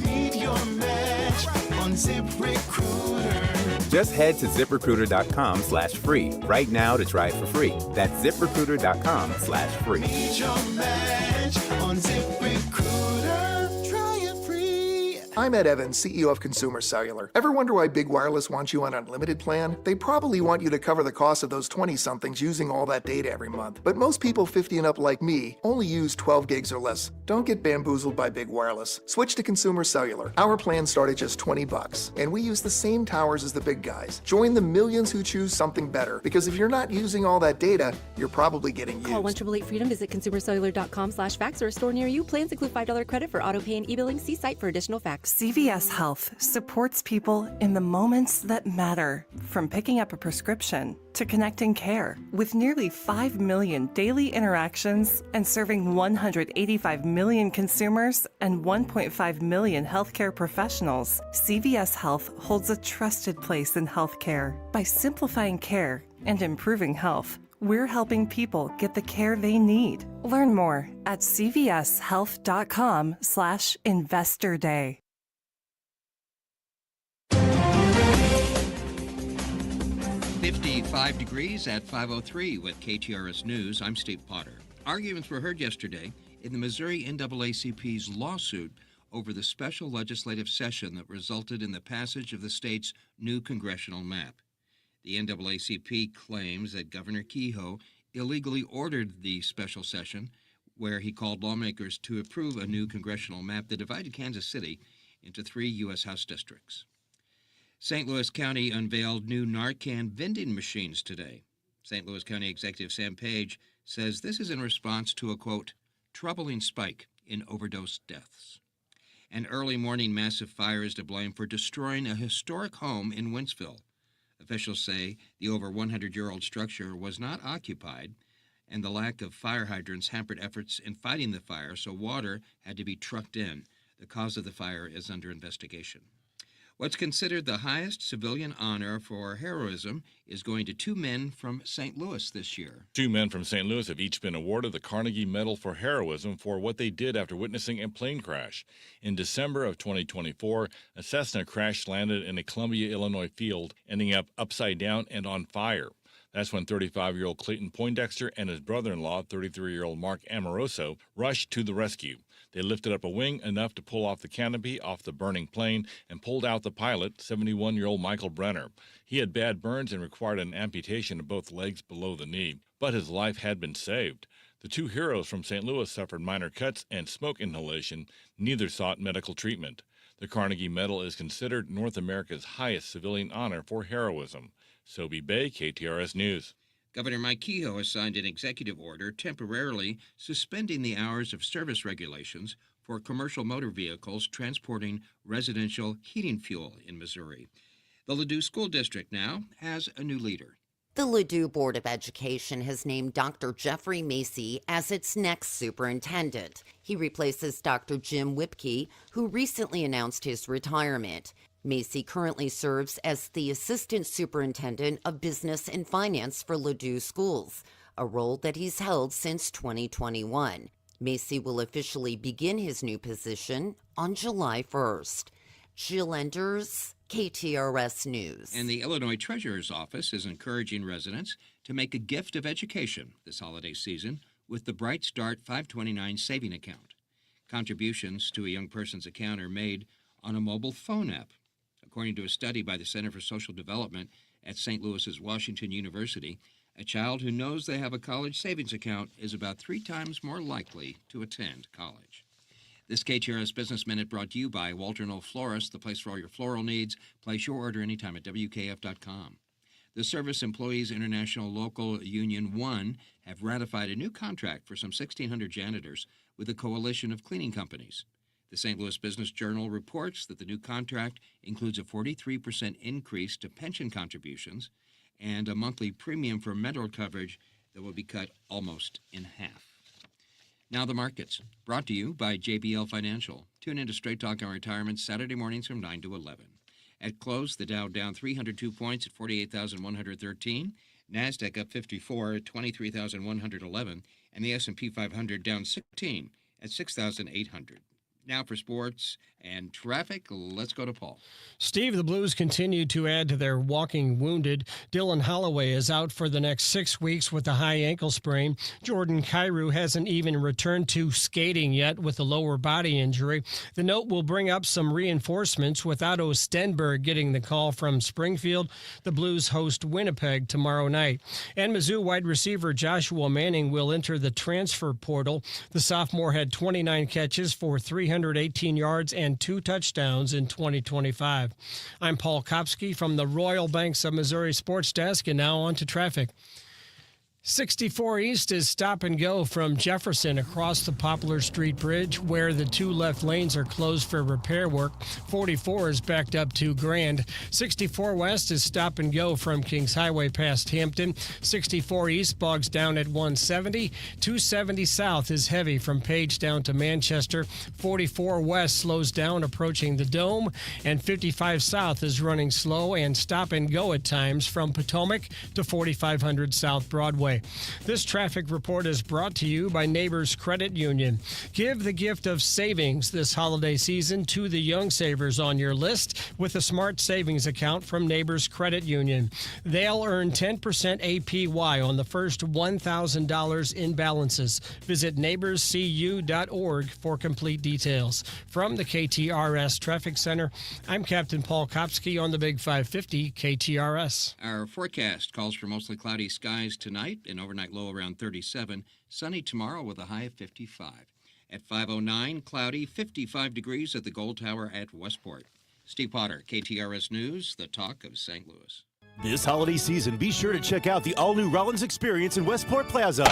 Meet your match on ZipRecruiter. Just head to ZipRecruiter.com/free right now to try it for free. That's ZipRecruiter.com/free. Meet your match on ZipRecruiter. Try it free. I'm Ed Evans, CEO of Consumer Cellular. Ever wonder why Big Wireless wants you on an unlimited plan? They probably want you to cover the cost of those 20-somethings using all that data every month. But most people 50 and up like me only use 12 gigs or less. Don't get bamboozled by Big Wireless. Switch to Consumer Cellular. Our plans start at just $20, and we use the same towers as the big guys. Join the millions who choose something better, because if you're not using all that data, you're probably getting used. Call 1-888-FREEDOM, visit consumercellular.com/facts or a store near you. Plans include $5 credit for auto pay and e-billing. See site for additional facts. CVS Health supports people in the moments that matter, from picking up a prescription to connecting care. With nearly 5 million daily interactions and serving 185 million consumers and 1.5 million healthcare professionals, CVS Health holds a trusted place in healthcare. By simplifying care and improving health, we're helping people get the care they need. Learn more at cvshealth.com/Investor Day. 55 degrees at 5:03 with KTRS News. I'm Steve Potter. Arguments were heard yesterday in the Missouri NAACP's lawsuit over the special legislative session that resulted in the passage of the state's new congressional map. The NAACP claims that Governor Kehoe illegally ordered the special session, where he called lawmakers to approve a new congressional map that divided Kansas City into 3 U.S. House districts. St. Louis County unveiled new Narcan vending machines today. St. Louis County Executive Sam Page says this is in response to a, quote, troubling spike in overdose deaths. An early morning massive fire is to blame for destroying a historic home in Wentzville. Officials say the over 100-year-old structure was not occupied and the lack of fire hydrants hampered efforts in fighting the fire, so water had to be trucked in. The cause of the fire is under investigation. What's considered the highest civilian honor for heroism is going to 2 men from St. Louis this year. 2 men from St. Louis have each been awarded the Carnegie Medal for Heroism for what they did after witnessing a plane crash. In December of 2024, a Cessna crash-landed in a Columbia, Illinois field, ending up upside down and on fire. That's when 35-year-old Clayton Poindexter and his brother-in-law, 33-year-old Mark Amoroso, rushed to the rescue. They lifted up a wing enough to pull off the canopy off the burning plane and pulled out the pilot, 71-year-old Michael Brenner. He had bad burns and required an amputation of both legs below the knee, but his life had been saved. The 2 heroes from St. Louis suffered minor cuts and smoke inhalation. Neither sought medical treatment. The Carnegie Medal is considered North America's highest civilian honor for heroism. Sobe Bay, KTRS News. Governor Mike Kehoe has signed an executive order temporarily suspending the hours of service regulations for commercial motor vehicles transporting residential heating fuel in Missouri. The Ladue School District now has a new leader. The Ladue Board of Education has named Dr. Jeffrey Macy as its next superintendent. He replaces Dr. Jim Whipke, who recently announced his retirement. Macy currently serves as the Assistant Superintendent of Business and Finance for Ladue Schools, a role that he's held since 2021. Macy will officially begin his new position on July 1st. Jill Enders, KTRS News. And the Illinois Treasurer's Office is encouraging residents to make a gift of education this holiday season with the Bright Start 529 saving account. Contributions to a young person's account are made on a mobile phone app. According to a study by the Center for Social Development at St. Louis's Washington University, a child who knows they have a college savings account is about 3 times more likely to attend college. This KTRS Business Minute brought to you by Walter Knoll Florist, the place for all your floral needs. Place your order anytime at WKF.com. The Service Employees International Local Union 1 have ratified a new contract for some 1,600 janitors with a coalition of cleaning companies. The St. Louis Business Journal reports that the new contract includes a 43% increase to pension contributions and a monthly premium for medical coverage that will be cut almost in half. Now the markets, brought to you by JBL Financial. Tune in to Straight Talk on Retirement Saturday mornings from 9 to 11. At close, the Dow down 302 points at 48,113, NASDAQ up 54 at 23,111, and the S&P 500 down 16 at 6,800. Now for sports and traffic, let's go to Paul. Steve, the Blues continue to add to their walking wounded. Dylan Holloway is out for the next 6 weeks with a high ankle sprain. Jordan Kyrou hasn't even returned to skating yet with a lower body injury. The note will bring up some reinforcements with Otto Stenberg getting the call from Springfield. The Blues host Winnipeg tomorrow night. And Mizzou wide receiver Joshua Manning will enter the transfer portal. The sophomore had 29 catches for 318 yards and 2 touchdowns in 2025. I'm Paul Kopsky from the Royal Banks of Missouri Sports Desk, and now on to traffic. 64 East is stop and go from Jefferson across the Poplar Street Bridge, where the 2 left lanes are closed for repair work. 44 is backed up to Grand. 64 West is stop and go from Kings Highway past Hampton. 64 East bogs down at 170. 270 South is heavy from Page down to Manchester. 44 West slows down approaching the Dome. And 55 South is running slow and stop and go at times from Potomac to 4500 South Broadway. This traffic report is brought to you by Neighbors Credit Union. Give the gift of savings this holiday season to the young savers on your list with a smart savings account from Neighbors Credit Union. They'll earn 10% APY on the first $1,000 in balances. Visit neighborscu.org for complete details. From the KTRS Traffic Center, I'm Captain Paul Kopsky on the Big 550 KTRS. Our forecast calls for mostly cloudy skies tonight, an overnight low around 37, sunny tomorrow with a high of 55. At 5:09, cloudy, 55 degrees at the Gold Tower at Westport. Steve Potter, KTRS News, the talk of St. Louis. This holiday season, be sure to check out the all-new Rollins Experience in Westport Plaza.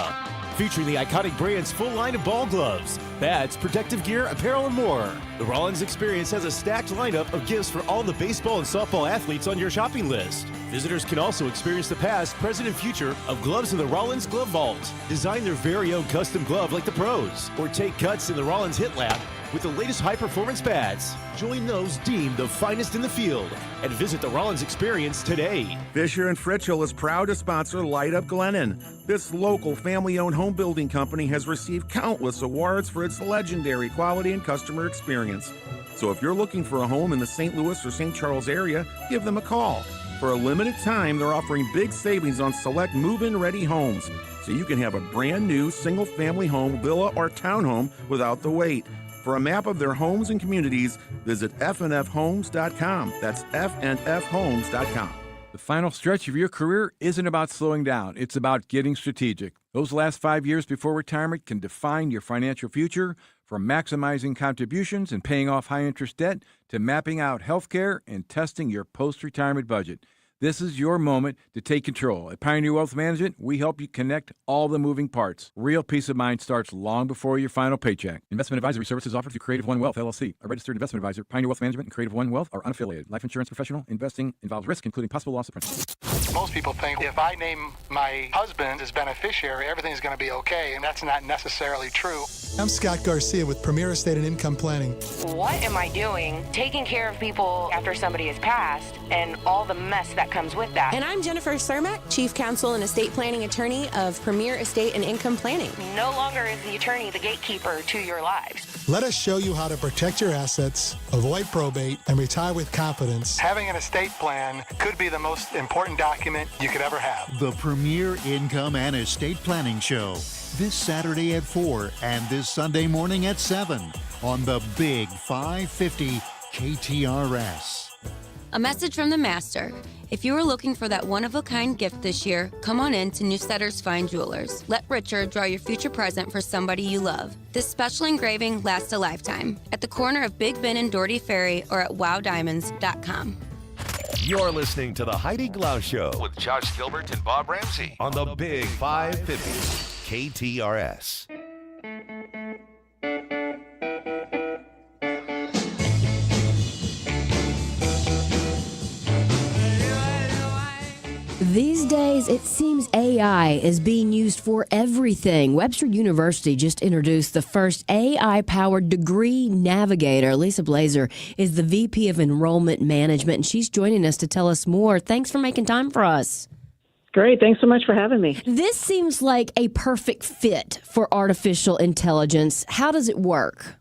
Featuring the iconic brand's full line of ball gloves, bats, protective gear, apparel, and more. The Rollins Experience has a stacked lineup of gifts for all the baseball and softball athletes on your shopping list. Visitors can also experience the past, present, and future of gloves in the Rollins Glove Vault. Design their very own custom glove like the pros, or take cuts in the Rollins Hit Lab with the latest high-performance bats. Join those deemed the finest in the field and visit the Rollins Experience today. Fisher & Fritchell is proud to sponsor Light Up Glennon. This local family-owned home building company has received countless awards for its legendary quality and customer experience. So if you're looking for a home in the St. Louis or St. Charles area, give them a call. For a limited time, they're offering big savings on select move-in ready homes, so you can have a brand new single-family home, villa, or townhome without the wait. For a map of their homes and communities, visit fnfhomes.com. That's fnfhomes.com. The final stretch of your career isn't about slowing down. It's about getting strategic. Those last 5 years before retirement can define your financial future, from maximizing contributions and paying off high-interest debt to mapping out health care and testing your post-retirement budget. This is your moment to take control. At Pioneer Wealth Management, we help you connect all the moving parts. Real peace of mind starts long before your final paycheck. Investment advisory services offered through Creative One Wealth, LLC, a registered investment advisor. Pioneer Wealth Management and Creative One Wealth are unaffiliated. Life insurance professional. Investing involves risk, including possible loss of principal. Most people think if I name my husband as beneficiary, everything's going to be okay, and that's not necessarily true. I'm Scott Garcia with Premier Estate and Income Planning. What am I doing taking care of people after somebody has passed and all the mess that comes with that? And I'm Jennifer Cermak, Chief Counsel and Estate Planning Attorney of Premier Estate and Income Planning. No longer is the attorney the gatekeeper to your lives. Let us show you how to protect your assets, avoid probate, and retire with confidence. Having an estate plan could be the most important document you could ever have. The Premier Income and Estate Planning Show, this Saturday at 4 and this Sunday morning at 7 on the Big 550 KTRS. A message from the Master. If you are looking for that one-of-a-kind gift this year, come on in to Newsetter's Fine Jewelers. Let Richard draw your future present for somebody you love. This special engraving lasts a lifetime. At the corner of Big Ben and Doherty Ferry or at wowdiamonds.com. You're listening to the Heidi Glaus Show with Josh Gilbert and Bob Ramsey on the Big 550 KTRS. These days, it seems AI is being used for everything. Webster University just introduced the first AI-powered degree navigator. Lisa Blazer is the VP of Enrollment Management, and she's joining us to tell us more. Thanks for making time for us. Great. Thanks so much for having me. This seems like a perfect fit for artificial intelligence. How does it work?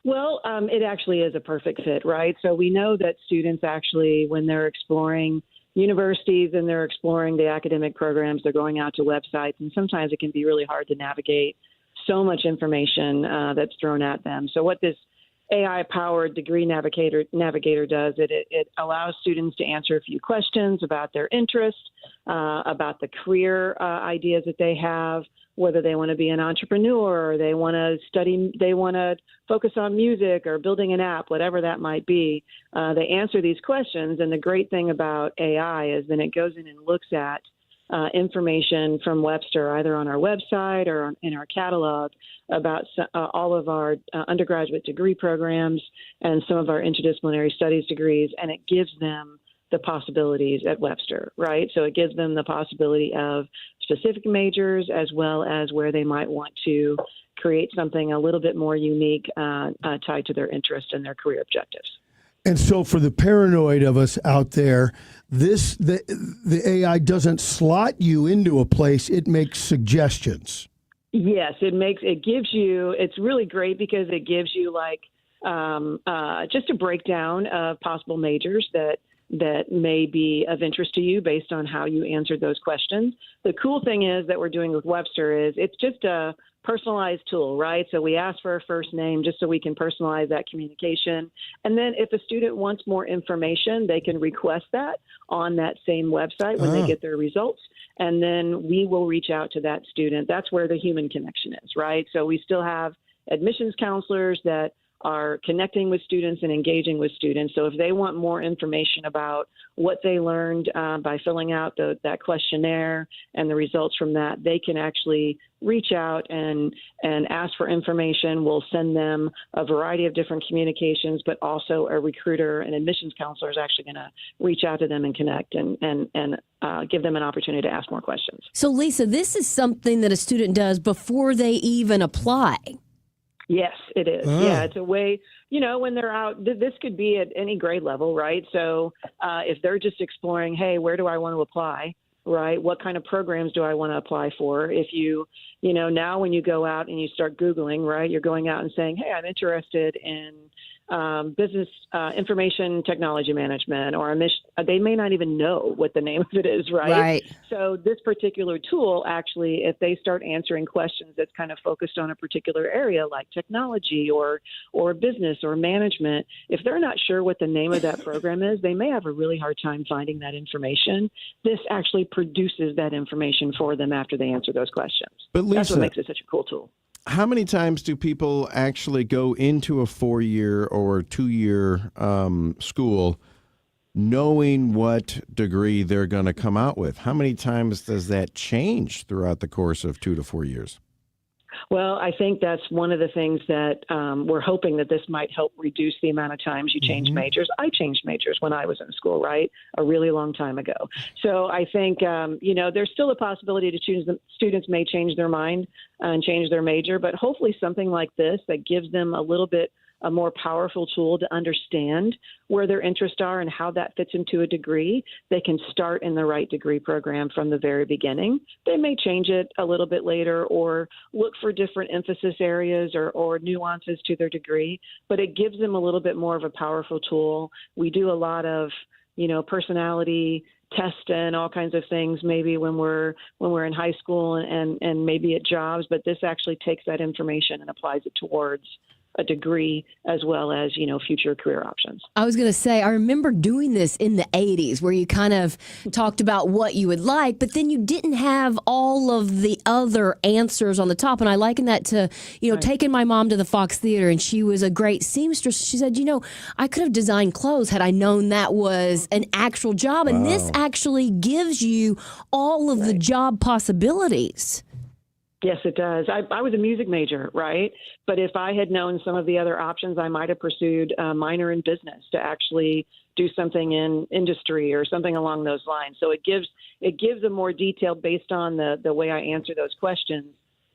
Well, it actually is a perfect fit, right? So we know that students actually, when they're exploring universities and they're exploring the academic programs, they're going out to websites, and sometimes it can be really hard to navigate so much information that's thrown at them. So what this AI-powered degree navigator does, it allows students to answer a few questions about their interests, about the career ideas that they have, whether they want to be an entrepreneur or they want to study, they want to focus on music or building an app, whatever that might be. They answer these questions, and the great thing about AI is then it goes in and looks at information from Webster, either on our website or in our catalog, about all of our undergraduate degree programs and some of our interdisciplinary studies degrees, and it gives them the possibilities at Webster, right? So it gives them the possibility of specific majors as well as where they might want to create something a little bit more unique tied to their interest and their career objectives. And so for the paranoid of us out there, the AI doesn't slot you into a place, it makes suggestions. Yes, it's really great because it gives you like just a breakdown of possible majors that may be of interest to you based on how you answered those questions. The cool thing is that we're doing with Webster is it's just a personalized tool, right? So we ask for a first name just so we can personalize that communication. And then if a student wants more information, they can request that on that same website when they get their results. And then we will reach out to that student. That's where the human connection is, right? So we still have admissions counselors that are connecting with students and engaging with students. So if they want more information about what they learned by filling out that questionnaire and the results from that, they can actually reach out and ask for information. We'll send them a variety of different communications, but also a recruiter and admissions counselor is actually going to reach out to them and connect and give them an opportunity to ask more questions. So, Lisa, this is something that a student does before they even apply. Yes, it is. Yeah, it's a way, when they're out, this could be at any grade level, right? So if they're just exploring, hey, where do I want to apply, right? What kind of programs do I want to apply for? If now when you go out and you start Googling, right, you're going out and saying, hey, I'm interested in business information technology management, or they may not even know what the name of it is, right? Right. So this particular tool, actually, if they start answering questions that's kind of focused on a particular area like technology or business or management, if they're not sure what the name of that program is, they may have a really hard time finding that information. This actually produces that information for them after they answer those questions. But Lisa, that's what makes it such a cool tool. How many times do people actually go into a 4-year or 2-year school knowing what degree they're going to come out with? How many times does that change throughout the course of 2 to 4 years? Well, I think that's one of the things that we're hoping that this might help reduce the amount of times you change majors. I changed majors when I was in school, right? A really long time ago. So I think, there's still a possibility to choose. Students may change their mind and change their major, but hopefully something like this that gives them a more powerful tool to understand where their interests are and how that fits into a degree. They can start in the right degree program from the very beginning. They may change it a little bit later or look for different emphasis areas or nuances to their degree, but it gives them a little bit more of a powerful tool. We do a lot of, personality tests and all kinds of things maybe when we're in high school and maybe at jobs, but this actually takes that information and applies it towards a degree as well as, future career options. I was going to say, I remember doing this in the 80s where you kind of talked about what you would like, but then you didn't have all of the other answers on the top. And I liken that to, taking my mom to the Fox Theater, and she was a great seamstress. She said, I could have designed clothes had I known that was an actual job. And this actually gives you all of the job possibilities. Yes, it does. I was a music major, right? But if I had known some of the other options, I might have pursued a minor in business to actually do something in industry or something along those lines. So it gives a more detail based on the way I answer those questions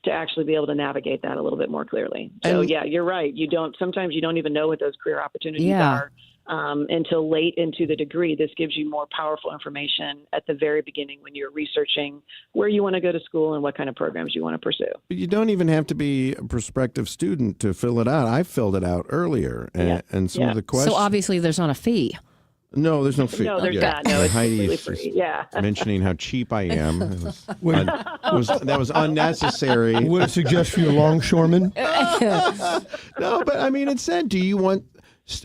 to actually be able to navigate that a little bit more clearly. So yeah, you're right. Sometimes you don't even know what those career opportunities are until late into the degree. This gives you more powerful information at the very beginning when you're researching where you want to go to school and what kind of programs you want to pursue. But you don't even have to be a prospective student to fill it out. I filled it out earlier, and some of the questions. So obviously there's not a fee. No, there's no fee. No, there's not. No, it's Heidi free. Yeah. mentioning how cheap I am. That was unnecessary. Would it suggest for you a longshoreman? No, but I mean, it said,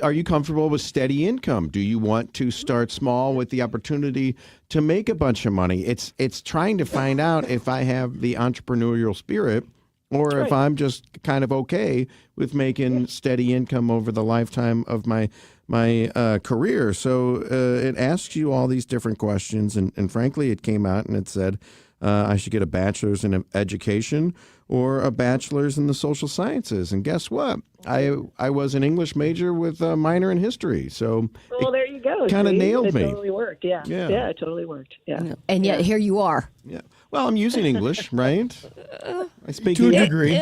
are you comfortable with steady income? Do you want to start small with the opportunity to make a bunch of money? It's trying to find out if I have the entrepreneurial spirit or if I'm just kind of okay with making steady income over the lifetime of my career. So it asks you all these different questions, and frankly, it came out and it said I should get a bachelor's in education or a bachelor's in the social sciences. And guess what? I was an English major with a minor in history. So well, there you go. Kind of nailed me. It totally worked. Yeah, it totally worked. Yeah. And yet here you are. Yeah. Well, I'm using English, right? I speak to a degree.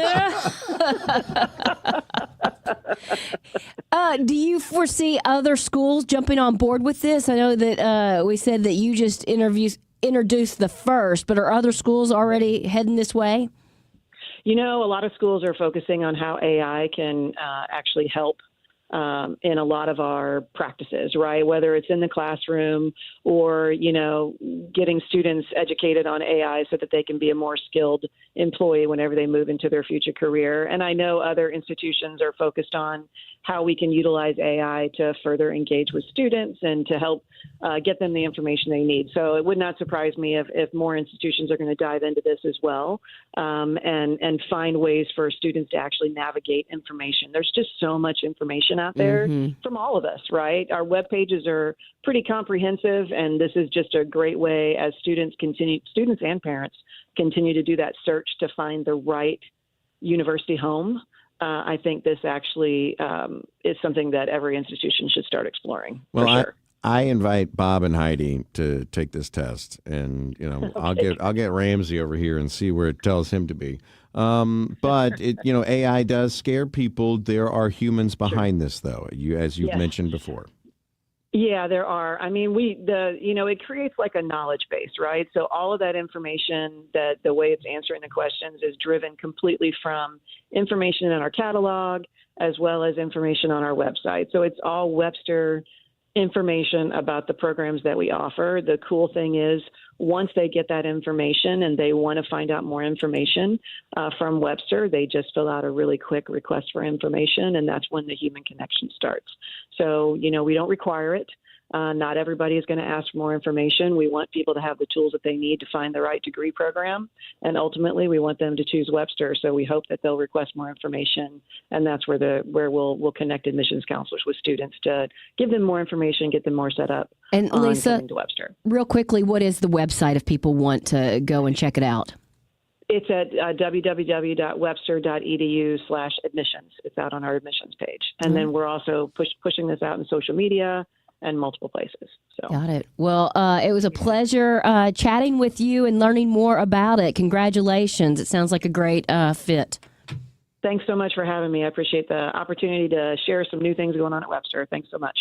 Do you foresee other schools jumping on board with this? I know that we said that you just introduced the first, but are other schools already heading this way? A lot of schools are focusing on how AI can actually help in a lot of our practices, right? Whether it's in the classroom or, getting students educated on AI so that they can be a more skilled employee whenever they move into their future career. And I know other institutions are focused on how we can utilize AI to further engage with students and to help get them the information they need. So it would not surprise me if more institutions are going to dive into this as well, and find ways for students to actually navigate information. There's just so much information out there from all of us, right? Our web pages are pretty comprehensive, and this is just a great way as students and parents continue to do that search to find the right university home. I think this actually is something that every institution should start exploring. Well, for sure. I invite Bob and Heidi to take this test, and Okay. I'll get Ramsey over here and see where it tells him to be. But AI does scare people. There are humans behind this, though. As you've Yes. mentioned before. Yeah, there are. I mean, it creates like a knowledge base, right? So all of that information, that the way it's answering the questions is driven completely from information in our catalog as well as information on our website. So it's all Webster information about the programs that we offer. The cool thing is once they get that information and they want to find out more information from Webster, they just fill out a really quick request for information, and that's when the human connection starts. So, we don't require it. Not everybody is going to ask for more information. We want people to have the tools that they need to find the right degree program, and ultimately we want them to choose Webster. So we hope that they'll request more information, and that's where we'll connect admissions counselors with students to give them more information, get them more set up. And on Lisa, coming to Webster. real quickly, what is the website if people want to go and check it out? It's at www.webster.edu/admissions. It's out on our admissions page. And then we're also pushing this out in social media and multiple places. So. Got it. Well, it was a pleasure chatting with you and learning more about it. Congratulations. It sounds like a great fit. Thanks so much for having me. I appreciate the opportunity to share some new things going on at Webster. Thanks so much.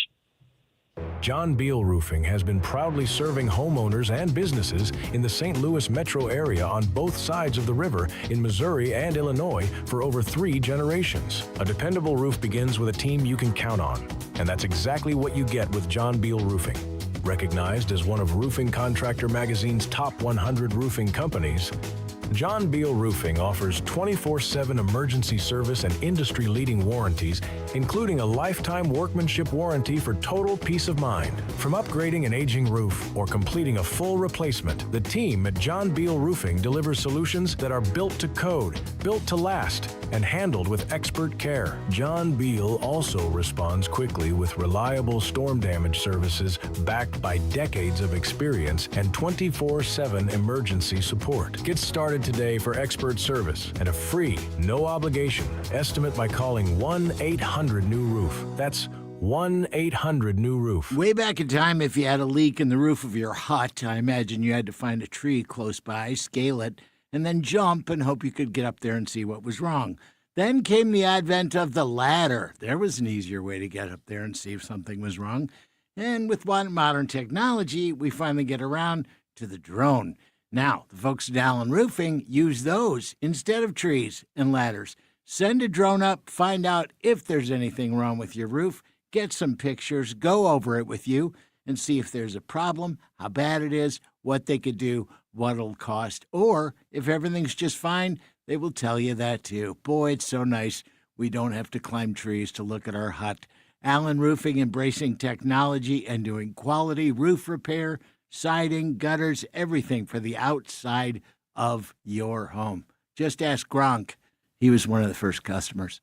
John Beal Roofing has been proudly serving homeowners and businesses in the St. Louis metro area on both sides of the river in Missouri and Illinois for over 3 generations. A dependable roof begins with a team you can count on, and that's exactly what you get with John Beal Roofing. Recognized as one of Roofing Contractor Magazine's top 100 roofing companies, John Beal Roofing offers 24/7 emergency service and industry-leading warranties, including a lifetime workmanship warranty for total peace of mind. From upgrading an aging roof or completing a full replacement, the team at John Beal Roofing delivers solutions that are built to code, built to last, and handled with expert care. John Beal also responds quickly with reliable storm damage services backed by decades of experience and 24/7 emergency support. Get started today for expert service and a free, no-obligation estimate by calling 1-800-NEW-ROOF. That's 1-800-NEW-ROOF. Way back in time, if you had a leak in the roof of your hut, I imagine you had to find a tree close by, scale it, and then jump and hope you could get up there and see what was wrong. Then came the advent of the ladder. There was an easier way to get up there and see if something was wrong. And with modern technology, we finally get around to the drone. Now, the folks at Allen Roofing use those instead of trees and ladders. Send a drone up, find out if there's anything wrong with your roof, get some pictures, go over it with you, and see if there's a problem, how bad it is, what they could do, what it'll cost. Or if everything's just fine, they will tell you that too. Boy, it's so nice we don't have to climb trees to look at our hut. Allen Roofing embracing technology and doing quality roof repair, siding, gutters, everything for the outside of your home. Just ask Gronk. He was one of the first customers.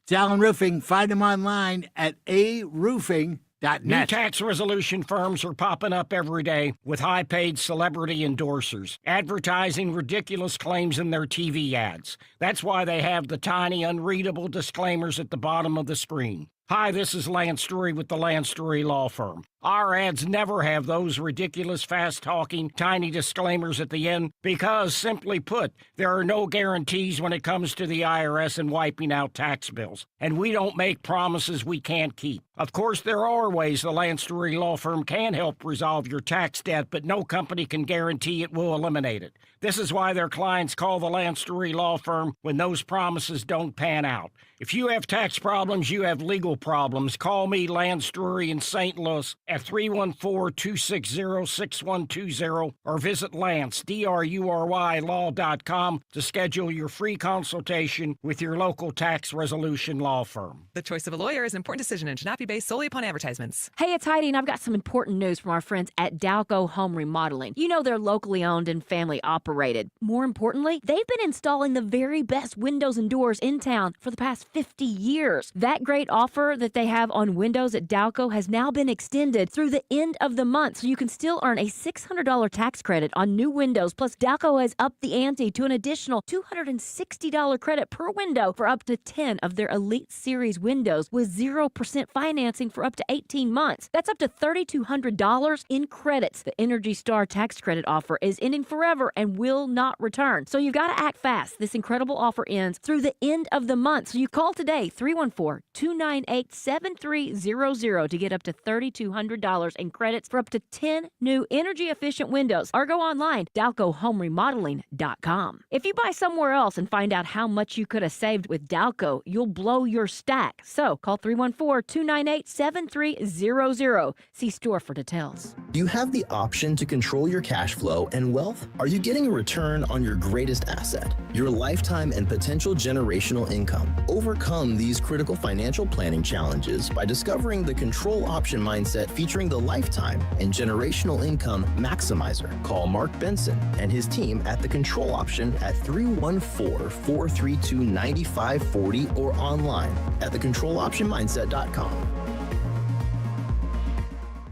It's Allen Roofing. Find him online at aroofing.net. New tax resolution firms are popping up every day with high-paid celebrity endorsers, advertising ridiculous claims in their TV ads. That's why they have the tiny, unreadable disclaimers at the bottom of the screen. Hi, this is Lance Drury with the Lance Drury Law Firm. Our ads never have those ridiculous, fast-talking, tiny disclaimers at the end because, simply put, there are no guarantees when it comes to the IRS and wiping out tax bills. And we don't make promises we can't keep. Of course, there are ways the Lance Drury Law Firm can help resolve your tax debt, but no company can guarantee it will eliminate it. This is why their clients call the Lance Drury Law Firm when those promises don't pan out. If you have tax problems, you have legal problems. Call me, Lance Drury in St. Louis, at 314-260-6120 or visit Lance, D-R-U-R-Y, law.com to schedule your free consultation with your local tax resolution law firm. The choice of a lawyer is an important decision and should not be based solely upon advertisements. Hey, it's Heidi, and I've got some important news from our friends at Dalco Home Remodeling. You know they're locally owned and family operated. More importantly, they've been installing the very best windows and doors in town for the past 50 years. That great offer that they have on windows at Dalco has now been extended through the end of the month, so you can still earn a $600 tax credit on new windows. Plus, Dalco has upped the ante to an additional $260 credit per window for up to 10 of their Elite Series windows with 0% financing for up to 18 months. That's up to $3,200 in credits. The Energy Star tax credit offer is ending forever and will not return. So you've got to act fast. This incredible offer ends through the end of the month. So you call today, 314-298-7300 to get up to $3,200 in credits for up to 10 new energy-efficient windows. Or go online, DalcoHomeRemodeling.com. If you buy somewhere else and find out how much you could have saved with Dalco, you'll blow your stack. So call 314-298-7300. See store for details. Do you have the option to control your cash flow and wealth? Are you getting a return on your greatest asset, your lifetime and potential generational income? Overcome these critical financial planning challenges by discovering the Control Option Mindset featuring the Lifetime and Generational Income Maximizer. Call Mark Benson and his team at the Control Option at 314-432-9540 or online at thecontroloptionmindset.com.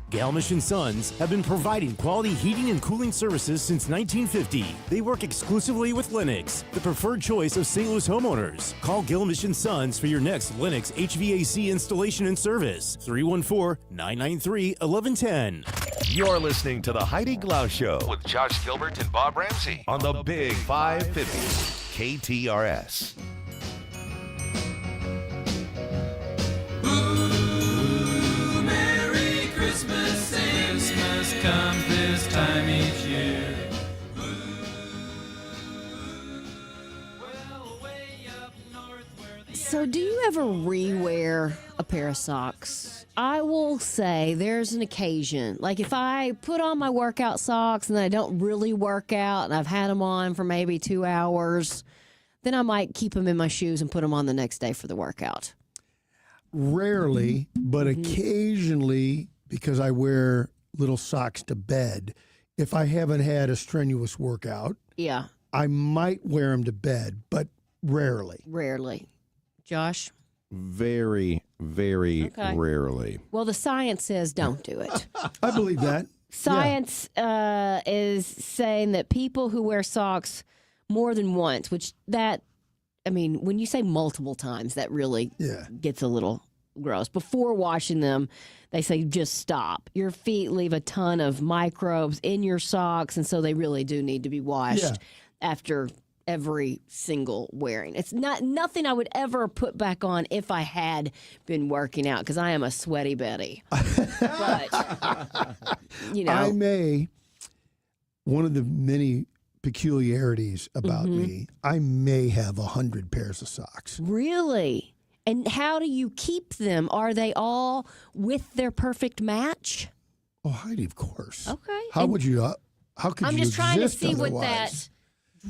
Galmish & Sons have been providing quality heating and cooling services since 1950. They work exclusively with Lennox, the preferred choice of St. Louis homeowners. Call Galmish & Sons for your next Lennox HVAC installation and service. 314-993-1110. You're listening to the Heidi Glaus Show with Josh Gilbert and Bob Ramsey on the Big 550 KTRS. Christmas comes this time each year. So do you ever rewear a pair of socks? I will say there's an occasion. Like if I put on my workout socks and then I don't really work out and I've had them on for maybe 2 hours, then I might keep them in my shoes and put them on the next day for the workout. Rarely, but occasionally, because I wear little socks to bed, if I haven't had a strenuous workout, yeah, I might wear them to bed, but rarely. Rarely. Josh? Very, very rarely. Well, the science says don't do it. I believe that. Science is saying that people who wear socks more than once, when you say multiple times, that really gets a little gross. Before washing them, they say just stop. Your feet leave a ton of microbes in your socks, and so they really do need to be washed after every single wearing. It's nothing I would ever put back on if I had been working out, because I am a sweaty Betty. But, I may, one of the many peculiarities about me, I may have 100 pairs of socks. Really? And how do you keep them? Are they all with their perfect match? Oh, Heidi, of course. Okay. How could you I'm just trying to see otherwise? what that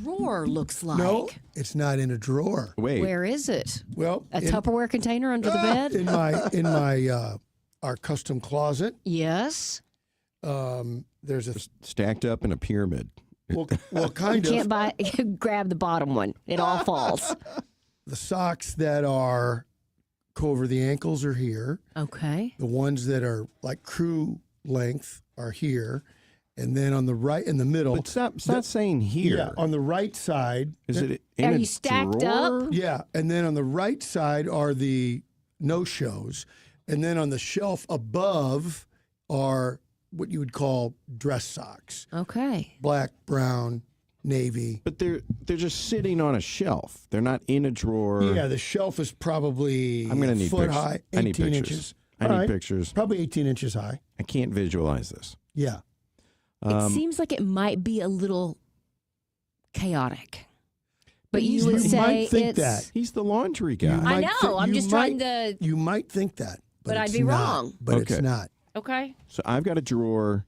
drawer looks like. No, it's not in a drawer. Wait. Where is it? Well, a Tupperware container under the bed? In my our custom closet. Yes. There's a stacked up in a pyramid. Well, kind of. You can't grab the bottom one. It all falls. The socks that are over the ankles are here. Okay. The ones that are like crew length are here. And then on the right, in the middle. But stop saying here. Yeah, on the right side. Is it in Are a you stacked drawer? up? Yeah. And then on the right side are the no-shows. And then on the shelf above are what you would call dress socks. Okay. Black, brown, navy. But they're just sitting on a shelf. They're not in a drawer. Yeah, the shelf is probably I'm gonna need foot pictures. high, 18 I need pictures. inches. I All need right. pictures. Probably 18 inches high. I can't visualize this. Yeah. It seems like it might be a little chaotic. But you You would say might think it's... that. He's the laundry guy. You I might know. I'm you just might- trying to... You might think that, But I'd it's be not. wrong. But Okay. it's not. Okay. So I've got a drawer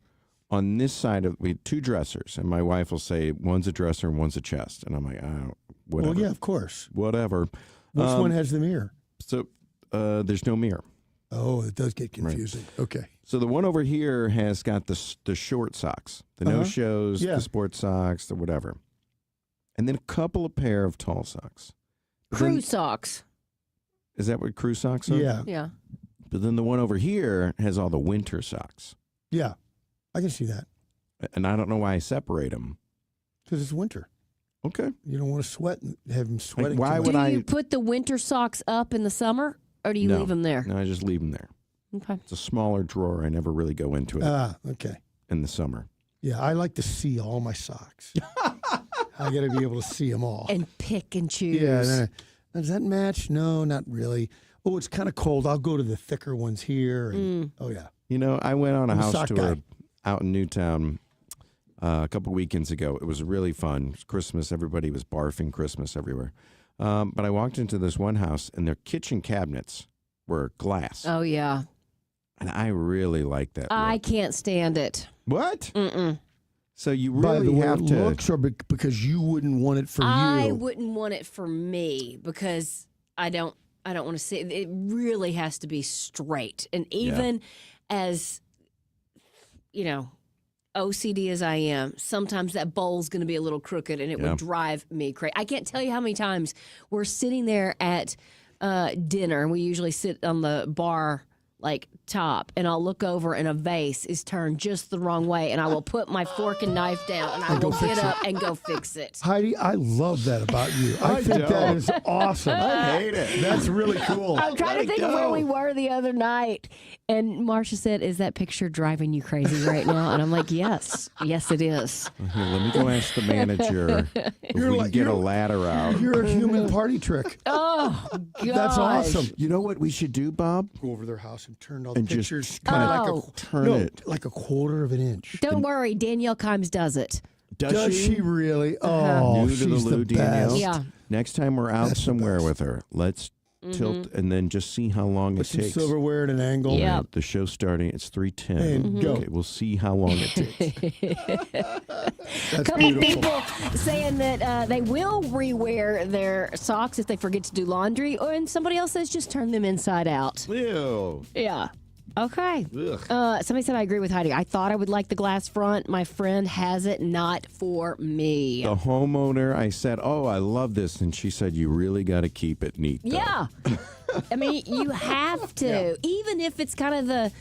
on this side of we have two dressers, and my wife will say one's a dresser and one's a chest, and I'm like, oh, whatever. Well, yeah, of course. Whatever. Which one has the mirror? So there's no mirror. Oh, it does get confusing. Okay. So the one over here has got the short socks, the no shows, Yeah. the sports socks, the whatever, and then a couple of pair of tall socks. But Crew then- socks. Is that what crew socks are? Yeah. Yeah. But then the one over here has all the winter socks, Yeah. I can see that. and I don't know why I separate them. Because it's winter. Okay. You don't want to sweat and have them sweating. why too would Do much. you put the winter socks up in the summer, or do you No. leave them there? No, I just leave them there. Okay. It's a smaller drawer. I never really go into it Ah, okay. in the summer. Yeah, I like to see all my socks. I got to be able to see them all. And pick and choose. Yeah. and then does that match? No, not really. Oh, it's kind of cold. I'll go to the thicker ones here. And, Oh, yeah. You know, I went on a I'm a house sock tour guy. out in Newtown a couple weekends ago. It was really fun. It was Christmas. Everybody was barfing Christmas everywhere. But I walked into this one house, and their kitchen cabinets were glass. Oh, yeah. And I really like that. I look. can't stand it. What? Mm-mm. So you By really the way, have it to. looks or because you wouldn't want it for I you. wouldn't want it for me because I don't want to see it. It really has to be straight. And even as, you know, OCD as I am, sometimes that bowl's going to be a little crooked and it Yeah. would drive me crazy. I can't tell you how many times we're sitting there at dinner, and we usually sit on the bar like top, and I'll look over and a vase is turned just the wrong way, and I will put my fork and knife down and I And go will fix get it. up and go fix it. Heidi, I love that about you. I think that don't. is awesome. I hate it. That's really cool. I'm trying to Let it think of where go. we were the other night. And Marcia said, "Is that picture driving you crazy right now?" And I'm like, "Yes. Yes, it is." Here, let me go ask the manager if we can get a ladder out. You're a human party trick. Oh, God. That's awesome. You know what we should do, Bob? Go over to their house and turn all the And just pictures kinda like Oh. turn no, it. like a quarter of an inch. Don't worry. Danielle Kimes does it. Does she really? Oh, New to the she's Lou, the Danielle. best. Yeah. Next time we're out That's the somewhere best. with her, let's tilt and then just see how long Put it some takes. silverware at an angle. Yeah. Right, the show's starting. It's 3:10. And go. Okay, we'll see how long it takes. That's Couple beautiful. people saying that they will rewear their socks if they forget to do laundry, and somebody else says just turn them inside out. Ew. Yeah. Okay. Ugh. Somebody said I agree with Heidi. I thought I would like the glass front. My friend has it, not for me. The homeowner, I said, "Oh, I love this," and she said, "You really got to keep it neat." Though. Yeah. I mean, you have to. Even if it's kind of the,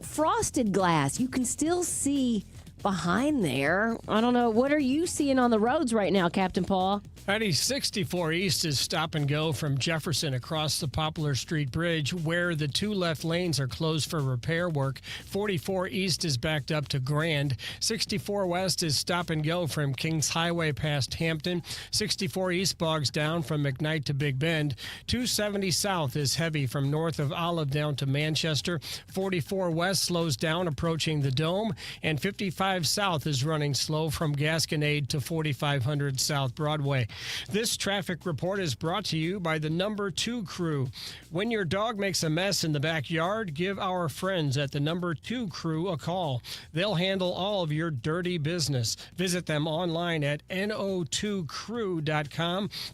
frosted glass, you can still see behind there. I don't know. What are you seeing on the roads right now, Captain Paul? Heidi, 64 East is stop and go from Jefferson across the Poplar Street Bridge, where the two left lanes are closed for repair work. 44 East is backed up to Grand. 64 West is stop and go from Kings Highway past Hampton. 64 East bogs down from McKnight to Big Bend. 270 South is heavy from north of Olive down to Manchester. 44 West slows down approaching the Dome. And 55 South is running slow from Gasconade to 4500 South Broadway. This traffic report is brought to you by the Number 2 Crew. When your dog makes a mess in the backyard, give our friends at the Number 2 Crew a call. They'll handle all of your dirty business. Visit them online at no2crew.com.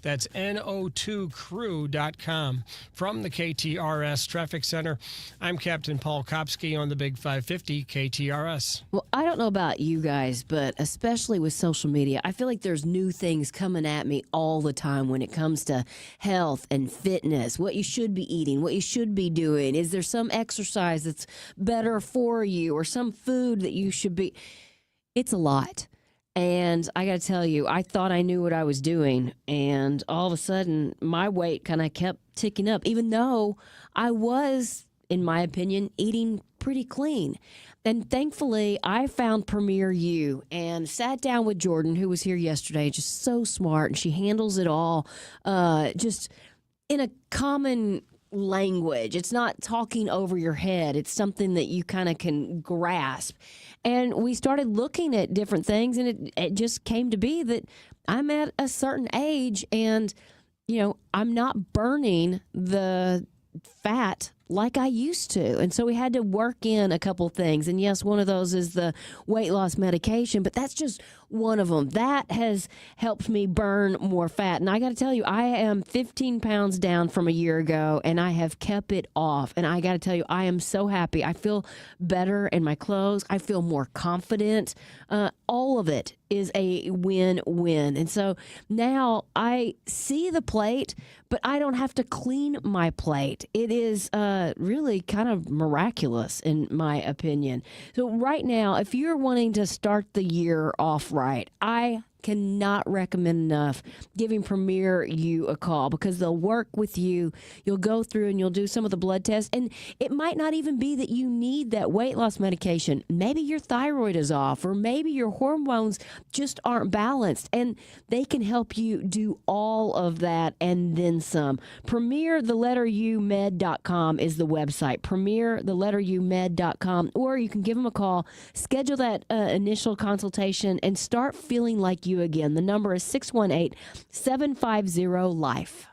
That's no2crew.com. From the KTRS Traffic Center, I'm Captain Paul Kopsky on the Big 550 KTRS. Well, I don't know about you guys, but especially with social media, I feel like there's new things coming at me all the time when it comes to health and fitness, what you should be eating, what you should be doing. Is there some exercise that's better for you or some food that you should be? It's a lot. And I got to tell you, I thought I knew what I was doing. And all of a sudden, my weight kind of kept ticking up, even though I was, in my opinion, eating pretty clean. And thankfully, I found Premier U and sat down with Jordan, who was here yesterday, just so smart, and she handles it all just in a common language. It's not talking over your head. It's something that you kind of can grasp. And we started looking at different things, and it just came to be that I'm at a certain age and, I'm not burning the fat like I used to. And so we had to work in a couple things. And yes, one of those is the weight loss medication, but that's just one of them. That has helped me burn more fat. And I got to tell you, I am 15 pounds down from a year ago, and I have kept it off. And I got to tell you, I am so happy. I feel better in my clothes. I feel more confident. All of it is a win-win. And so now I see the plate, but I don't have to clean my plate. It is really kind of miraculous, in my opinion. So right now, if you're wanting to start the year off right, I cannot recommend enough giving Premier U a call, because they'll work with you. You'll go through and you'll do some of the blood tests, and it might not even be that you need that weight loss medication. Maybe your thyroid is off, or maybe your hormones just aren't balanced, and they can help you do all of that and then some. PremierUmed.com is the website, PremierUmed.com, or you can give them a call, schedule that initial consultation, and start feeling like you again. The number is 618-750-LIFE.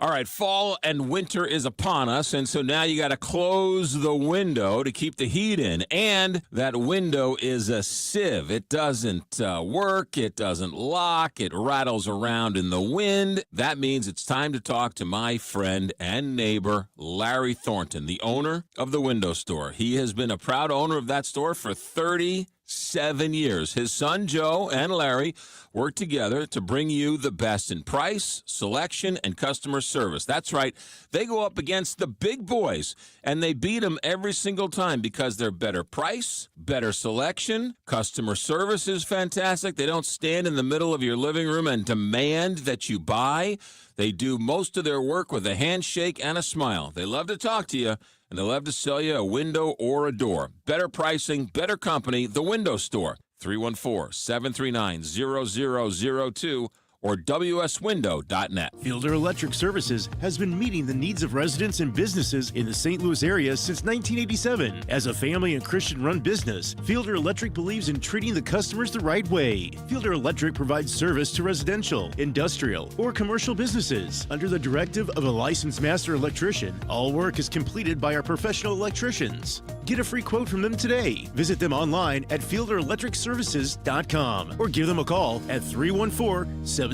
All right, fall and winter is upon us, and so now you got to close the window to keep the heat in, and that window is a sieve. It doesn't work, it doesn't lock, it rattles around in the wind. That means it's time to talk to my friend and neighbor, Larry Thornton, the owner of the window store. He has been a proud owner of that store for 37 years. His son, Joe, and Larry work together to bring you the best in price, selection, and customer service. That's right. They go up against the big boys, and they beat them every single time because they're better price, better selection. Customer service is fantastic. They don't stand in the middle of your living room and demand that you buy. They do most of their work with a handshake and a smile. They love to talk to you, and they love to sell you a window or a door. Better pricing, better company, the Window Store. 314-739-0002 or wswindow.net. Fielder Electric Services has been meeting the needs of residents and businesses in the St. Louis area since 1987. As a family and Christian-run business, Fielder Electric believes in treating the customers the right way. Fielder Electric provides service to residential, industrial, or commercial businesses. Under the directive of a licensed master electrician, all work is completed by our professional electricians. Get a free quote from them today. Visit them online at fielderelectricservices.com or give them a call at 314-773-5185.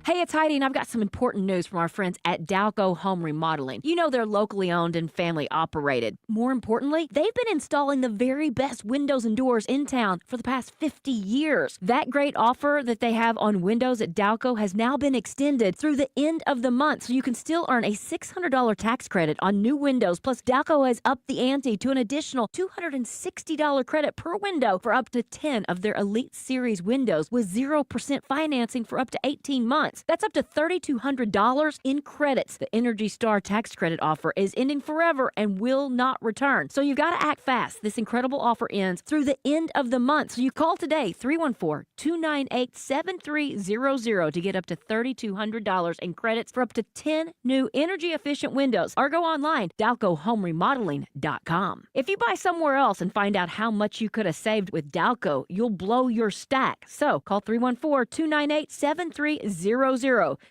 Hey, it's Heidi, and I've got some important news from our friends at Dalco Home Remodeling. You know they're locally owned and family operated. More importantly, they've been installing the very best windows and doors in town for the past 50 years. That great offer that they have on windows at Dalco has now been extended through the end of the month, so you can still earn a $600 tax credit on new windows. Plus, Dalco has upped the ante to an additional $260 credit per window for up to 10 of their Elite Series windows with 0% financing for up to 18 months. That's up to $3,200 in credits. The Energy Star tax credit offer is ending forever and will not return. So you've got to act fast. This incredible offer ends through the end of the month. So you call today, 314-298-7300 to get up to $3,200 in credits for up to 10 new energy-efficient windows. Or go online, DalcoHomeRemodeling.com. If you buy somewhere else and find out how much you could have saved with Dalco, you'll blow your stack. So call 314-298-7300.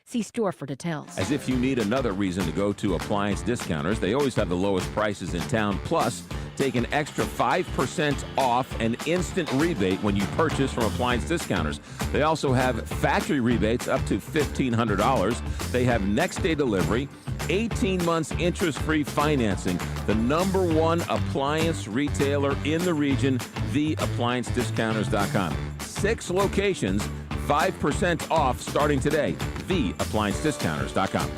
See store for details. As if you need another reason to go to Appliance Discounters, they always have the lowest prices in town. Plus, take an extra 5% off an instant rebate when you purchase from Appliance Discounters. They also have factory rebates up to $1,500. They have next day delivery, 18 months interest-free financing. The #1 appliance retailer in the region, theappliancediscounters.com. 6 locations, 5% off starting today. theappliancediscounters.com.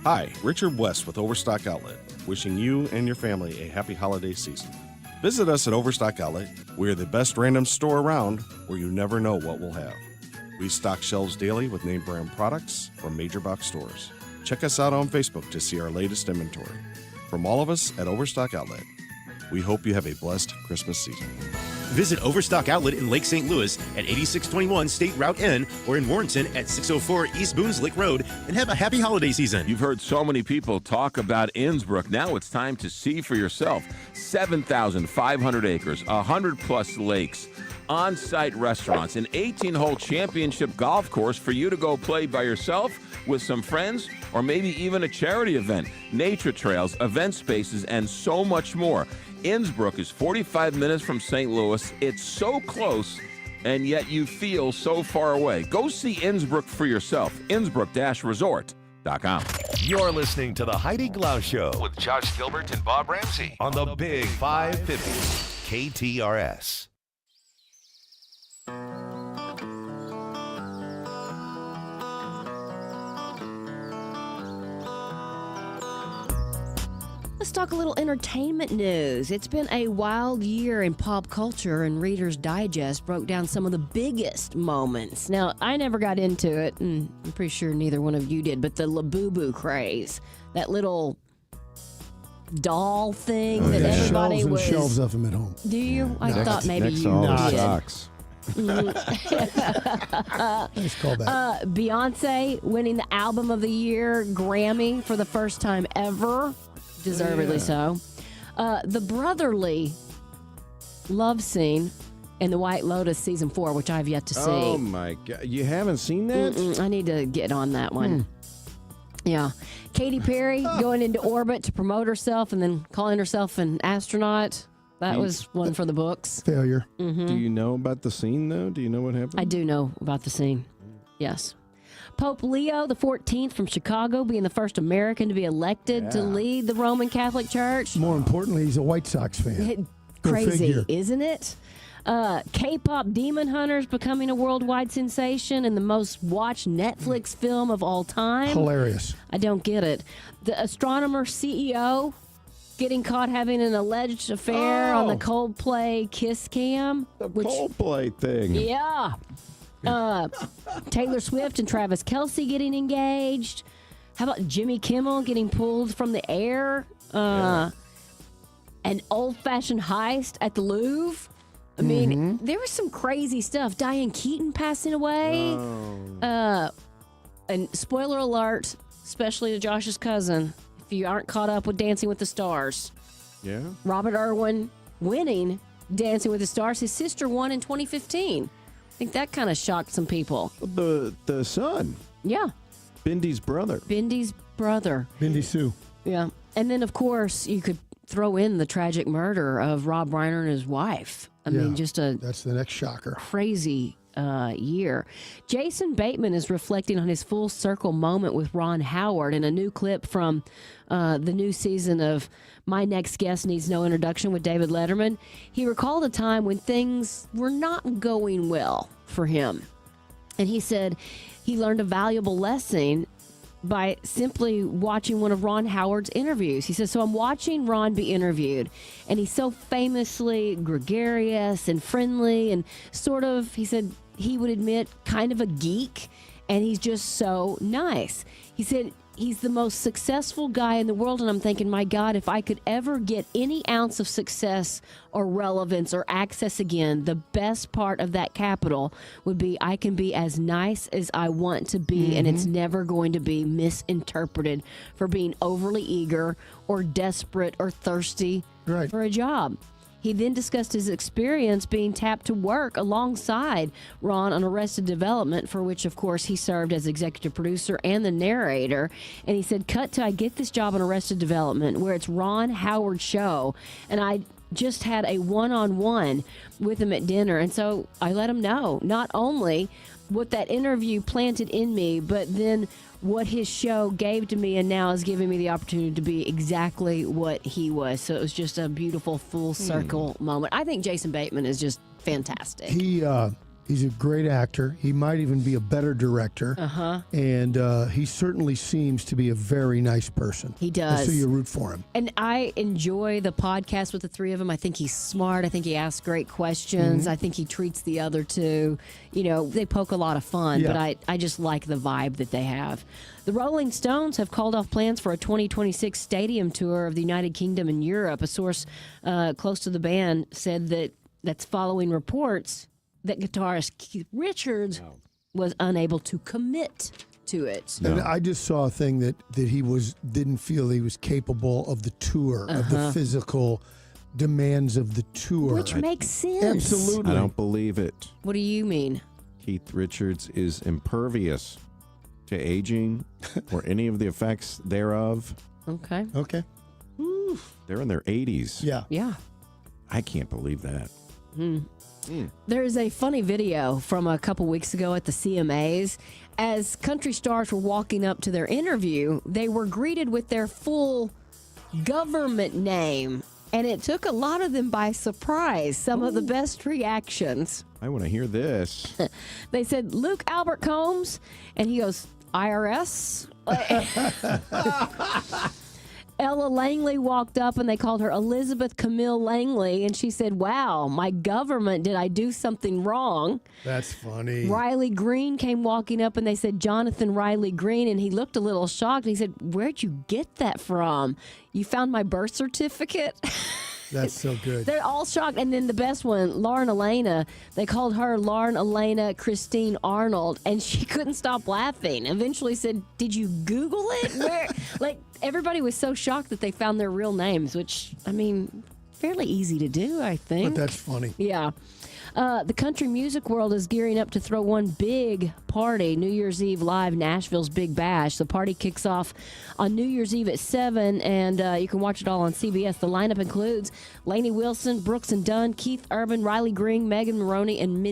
Hi, Richard West with Overstock Outlet, wishing you and your family a happy holiday season. Visit us at Overstock Outlet. We are the best random store around where you never know what we'll have. We stock shelves daily with name brand products from major box stores. Check us out on Facebook to see our latest inventory. From all of us at Overstock Outlet, we hope you have a blessed Christmas season. Visit Overstock Outlet in Lake St. Louis at 8621 State Route N or in Warrenton at 604 East Boones Lick Road and have a happy holiday season. You've heard so many people talk about Innsbrook. Now it's time to see for yourself. 7,500 acres, 100-plus lakes, on-site restaurants, an 18-hole championship golf course for you to go play by yourself, with some friends, or maybe even a charity event, nature trails, event spaces, and so much more. Innsbrook is 45 minutes from St. Louis. It's so close, and yet you feel so far away. Go see Innsbrook for yourself. Innsbrook-resort.com. You're listening to the Heidi Glaus Show with Josh Gilbert and Bob Ramsey on the Big 550 KTRS. Let's talk a little entertainment news. It's been a wild year in pop culture, and Reader's Digest broke down some of the biggest moments. Now, I never got into it, and I'm pretty sure neither one of you did, but the Labubu craze, that little doll thing that everybody shelves was... and shelves of them at home. Do you? I thought maybe next you all the did. socks. Nice callback. Beyonce winning the Album of the Year Grammy for the first time ever. Deservedly so. The brotherly love scene in The White Lotus Season 4, which I've yet to see. Oh, my God. You haven't seen that? I need to get on that one. Yeah. Katy Perry going into orbit to promote herself and then calling herself an astronaut. That was one for the books. Failure. Mm-hmm. Do you know about the scene, though? Do you know what happened? I do know about the scene. Yes. Pope Leo the 14th from Chicago being the first American to be elected to lead the Roman Catholic Church. More importantly, he's a White Sox fan. Go Crazy, figure. isn't it? K-pop Demon Hunters becoming a worldwide sensation and the most watched Netflix film of all time. Hilarious. I don't get it. The astronomer CEO getting caught having an alleged affair on the Coldplay Kiss Cam. The Coldplay thing. Yeah. Taylor Swift and Travis Kelce getting engaged. How about Jimmy Kimmel getting pulled from the air? An old-fashioned heist at the Louvre. I mean, there was some crazy stuff. Diane Keaton passing away. And spoiler alert, especially to Josh's cousin, if you aren't caught up with Dancing with the Stars. Yeah. Robert Irwin winning Dancing with the Stars. His sister won in 2015. I think that kind of shocked some people. The son. Yeah. Bindy's brother. Bindy's brother. Bindi Sue. Yeah. And then, of course, you could throw in the tragic murder of Rob Reiner and his wife. I mean, just that's the next shocker. Crazy year. Jason Bateman is reflecting on his full circle moment with Ron Howard in a new clip from the new season of My Next Guest Needs No Introduction with David Letterman. He recalled a time when things were not going well for him. And he said he learned a valuable lesson by simply watching one of Ron Howard's interviews. He says, so I'm watching Ron be interviewed, and he's so famously gregarious and friendly and sort of, he said, he would admit, kind of a geek, and he's just so nice. He said he's the most successful guy in the world, and I'm thinking, my God, if I could ever get any ounce of success or relevance or access again, the best part of that capital would be I can be as nice as I want to be, and it's never going to be misinterpreted for being overly eager or desperate or thirsty for a job. He then discussed his experience being tapped to work alongside Ron on Arrested Development, for which, of course, he served as executive producer and the narrator. And he said, cut to I get this job on Arrested Development, where it's Ron Howard's show, and I just had a one-on-one with him at dinner. And so I let him know not only what that interview planted in me, but then what his show gave to me and now is giving me the opportunity to be exactly what he was. So it was just a beautiful full circle moment. I think Jason Bateman is just fantastic. He He's a great actor. He might even be a better director. Uh-huh. And he certainly seems to be a very nice person. He does. And so you root for him. And I enjoy the podcast with the three of them. I think he's smart. I think he asks great questions. Mhm. I think he treats the other two. You know, they poke a lot of fun, Yeah. but I just like the vibe that they have. The Rolling Stones have called off plans for a 2026 stadium tour of the United Kingdom and Europe. A source close to the band said that that's following reports that guitarist Keith Richards was unable to commit to it. And I just saw a thing that he didn't feel he was capable of the tour, of the physical demands of the tour. Which makes sense. Absolutely. I don't believe it. What do you mean? Keith Richards is impervious to aging or any of the effects thereof. Okay. Okay. They're in their 80s. Yeah. Yeah. I can't believe that. There's a funny video from a couple weeks ago at the CMAs. As country stars were walking up to their interview, they were greeted with their full government name, and it took a lot of them by surprise. Some of the best reactions. I want to hear this. They said, Luke Albert Combs, and he goes, IRS? Ella Langley walked up and they called her Elizabeth Camille Langley, and she said, wow, my government, did I do something wrong? That's funny. Riley Green came walking up and they said, Jonathan Riley Green, and he looked a little shocked. He said, where'd you get that from? You found my birth certificate? That's so good. They're all shocked. And then the best one, Lauren Elena, they called her Lauren Elena Christine Arnold, and she couldn't stop laughing. Eventually said, did you Google it? Where? Like, everybody was so shocked that they found their real names, which, I mean, fairly easy to do, I think. But that's funny. Yeah. The country music world is gearing up to throw one big party, New Year's Eve live, Nashville's Big Bash. The party kicks off on New Year's Eve at 7, and you can watch it all on CBS. The lineup includes Lainey Wilson, Brooks and Dunn, Keith Urban, Riley Green, Megan Maroney, and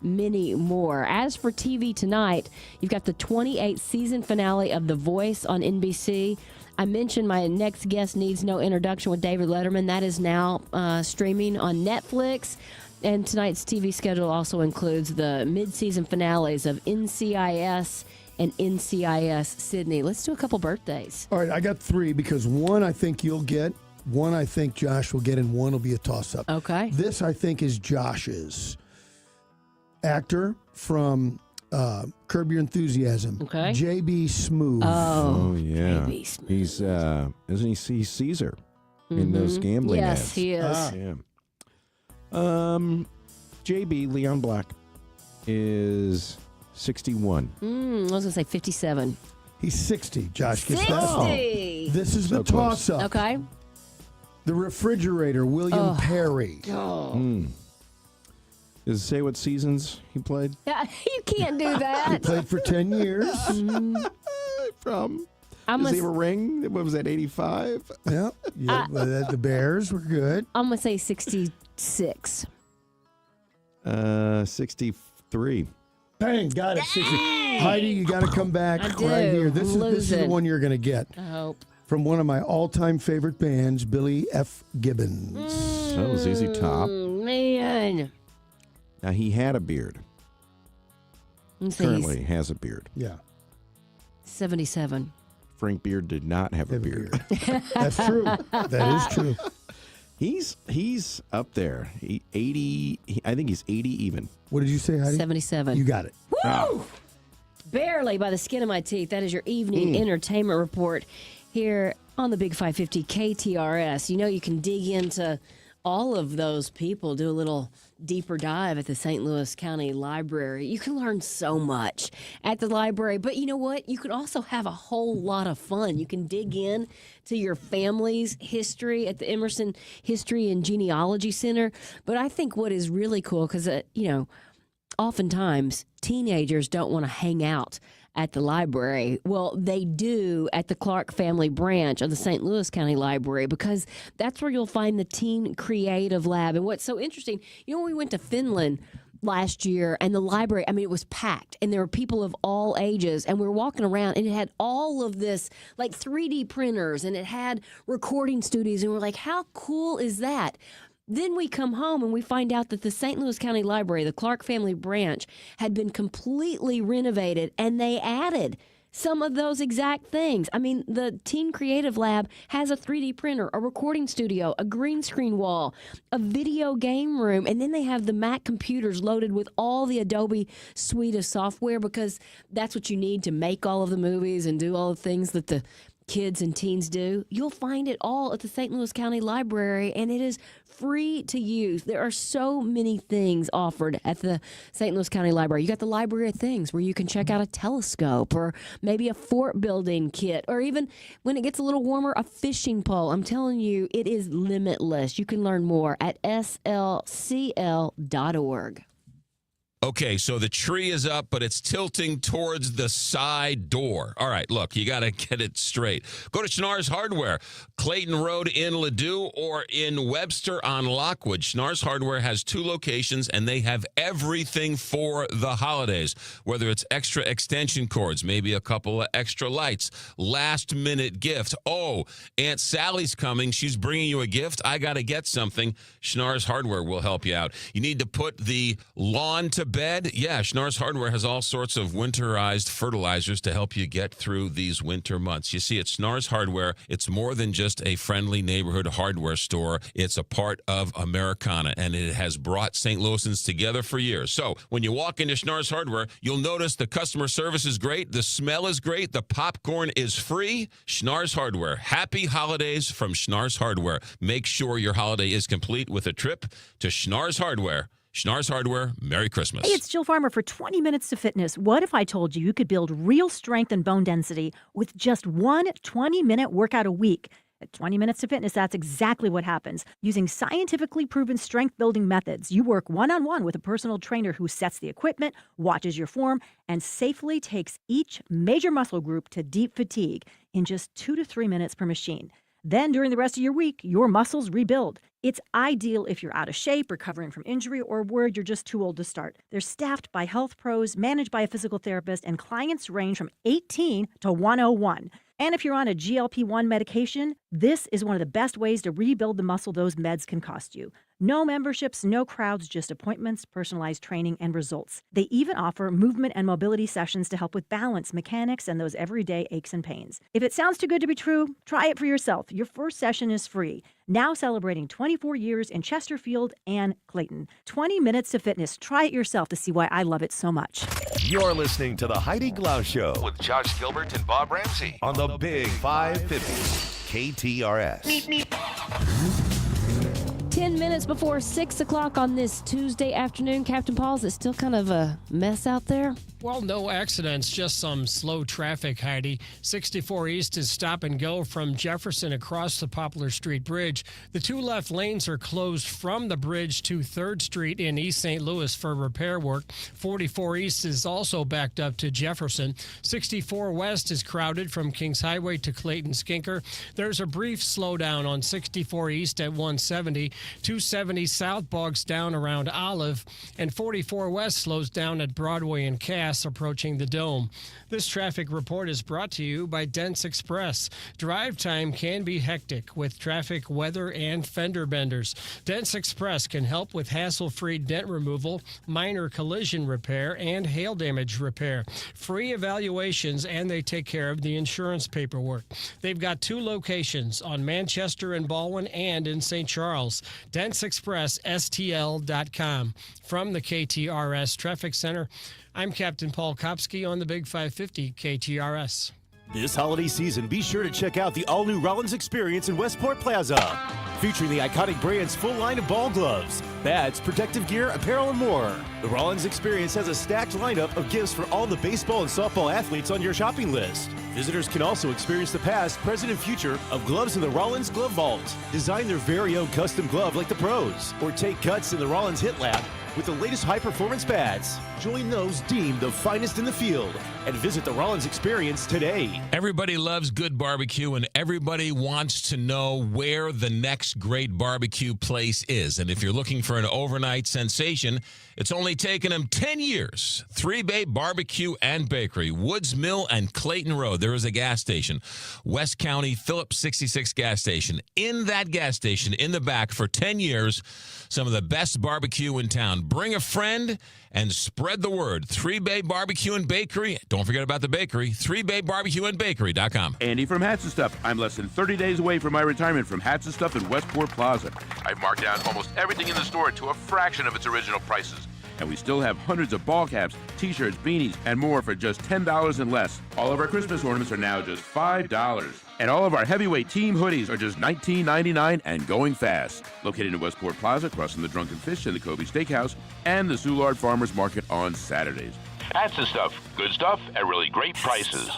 many more. As for TV tonight, you've got the 28th season finale of The Voice on NBC. I mentioned my next guest needs no introduction with David Letterman. That is now streaming on Netflix. And tonight's TV schedule also includes the mid-season finales of NCIS and NCIS Sydney. Let's do a couple birthdays. All right, I got 3 because one I think you'll get, one I think Josh will get, and one will be a toss-up. Okay. This I think is Josh's. Actor from Curb Your Enthusiasm. Okay. J.B. Smoove. Oh yeah. J.B. Smoove. He's isn't he Caesar in those gambling Yes, ads? he is. Yeah. JB Leon Black is 61. I was going to say 57. He's 60. Josh gets 60! that. This is So the close. toss-up. Okay. The Refrigerator, William Perry. Oh. Does it say what seasons he played? You can't do He that. played for 10 years. From I'm does he gonna, have a ring? What was that, 85? Yeah. The Bears were good. I'm gonna say 66. 63. Bang, got it. 60. Heidi, you got to come back I do. right here. This is the Losing. one you're going to get. I hope. From one of my all-time favorite bands, Billy F. Gibbons. Oh, ZZ Top. Man. Now, he had a beard. I'm saying Currently has a beard. Yeah. 77. Frank Beard did not have a beard. That's true. That is true. He's up there. 80. I think he's 80 even. What did you say, Heidi? 77. You got it. Woo! Barely by the skin of my teeth. That is your evening entertainment report here on the Big 550 KTRS. You know, you can dig into all of those people, do a little deeper dive at the St. Louis County Library. You can learn so much at the library, but you know what? You can also have a whole lot of fun. You can dig in to your family's history at the Emerson History and Genealogy Center. But I think what is really cool, because, oftentimes teenagers don't want to hang out at the library. Well, they do at the Clark Family Branch of the St. Louis County Library, because that's where you'll find the Teen Creative Lab. And what's so interesting, when we went to Finland last year and the library, it was packed and there were people of all ages, and we were walking around and it had all of this like 3D printers and it had recording studios, and we're like, how cool is that? Then we come home and we find out that the St. Louis County Library, the Clark family branch, had been completely renovated, and they added some of those exact things. I mean, the Teen Creative Lab has a 3D printer, a recording studio, a green screen wall, a video game room, and then they have the Mac computers loaded with all the Adobe suite of software, because that's what you need to make all of the movies and do all the things that the kids and teens do. You'll find it all at the St. Louis County Library, and it is free to use. There are so many things offered at the St. Louis County Library. You got the Library of Things, where you can check out a telescope or maybe a fort building kit, or even when it gets a little warmer, a fishing pole. I'm telling you, it is limitless. You can learn more at slcl.org. Okay, so the tree is up, but it's tilting towards the side door. All right, look, you got to get it straight. Go to Schnarr's Hardware, Clayton Road in Ladue or in Webster on Lockwood. Schnarr's Hardware has 2 locations, and they have everything for the holidays, whether it's extra extension cords, maybe a couple of extra lights, last-minute gift. Oh, Aunt Sally's coming. She's bringing you a gift. I got to get something. Schnarr's Hardware will help you out. You need to put the lawn to bed. Yeah, Schnarr's Hardware has all sorts of winterized fertilizers to help you get through these winter months. You see, at Schnarr's Hardware, it's more than just a friendly neighborhood hardware store. It's a part of Americana, and it has brought St. Louisans together for years. So when you walk into Schnarr's Hardware, you'll notice the customer service is great, the smell is great, the popcorn is free. Schnarr's Hardware. Happy holidays from Schnarr's Hardware. Make sure your holiday is complete with a trip to Schnarr's Hardware. Schnarr's Hardware, Merry Christmas. Hey, it's Jill Farmer for 20 Minutes to Fitness. What if I told you you could build real strength and bone density with just one 20-minute workout a week? At 20 Minutes to Fitness, that's exactly what happens. Using scientifically proven strength-building methods, you work one-on-one with a personal trainer who sets the equipment, watches your form, and safely takes each major muscle group to deep fatigue in just 2 to 3 minutes per machine. Then, during the rest of your week, your muscles rebuild. It's ideal if you're out of shape, recovering from injury, or worried you're just too old to start. They're staffed by health pros, managed by a physical therapist, and clients range from 18 to 101. And if you're on a GLP-1 medication, this is one of the best ways to rebuild the muscle those meds can cost you. No memberships, no crowds, just appointments, personalized training, and results. They even offer movement and mobility sessions to help with balance, mechanics, and those everyday aches and pains. If it sounds too good to be true, try it for yourself. Your first session is free. Now celebrating 24 years in Chesterfield and Clayton. 20 Minutes to Fitness. Try it yourself to see why I love it so much. You're listening to the Heidi Glaus Show with Josh Gilbert and Bob Ramsey on the Big 550 KTRS. 10 minutes before 6 o'clock on this Tuesday afternoon. Captain Paul, is it still kind of a mess out there? Well, no accidents, just some slow traffic, Heidi. 64 East is stop and go from Jefferson across the Poplar Street Bridge. The 2 left lanes are closed from the bridge to 3rd Street in East St. Louis for repair work. 44 East is also backed up to Jefferson. 64 West is crowded from Kings Highway to Clayton Skinker. There's a brief slowdown on 64 East at 170. 270 South bogs down around Olive, and 44 West slows down at Broadway and Cass approaching the Dome. This traffic report is brought to you by Dents Express. Drive time can be hectic with traffic, weather, and fender benders. Dents Express can help with hassle-free dent removal, minor collision repair, and hail damage repair. Free evaluations, and they take care of the insurance paperwork. They've got 2 locations on Manchester and Baldwin and in St. Charles. DentsExpressSTL.com. From the KTRS Traffic Center, I'm Captain Paul Kopsky on the Big 550 KTRS. This holiday season, be sure to check out the all-new Rollins Experience in Westport Plaza. Featuring the iconic brand's full line of ball gloves, bats, protective gear, apparel, and more. The Rollins Experience has a stacked lineup of gifts for all the baseball and softball athletes on your shopping list. Visitors can also experience the past, present, and future of gloves in the Rollins Glove Vault. Design their very own custom glove like the pros, or take cuts in the Rollins Hit Lab. with the latest high-performance bats. Join those deemed the finest in the field and visit the Rollins Experience today. Everybody loves good barbecue, and everybody wants to know where the next great barbecue place is. And if you're looking for an overnight sensation, it's only taken them 10 years. Three Bay Barbecue and Bakery, Woods Mill and Clayton Road. There is a gas station, West County Phillips 66 gas station. In that gas station, in the back, for 10 years, some of the best barbecue in town. Bring a friend and spread the word. Three Bay Barbecue and Bakery. Don't forget about the bakery. 3baybarbecueandbakery.com. Andy from Hats and Stuff. I'm less than 30 days away from my retirement from Hats and Stuff in Westport Plaza. I've marked down almost everything in the store to a fraction of its original prices. And we still have hundreds of ball caps, t-shirts, beanies, and more for just $10 and less. All of our Christmas ornaments are now just $5. And all of our heavyweight team hoodies are just $19.99 and going fast. Located in Westport Plaza, across from the Drunken Fish and the Kobe Steakhouse, and the Soulard Farmers Market on Saturdays. Hats and Stuff. Good stuff at really great prices.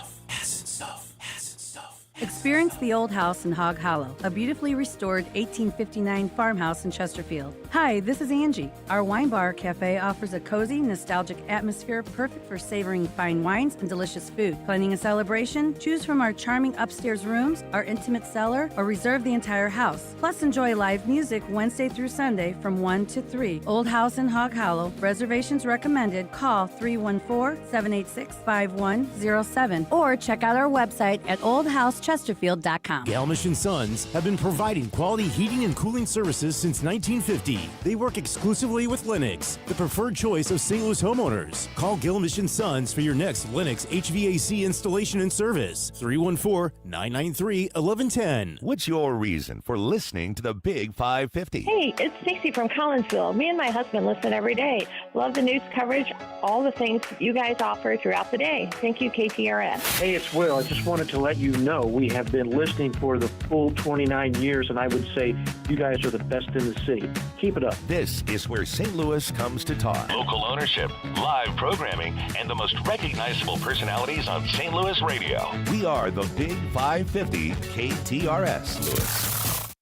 Experience the Old House in Hog Hollow, a beautifully restored 1859 farmhouse in Chesterfield. Hi, this is Angie. Our wine bar cafe offers a cozy, nostalgic atmosphere perfect for savoring fine wines and delicious food. Planning a celebration? Choose from our charming upstairs rooms, our intimate cellar, or reserve the entire house. Plus, enjoy live music Wednesday through Sunday from 1 to 3. Old House in Hog Hollow. Reservations recommended. Call 314-786-5107 or check out our website at oldhousechesterfield.com. Galmish & Sons have been providing quality heating and cooling services since 1950. They work exclusively with Lennox, the preferred choice of St. Louis homeowners. Call Galmish & Sons for your next Lennox HVAC installation and service. 314-993-1110. What's your reason for listening to the Big 550? Hey, it's Stacy from Collinsville. Me and my husband listen every day. Love the news coverage, all the things you guys offer throughout the day. Thank you, KTRS. Hey, it's Will. I just wanted to let you know we have been listening for the full 29 years, and I would say you guys are the best in the city. Keep it up. This is where St. Louis comes to talk. Local ownership, live programming, and the most recognizable personalities on St. Louis radio. We are the Big 550 KTRS Louis.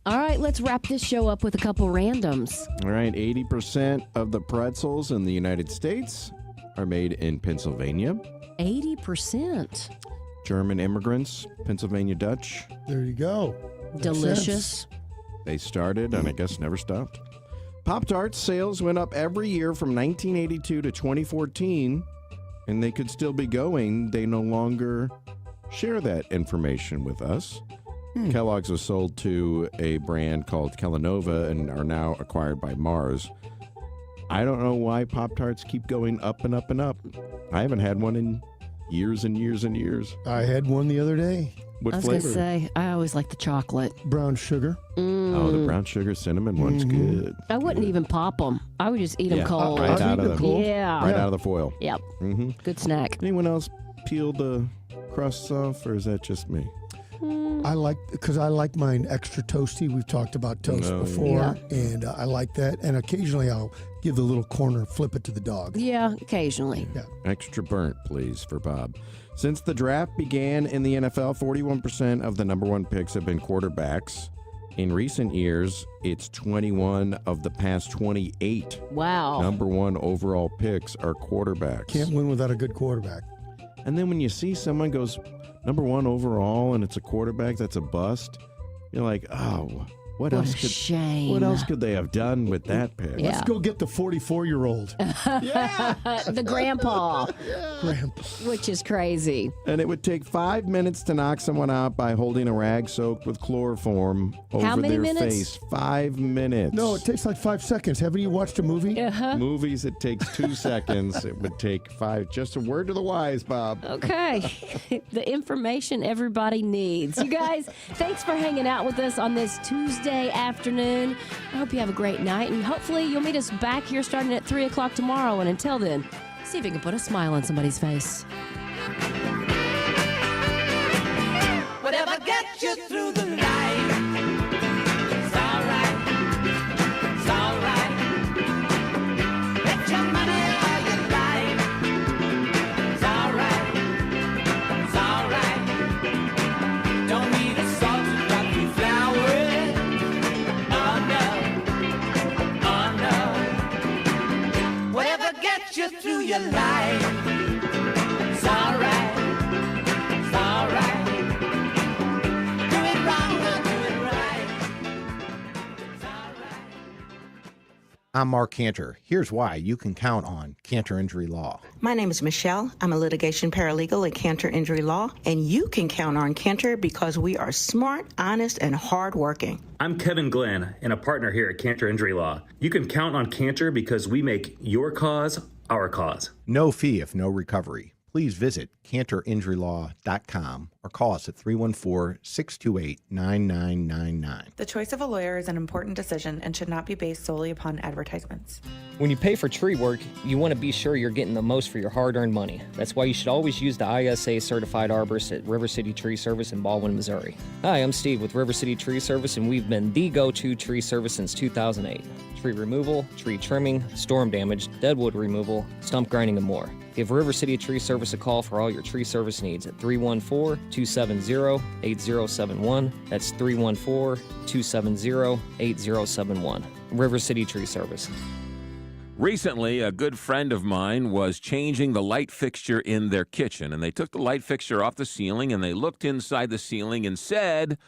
All right, let's wrap this show up with a couple randoms. All right, 80% of the pretzels in the United States are made in Pennsylvania. 80%. German immigrants, Pennsylvania Dutch. There you go. Delicious. They started and I guess never stopped. Pop-Tarts sales went up every year from 1982 to 2014, and they could still be going. They no longer share that information with us. Kellogg's was sold to a brand called Kellanova and are now acquired by Mars. I don't know why Pop-Tarts keep going up and up and up. I haven't had one in years and years and years. I had one the other day. What I was flavor? going to say, I always like the chocolate. Brown sugar. Oh, the brown sugar cinnamon one's good. I wouldn't even pop them. I would just eat them cold. Right out of the Yeah. Right out of the foil. Yep. Mm-hmm. Good snack. Anyone else peel the crusts off, or is that just me? I like mine extra toasty. We've talked about toast before, and I like that. And occasionally I'll give the little corner, flip it to the dog. Yeah, occasionally. Yeah. Extra burnt, please, for Bob. Since the draft began in the NFL, 41% of the number one picks have been quarterbacks. In recent years, it's 21 of the past 28. Wow. Number one overall picks are quarterbacks. Can't win without a good quarterback. And then when you see someone goes number one overall and it's a quarterback that's a bust, you're like, oh, what else could they have done with that pick? Yeah. Let's go get the 44-year-old. The grandpa. Grandpa. Which is crazy. And it would take 5 minutes to knock someone out by holding a rag soaked with chloroform over their face. 5 minutes. No, it takes like 5 seconds. Haven't you watched a movie? Uh-huh. Movies, it takes 2 seconds. It would take 5. Just a word to the wise, Bob. Okay. The information everybody needs. You guys, thanks for hanging out with us on this Tuesday afternoon. I hope you have a great night, and hopefully you'll meet us back here starting at 3 o'clock tomorrow. And until then, see if you can put a smile on somebody's face. Whatever gets you through the night, it's alright, it's alright. Bet your money all your life, it's alright, it's alright. Don't need a salt to drop you flowers, I'm Mark Cantor. Here's why you can count on Cantor Injury Law. My name is Michelle. I'm a litigation paralegal at Cantor Injury Law, and you can count on Cantor because we are smart, honest, and hardworking. I'm Kevin Glenn, and a partner here at Cantor Injury Law. You can count on Cantor because we make your cause our cause. No fee if no recovery. Please visit cantorinjurylaw.com or call us at 314-628-9999. The choice of a lawyer is an important decision and should not be based solely upon advertisements. When you pay for tree work, you want to be sure you're getting the most for your hard-earned money. That's why you should always use the ISA certified arborist at River City Tree Service in Baldwin, Missouri. Hi, I'm Steve with River City Tree Service, and we've been the go-to tree service since 2008. Tree removal, tree trimming, storm damage, deadwood removal, stump grinding, and more. Give River City Tree Service a call for all your tree service needs at 314-270-8071. That's 314-270-8071. River City Tree Service. Recently, a good friend of mine was changing the light fixture in their kitchen, and they took the light fixture off the ceiling, and they looked inside the ceiling and said,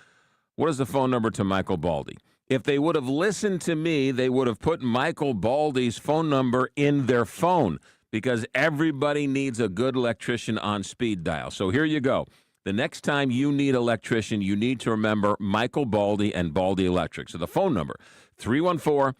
"What is the phone number to Michael Baldy?" If they would have listened to me, they would have put Michael Baldy's phone number in their phone, because everybody needs a good electrician on speed dial. So here you go. The next time you need an electrician, you need to remember Michael Baldy and Baldy Electric. So the phone number, 314